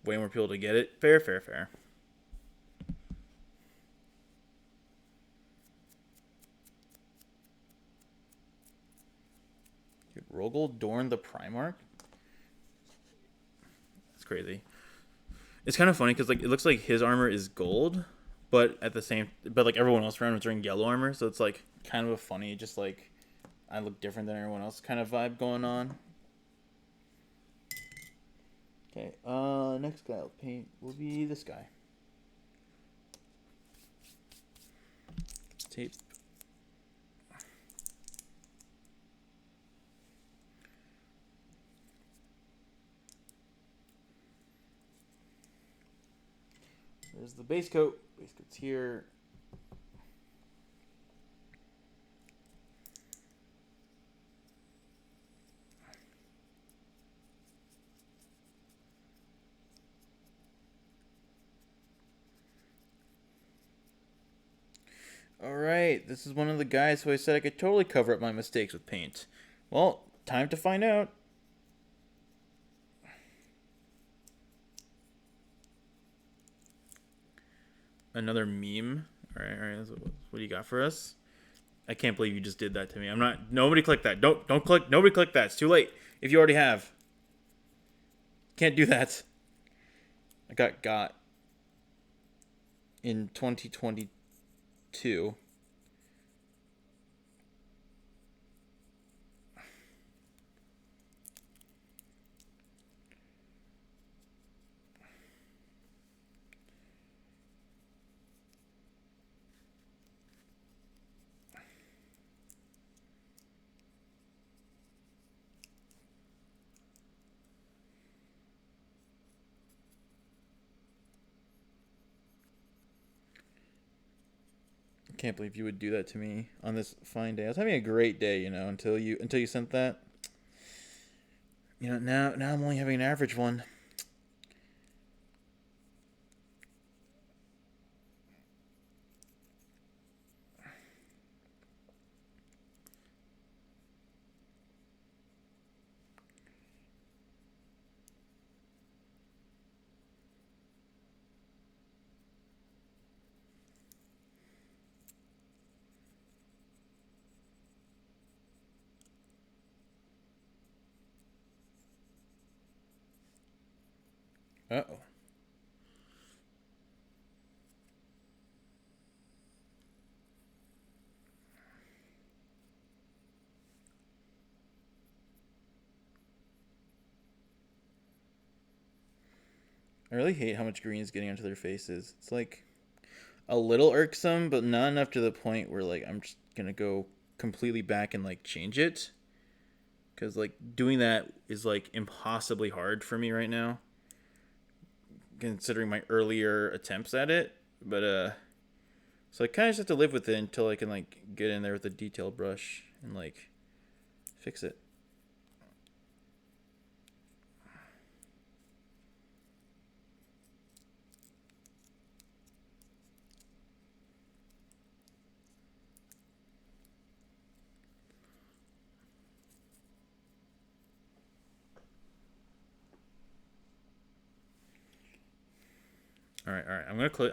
Way more people to get it. Fair. Dude, Rogle, Dorn, the Primark. That's crazy. It's kind of funny because like it looks like his armor is gold, but like everyone else around was wearing yellow armor, so it's like kind of a funny, just like I look different than everyone else kind of vibe going on. Okay, next guy I'll paint will be this guy. Tape. There's the base coat. Base coat's here. Alright, this is one of the guys who I said I could totally cover up my mistakes with paint. Well, time to find out. Another meme. Alright, what do you got for us? I can't believe you just did that to me. I'm not. Nobody click that. Don't click. Nobody click that. It's too late. If you already have. Can't do that. I got in 2022. Can't believe you would do that to me on this fine day. I was having a great day, you know, until you sent that. You know, now I'm only having an average one. Uh-oh. I really hate how much green is getting onto their faces. It's like a little irksome, but not enough to the point where like I'm just gonna go completely back and like change it. Because like doing that is like impossibly hard for me right now, considering my earlier attempts at it. But so I kind of just have to live with it until I can like get in there with a detail brush and like fix it. All right, all right. I'm gonna close.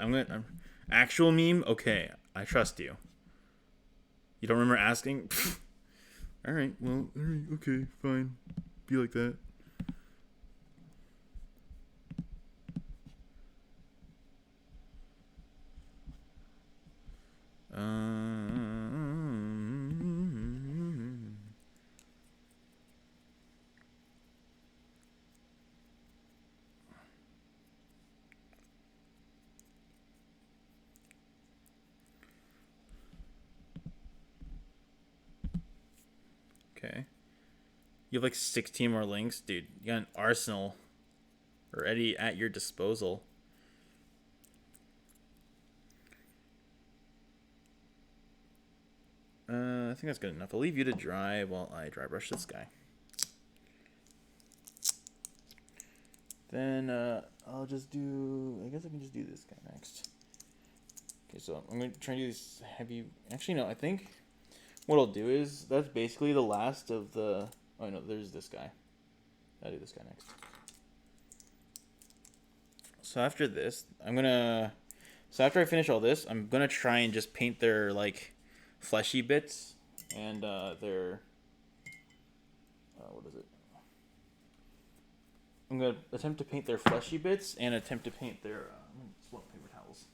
Actual meme. Okay, I trust you. You don't remember asking? All right. Well. All right. Okay. Fine. Be like that. Okay. You have like 16 more links, dude. You got an arsenal already at your disposal. I think that's good enough. I'll leave you to dry while I dry brush this guy. Then I'll just do. I guess I can just do this guy next. Okay, so I'm gonna try and do this heavy. Actually, no. I think what I'll do is that's basically the last of the. Oh no, there's this guy. I'll do this guy next. So after this, I'm gonna. So after I finish all this, I'm gonna try and just paint their like fleshy bits and their. What is it? I'm gonna attempt to paint their fleshy bits and attempt to paint their. Paper towels.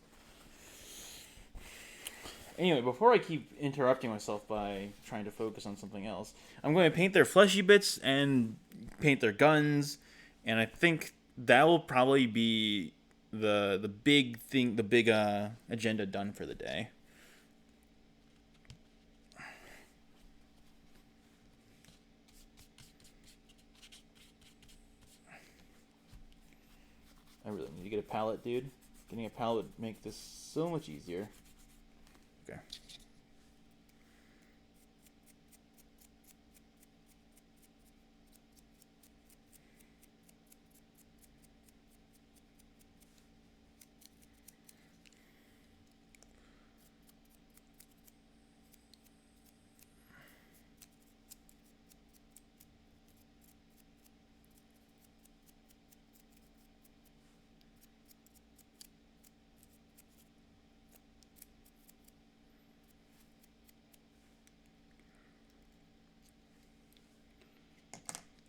Anyway, before I keep interrupting myself by trying to focus on something else, I'm going to paint their fleshy bits and paint their guns, and I think that will probably be the big thing, the big agenda done for the day. I really need to get a palette, dude. Getting a palette would make this so much easier. Okay.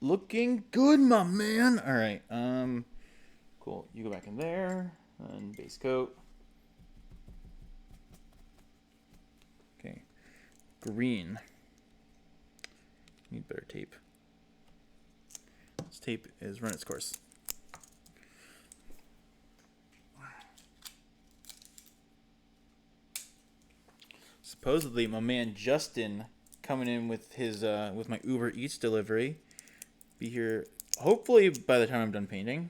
Looking good, my man. All right. Cool. You go back in there and base coat. Okay. Green. Need better tape. This tape is run its course. Supposedly, my man Justin coming in with his with my Uber Eats delivery. Be here hopefully by the time I'm done painting.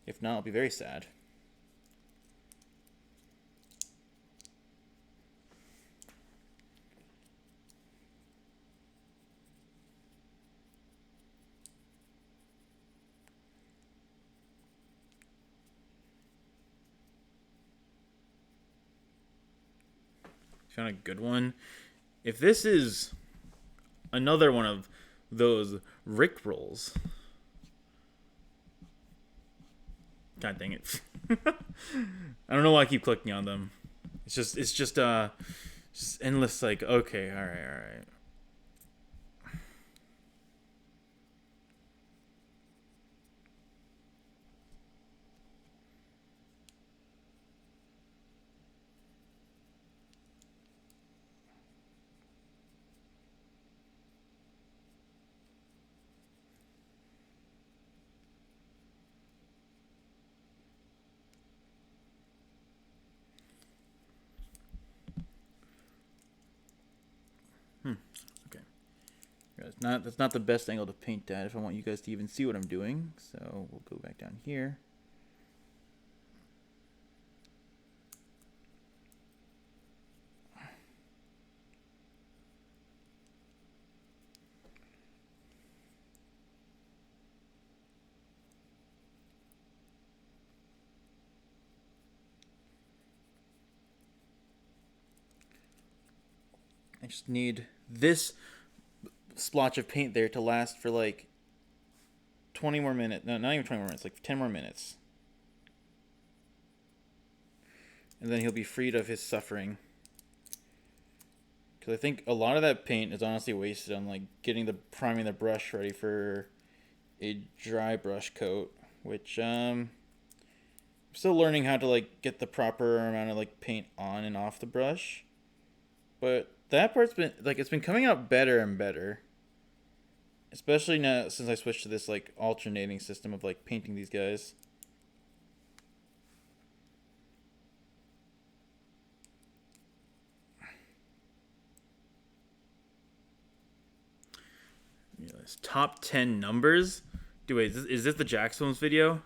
If not, I'll be very sad. Found a good one. If this is another one of those Rick rolls. God dang it. I don't know why I keep clicking on them. It's just endless like, okay, all right. That's not the best angle to paint at if I want you guys to even see what I'm doing. So we'll go back down here. I just need this splotch of paint there to last for like 20 more minutes. No, not even 20 more minutes, like 10 more minutes. And then he'll be freed of his suffering. Because I think a lot of that paint is honestly wasted on like priming the brush ready for a dry brush coat, which I'm still learning how to like get the proper amount of like paint on and off the brush. But that part's been like, it's been coming out better and better. Especially now since I switched to this like alternating system of like painting these guys. Top 10 numbers. Wait, is this the Jax Films video?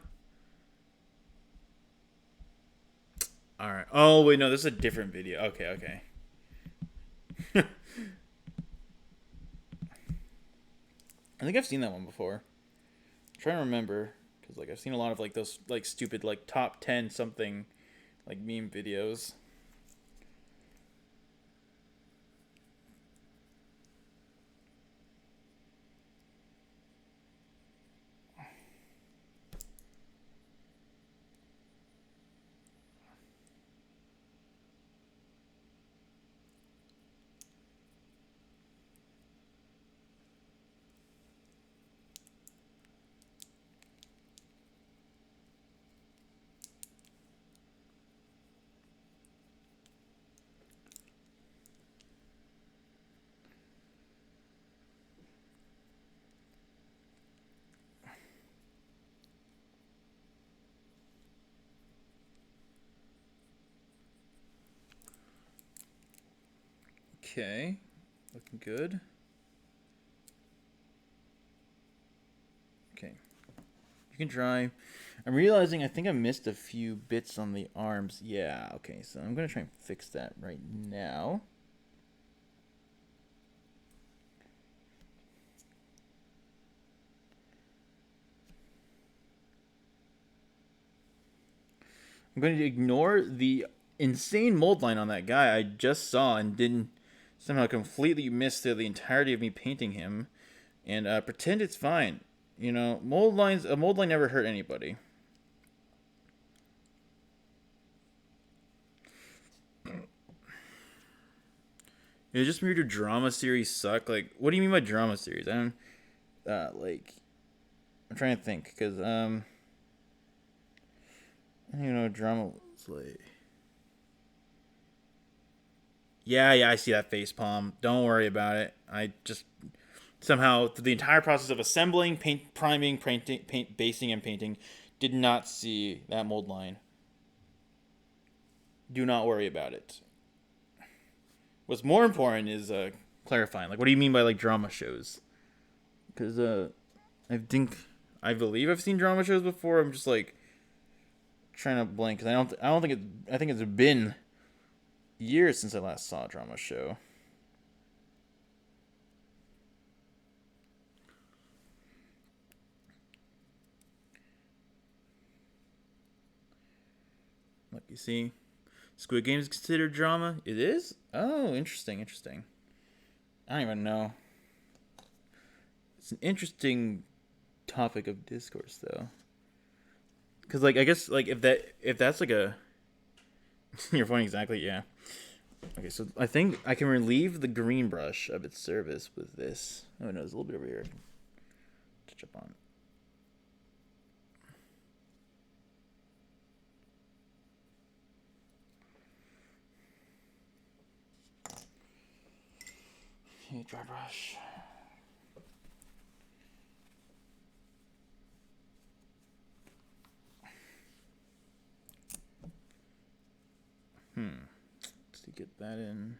All right. Oh wait, no, this is a different video. Okay. I think I've seen that one before. I'm trying to remember because like I've seen a lot of like those like stupid like top 10 something like meme videos. Okay, looking good. Okay, you can dry. I'm realizing I think I missed a few bits on the arms. Yeah, okay, so I'm gonna try and fix that right now. I'm going to ignore the insane mold line on that guy I just saw and didn't somehow completely miss through the entirety of me painting him, and pretend it's fine. You know, a mold line never hurt anybody. It's just weird. Do drama series suck? Like, what do you mean by drama series? I don't like. I'm trying to think because I don't even know what drama was like. Yeah, I see that face palm. Don't worry about it. I just somehow through the entire process of assembling, priming, paint basing, and painting, did not see that mold line. Do not worry about it. What's more important is clarifying. Like, what do you mean by like drama shows? Because I believe I've seen drama shows before. I'm just like trying to blank because I don't think it. I think it's been years since I last saw a drama show. Look, you see, Squid Game is considered drama. It is? Oh, interesting. I don't even know. It's an interesting topic of discourse, though. Because, like, I guess, like, if that's like a, you're pointing exactly, yeah. Okay, so I think I can relieve the green brush of its service with this. Oh no, there's a little bit over here. Touch up on. Okay, dry brush. Let's get that in.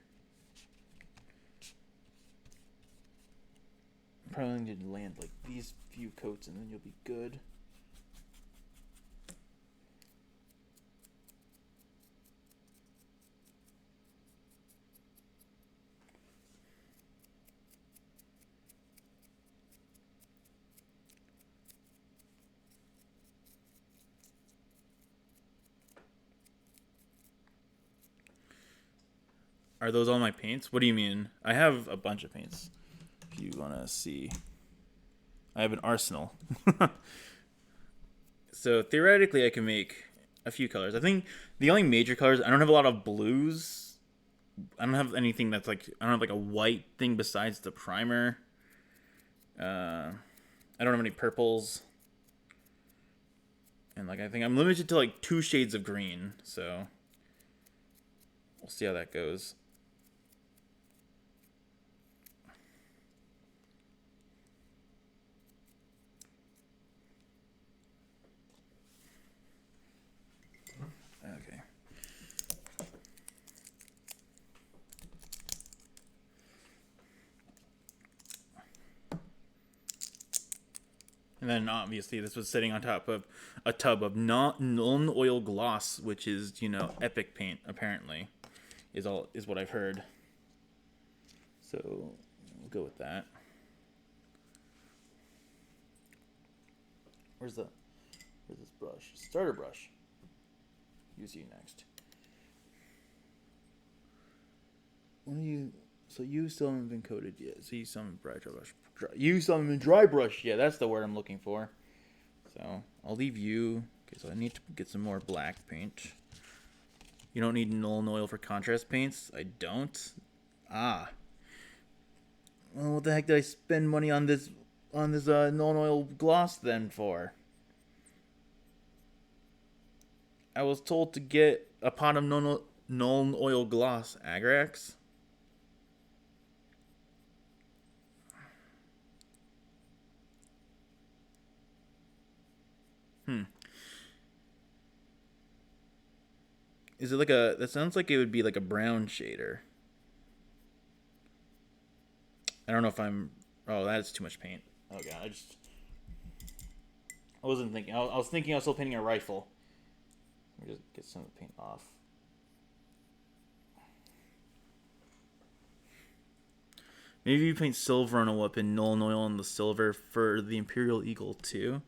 probably need to land like these few coats and then you'll be good. Are those all my paints? What do you mean? I have a bunch of paints. If you want to see. I have an arsenal. So theoretically I can make a few colors. I think the only major colors, I don't have a lot of blues. I don't have anything that's like, I don't have like a white thing besides the primer. I don't have any purples. And like I think I'm limited to like 2 shades of green, so we'll see how that goes. Okay. And then obviously this was sitting on top of a tub of non-oil gloss, which is, you know, epic paint apparently, is what I've heard. So we'll go with that. Where's this brush? Starter brush. Use you next. When you so you still haven't been coated yet. So you still haven't dry brush. You still haven't been dry brush. Yeah, that's the word I'm looking for. So I'll leave you. Okay, so I need to get some more black paint. You don't need Nuln Oil for contrast paints. I don't. Ah. Well, what the heck did I spend money on this Nuln Oil gloss then for? I was told to get a pot of Nuln Oil gloss. Agrax? Is it like a... That sounds like it would be like a brown shader. I don't know if I'm... Oh, that's too much paint. Oh, God. I wasn't thinking... I was thinking I was still painting a rifle. Let me just get some of the paint off. Maybe you paint silver on a weapon, Nuln Oil on the silver for the Imperial Eagle, too.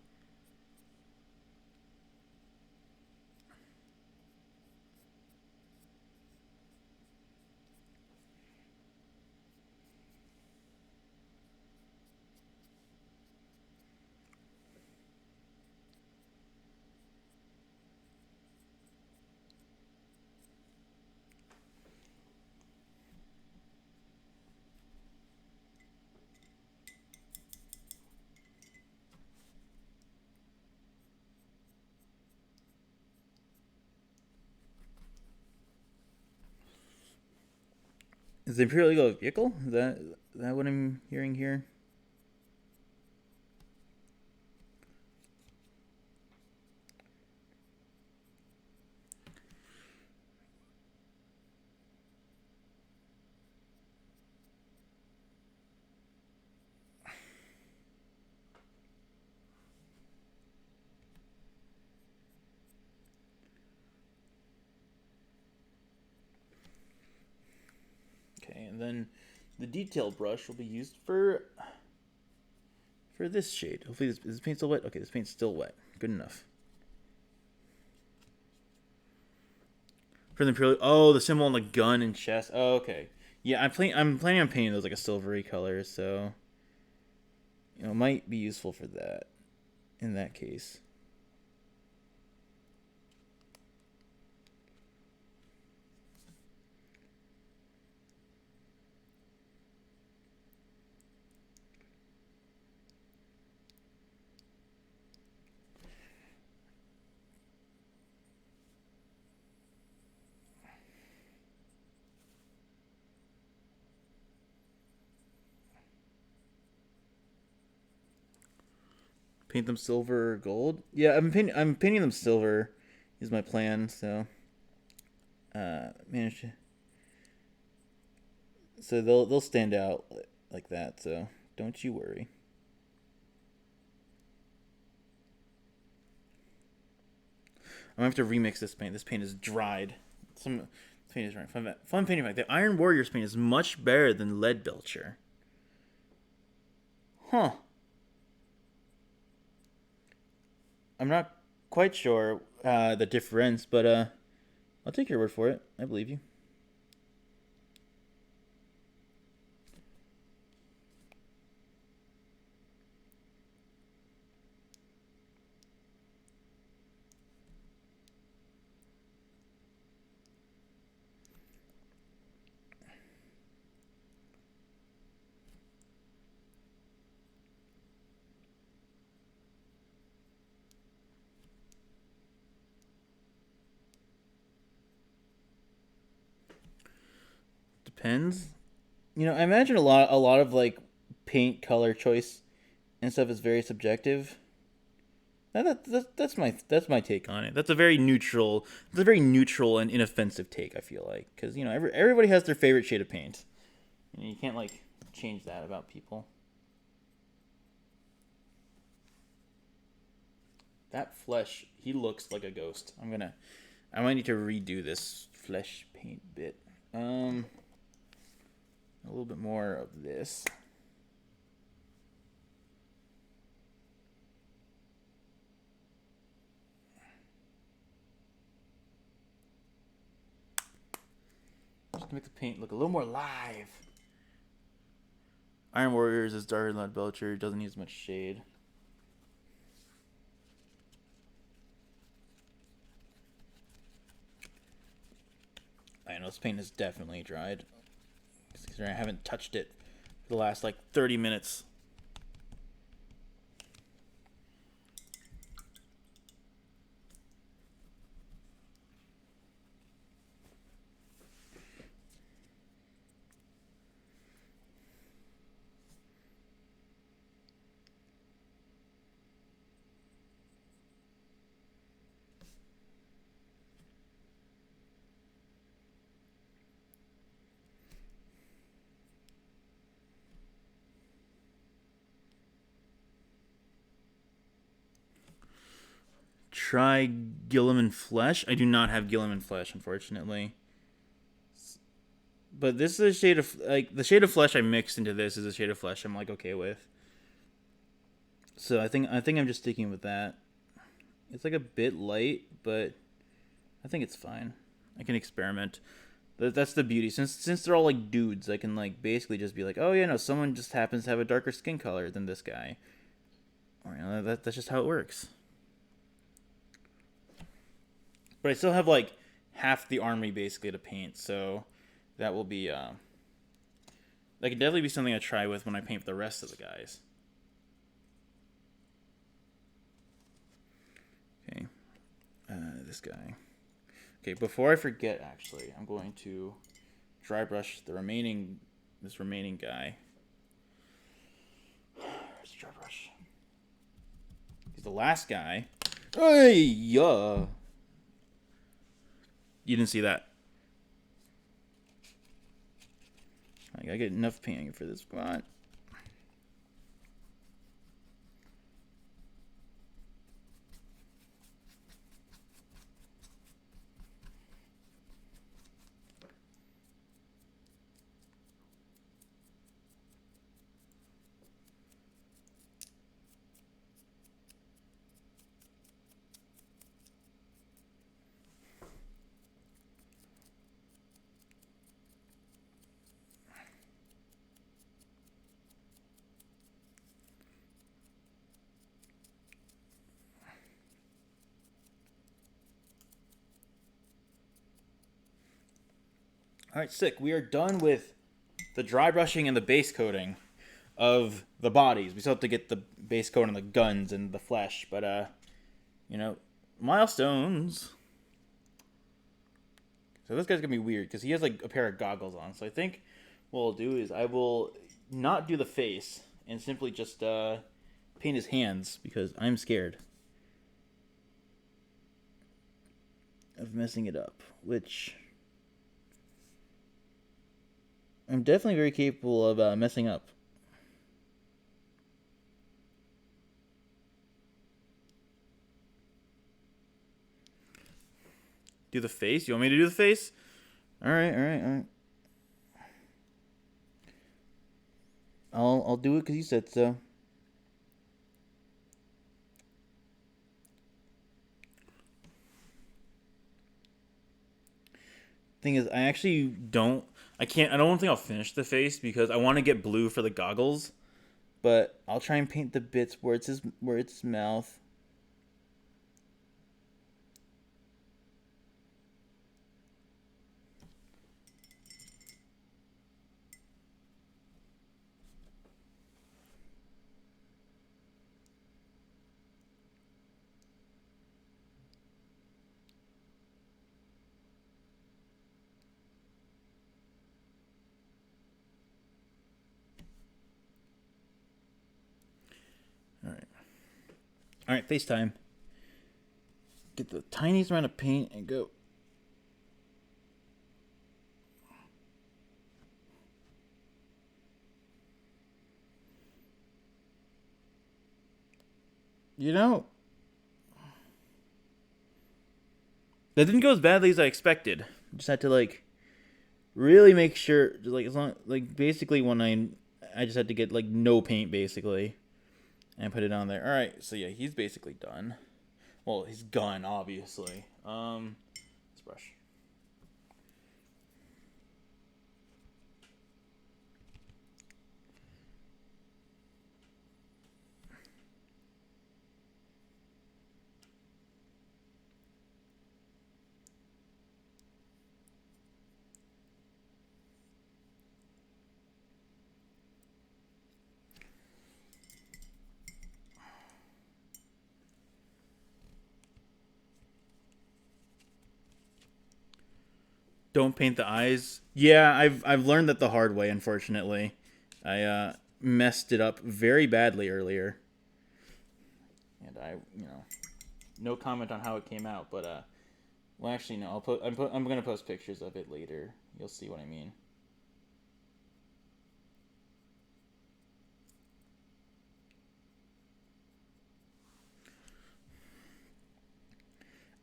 Is the Imperial Eagle a vehicle? Is that what I'm hearing here? Okay, and then the detail brush will be used for this shade. Hopefully is this paint still wet? Okay, this paint's still wet. Good enough. For the Imperial... Oh, the symbol on the gun and chest. Oh, okay. Yeah, I'm planning on painting those like a silvery color, so... You know, it might be useful for that. In that case. Paint them silver or gold. Yeah, I'm painting them silver. Is my plan. So, manage to. So they'll stand out like that. So don't you worry. gonna have to remix this paint. This paint is dried. Some paint is right. Fun painting fact: the Iron Warriors paint is much better than Lead Belcher. Huh. I'm not quite sure the difference, but I'll take your word for it. I believe you. Depends. You know, I imagine a lot of like paint color choice and stuff is very subjective. That's my take on it. That's a very neutral. It's a very neutral and inoffensive take. I feel like because you know everybody has their favorite shade of paint. You can't like change that about people. That flesh, he looks like a ghost. I might need to redo this flesh paint bit. A little bit more of this. Just to make the paint look a little more live. Iron Warriors is darker than Lead Belcher. Doesn't need as much shade. I know this paint is definitely dried. I haven't touched it for the last like 30 minutes. Try Gilliman Flesh. I do not have Gilliman Flesh, unfortunately. But this is a shade of like the shade of flesh I mixed into this is a shade of flesh I'm like okay with. So I think I'm just sticking with that. It's like a bit light, but I think it's fine. I can experiment. That's the beauty. Since they're all like dudes, I can like basically just be like, oh yeah, no, someone just happens to have a darker skin color than this guy. Or you know, that's just how it works. But I still have like half the army basically to paint, so that will be that could definitely be something I try with when I paint the rest of the guys. Okay, this guy. Okay, before I forget, actually, I'm going to dry brush this remaining guy. Where's the dry brush? He's the last guy. Hey, yeah. You didn't see that. I gotta get enough painting for this. Come on. All right, sick. We are done with the dry brushing and the base coating of the bodies. We still have to get the base coat on the guns and the flesh, but you know, milestones. So this guy's gonna be weird because he has like a pair of goggles on. So I think what I'll do is I will not do the face and simply just paint his hands because I'm scared of messing it up, which I'm definitely very capable of messing up. Do the face? You want me to do the face? All right, all right, all right. I'll do it because you said so. Thing is, I actually don't. I can't. I don't think I'll finish the face because I want to get blue for the goggles. But I'll try and paint the bits where it's his mouth. All right. All right, FaceTime. Get the tiniest amount of paint and go. You know, that didn't go as badly as I expected. Just had to like really make sure, like as long like basically when I just had to get like no paint basically, and put it on there. All right, so yeah, he's basically done. Well, he's gone obviously. Let's brush. Don't paint the eyes. Yeah, I've learned that the hard way. Unfortunately, I messed it up very badly earlier, and no comment on how it came out. But well, actually, no. I'm gonna post pictures of it later. You'll see what I mean.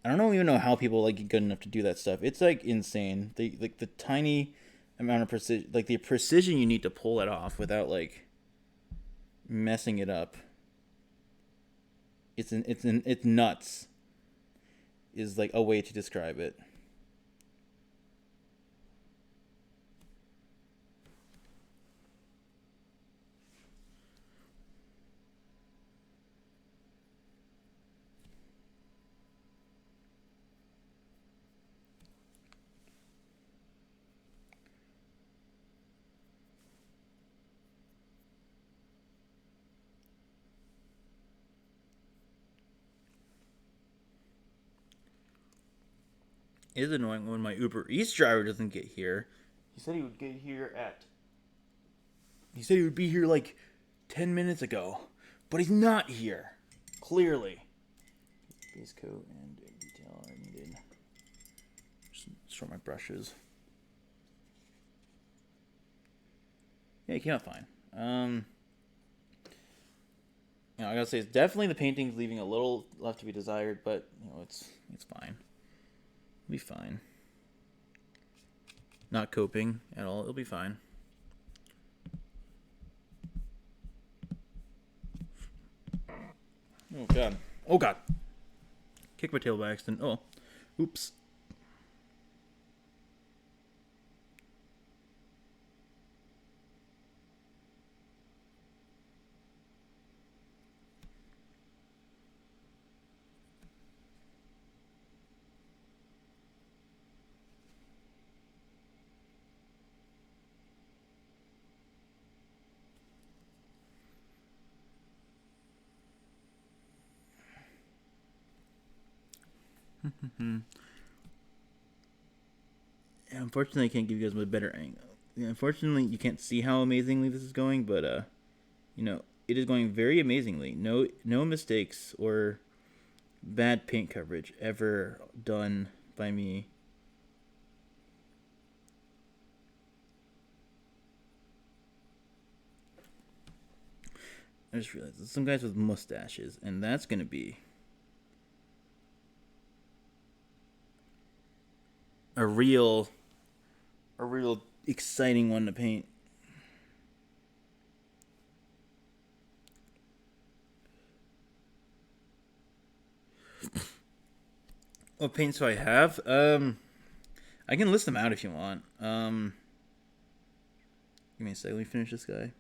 I don't even know how people like get good enough to do that stuff. It's like insane. The tiny amount of precision, like the precision you need to pull it off without like messing it up. It's nuts. Is like a way to describe it. It is annoying when my Uber Eats driver doesn't get here. He said he would get here at. He said he would be here like 10 minutes ago, but he's not here. Clearly. Base coat and detail are needed. Just sort my brushes. Yeah, it came out fine. I gotta say, it's definitely the painting's leaving a little left to be desired, but it's fine. It'll be fine. Not coping at all. It'll be fine. Oh god. Oh god. Kick my tail by accident. Oh. Oops. Unfortunately, I can't give you guys a better angle. Unfortunately, you can't see how amazingly this is going, but it is going very amazingly. No mistakes or bad paint coverage ever done by me. I just realized there's some guys with mustaches, and that's gonna be a real exciting one to paint. What paints do I have? I can list them out if you want. Give me a second. Let me finish this guy.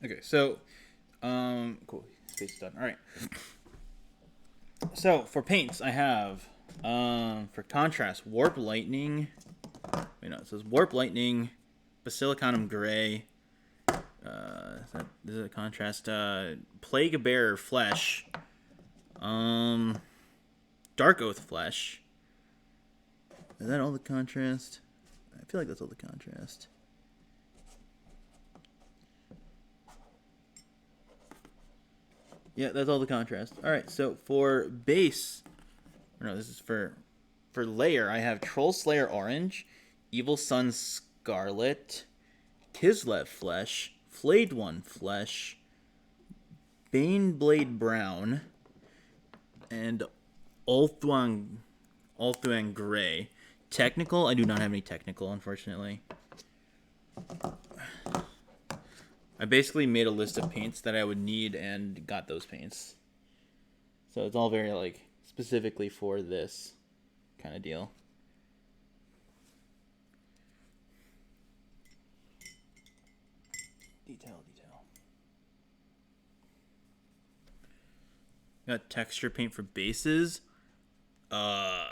Okay, so, cool. Space is done. All right. So for paints, I have, for contrast, Warp Lightning. Wait, no, it says Warp Lightning, Basilicanum Gray. This is a contrast. Plague Bearer Flesh. Dark Oath Flesh. Is that all the contrast? I feel like that's all the contrast. Yeah, that's all the contrast. All right, so for base, no, this is for layer. I have Troll Slayer Orange, Evil Sun Scarlet, Kislev Flesh, Flayed One Flesh, Baneblade Brown, and Ulthuan Gray. Technical, I do not have any technical, unfortunately. I basically made a list of paints that I would need and got those paints. So it's all very, like, specifically for this kind of deal. Detail. Got texture paint for bases. I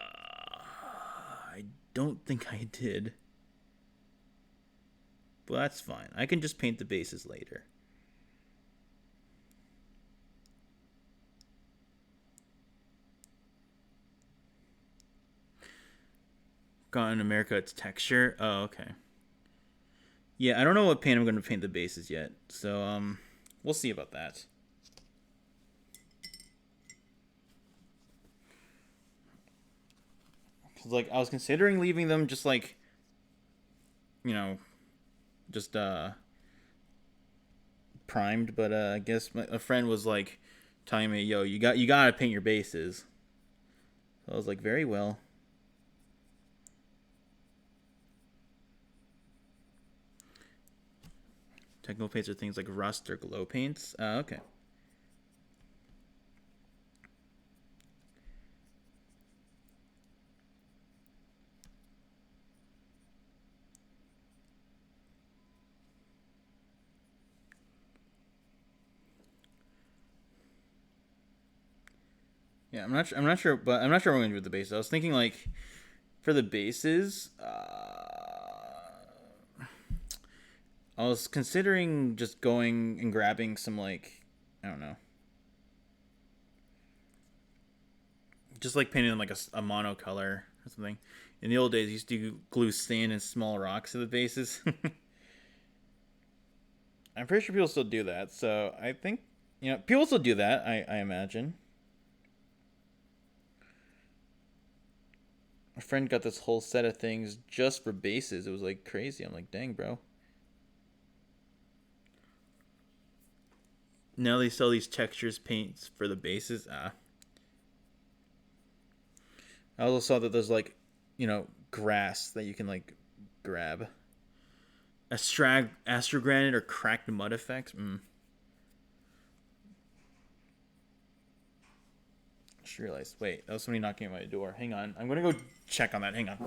don't think I did. But that's fine. I can just paint the bases later. Got in America, it's texture. Oh, okay. Yeah, I don't know what paint I'm going to paint the bases yet. So, we'll see about that. Cause, like, I was considering leaving them just, like, you know, just primed, but I guess a friend was like telling me, "Yo, you gotta paint your bases." So I was like, "Very well." Technical paints are things like rust or glow paints. Okay. Yeah, I'm not sure, but I'm not sure what I'm gonna do with the bases. I was thinking like for the bases, I was considering just going and grabbing some, like, I don't know, just like painting like a mono color or something. In the old days, I used to glue sand and small rocks to the bases. I'm pretty sure people still do that, so I think, people still do that. I imagine. A friend got this whole set of things just for bases. It was like crazy. I'm like, dang, bro. Now they sell these textures paints for the bases. I also saw that there's like, grass that you can like grab. Astrogranite or cracked mud effects. Just realized. Wait, that was somebody knocking at my door. Hang on. I'm gonna go check on that. Hang on.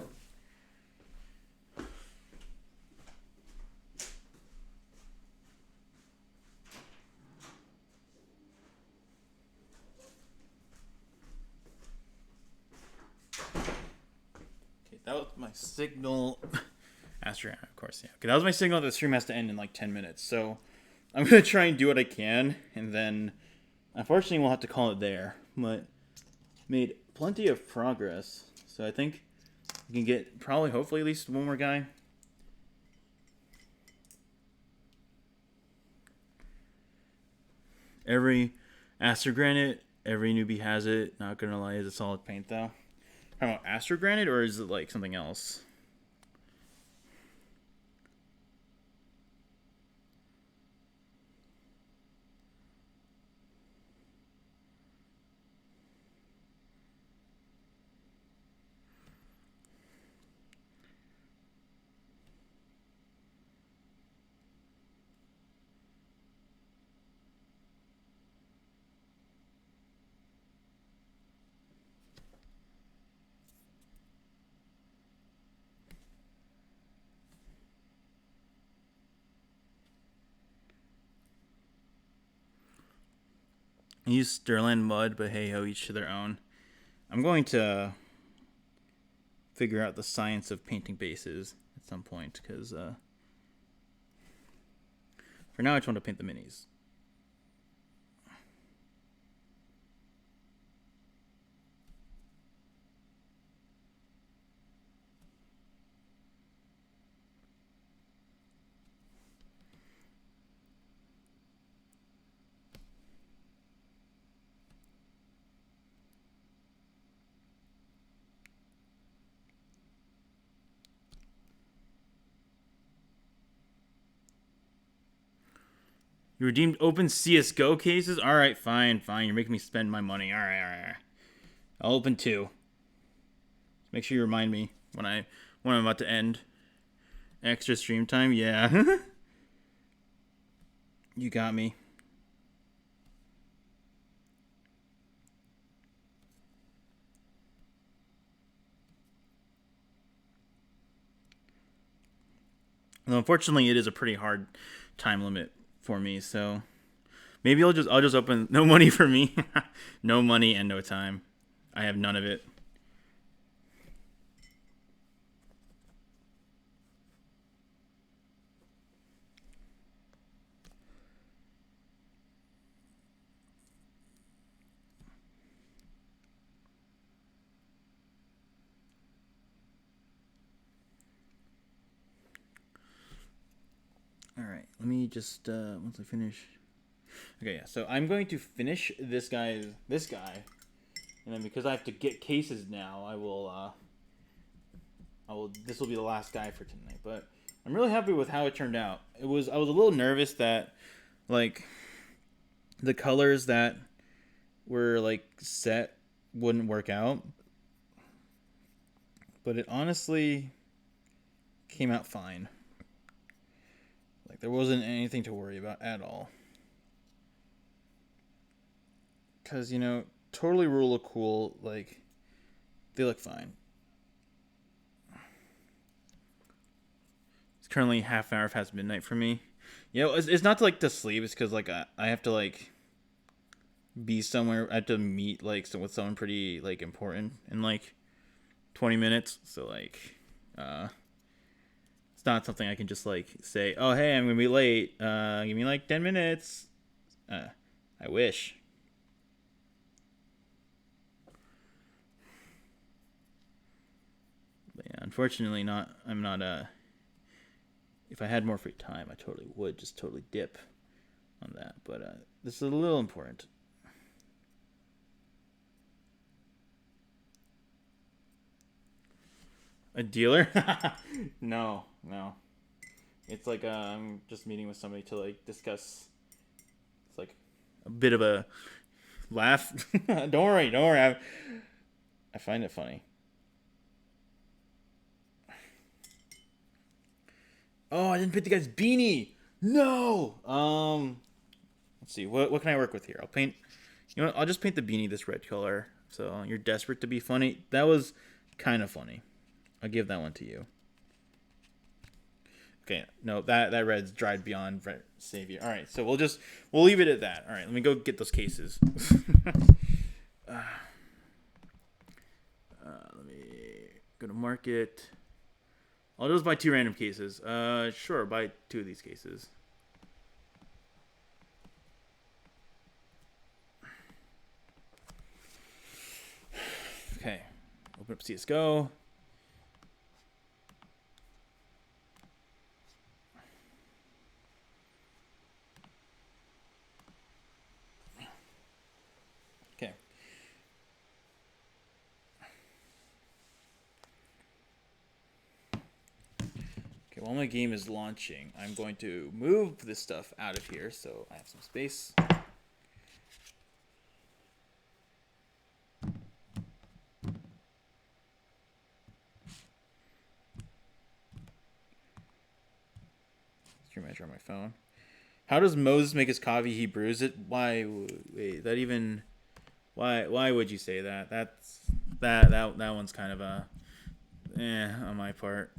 Okay, that was my my signal. Astro, of course, yeah. Okay, that was my signal that the stream has to end in like 10 minutes. So I'm going to try and do what I can. And then, unfortunately, we'll have to call it there. But made plenty of progress. So I think we can get probably, hopefully, at least one more guy. Every Astro Granite, every newbie has it. Not going to lie, is a solid paint, though. How about Astro Granite, or is it like something else? Use Sterling mud, but hey ho, each to their own. I'm going to figure out the science of painting bases at some point, because for now I just want to paint the minis. You redeemed open CSGO cases? Alright, fine. You're making me spend my money. Alright. I'll open 2. Make sure you remind me when I'm about to end. Extra stream time? Yeah. You got me. Well, unfortunately, it is a pretty hard time limit for me, so maybe I'll just open. No money for me. No money and no time. I have none of it. Alright, let me just, once I finish. Okay, yeah, so I'm going to finish this guy, and then because I have to get cases now, this will be the last guy for tonight, but I'm really happy with how it turned out. I was a little nervous that, like, the colors that were, like, set wouldn't work out, but it honestly came out fine. Like, there wasn't anything to worry about at all. Because, you know, totally rule of cool, like, they look fine. It's currently half an hour past midnight for me. You know, it's not to, like, to sleep. It's because, like, I have to, like, be somewhere. I have to meet, like, with someone pretty, like, important in, like, 20 minutes. So, like, it's not something I can just, like, say, oh, hey, I'm going to be late. Give me, like, 10 minutes. I wish. But yeah, unfortunately, I'm not, if I had more free time, I totally would just totally dip on that. But this is a little important. A dealer? No. It's like I'm just meeting with somebody to, like, discuss. It's like a bit of a laugh. Don't worry. I find it funny. Oh, I didn't pick the guy's beanie. No. Let's see. What can I work with here? I'll paint. You know what? I'll just paint the beanie this red color. So you're desperate to be funny. That was kind of funny. I'll give that one to you. Okay, no, that red's dried beyond savior. All right, so we'll leave it at that. All right, let me go get those cases. Let me go to market. I'll just buy 2 random cases. Sure, buy 2 of these cases. Okay, open up CSGO. Okay. Okay, while my game is launching, I'm going to move this stuff out of here so I have some space. Stream measure on my phone. How does Moses make his coffee? He brews it. Why? Wait, that even? Why would you say that? That one's kind of a, on my part.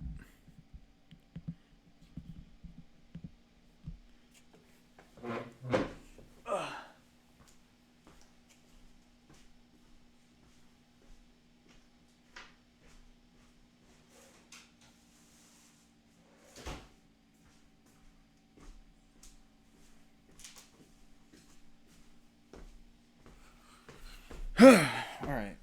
All right.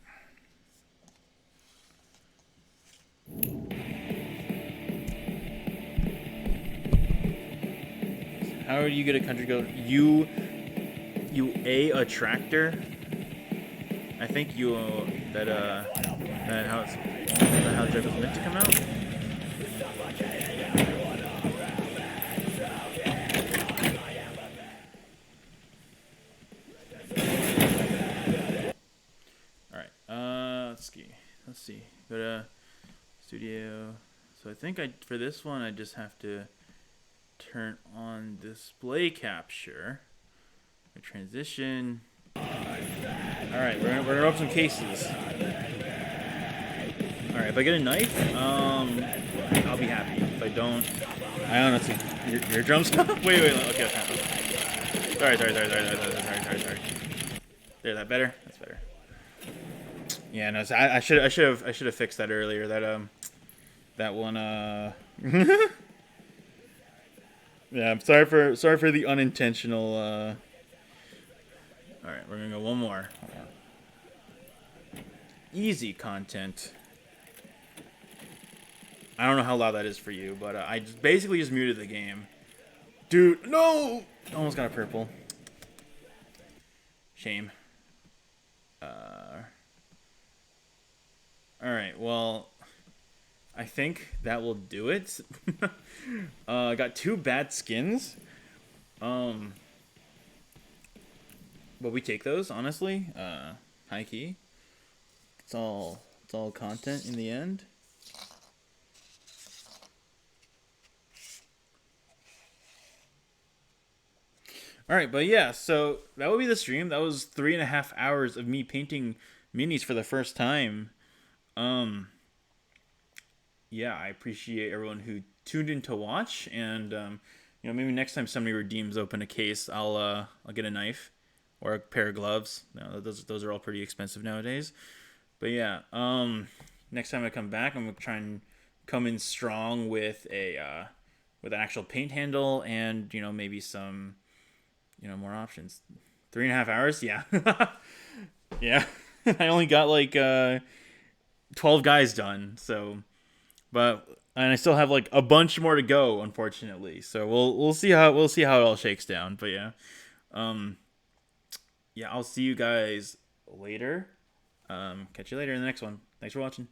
How do you get a country code? You a tractor. I think you that how the joke was meant to come out. All right. Let's see. Go to studio. So I think for this one I just have to turn on display capture. A transition. All right, we're gonna open some cases. All right, if I get a knife, I'll be happy. If I don't, I honestly, your drums. wait. Okay. Sorry. There, that better. That's better. Yeah, no, I should have fixed that earlier. That one. Yeah, I'm sorry for the unintentional. All right, we're gonna go one more. Easy content. I don't know how loud that is for you, but I basically just muted the game. Dude, no! Almost got a purple. Shame. Alright, well, I think that will do it. I got 2 bad skins. But we take those, honestly. High key. It's all content in the end. All right, but yeah, so that would be the stream. That was 3.5 hours of me painting minis for the first time. Yeah, I appreciate everyone who tuned in to watch, and maybe next time somebody redeems open a case, I'll get a knife or a pair of gloves. No, those are all pretty expensive nowadays. But yeah, next time I come back, I'm gonna try and come in strong with with an actual paint handle and maybe some more options. 3.5 hours, yeah. Yeah. I only got like 12 guys done, so and I still have like a bunch more to go, unfortunately. So we'll see how it all shakes down. But yeah. Yeah, I'll see you guys later. Catch you later in the next one. Thanks for watching.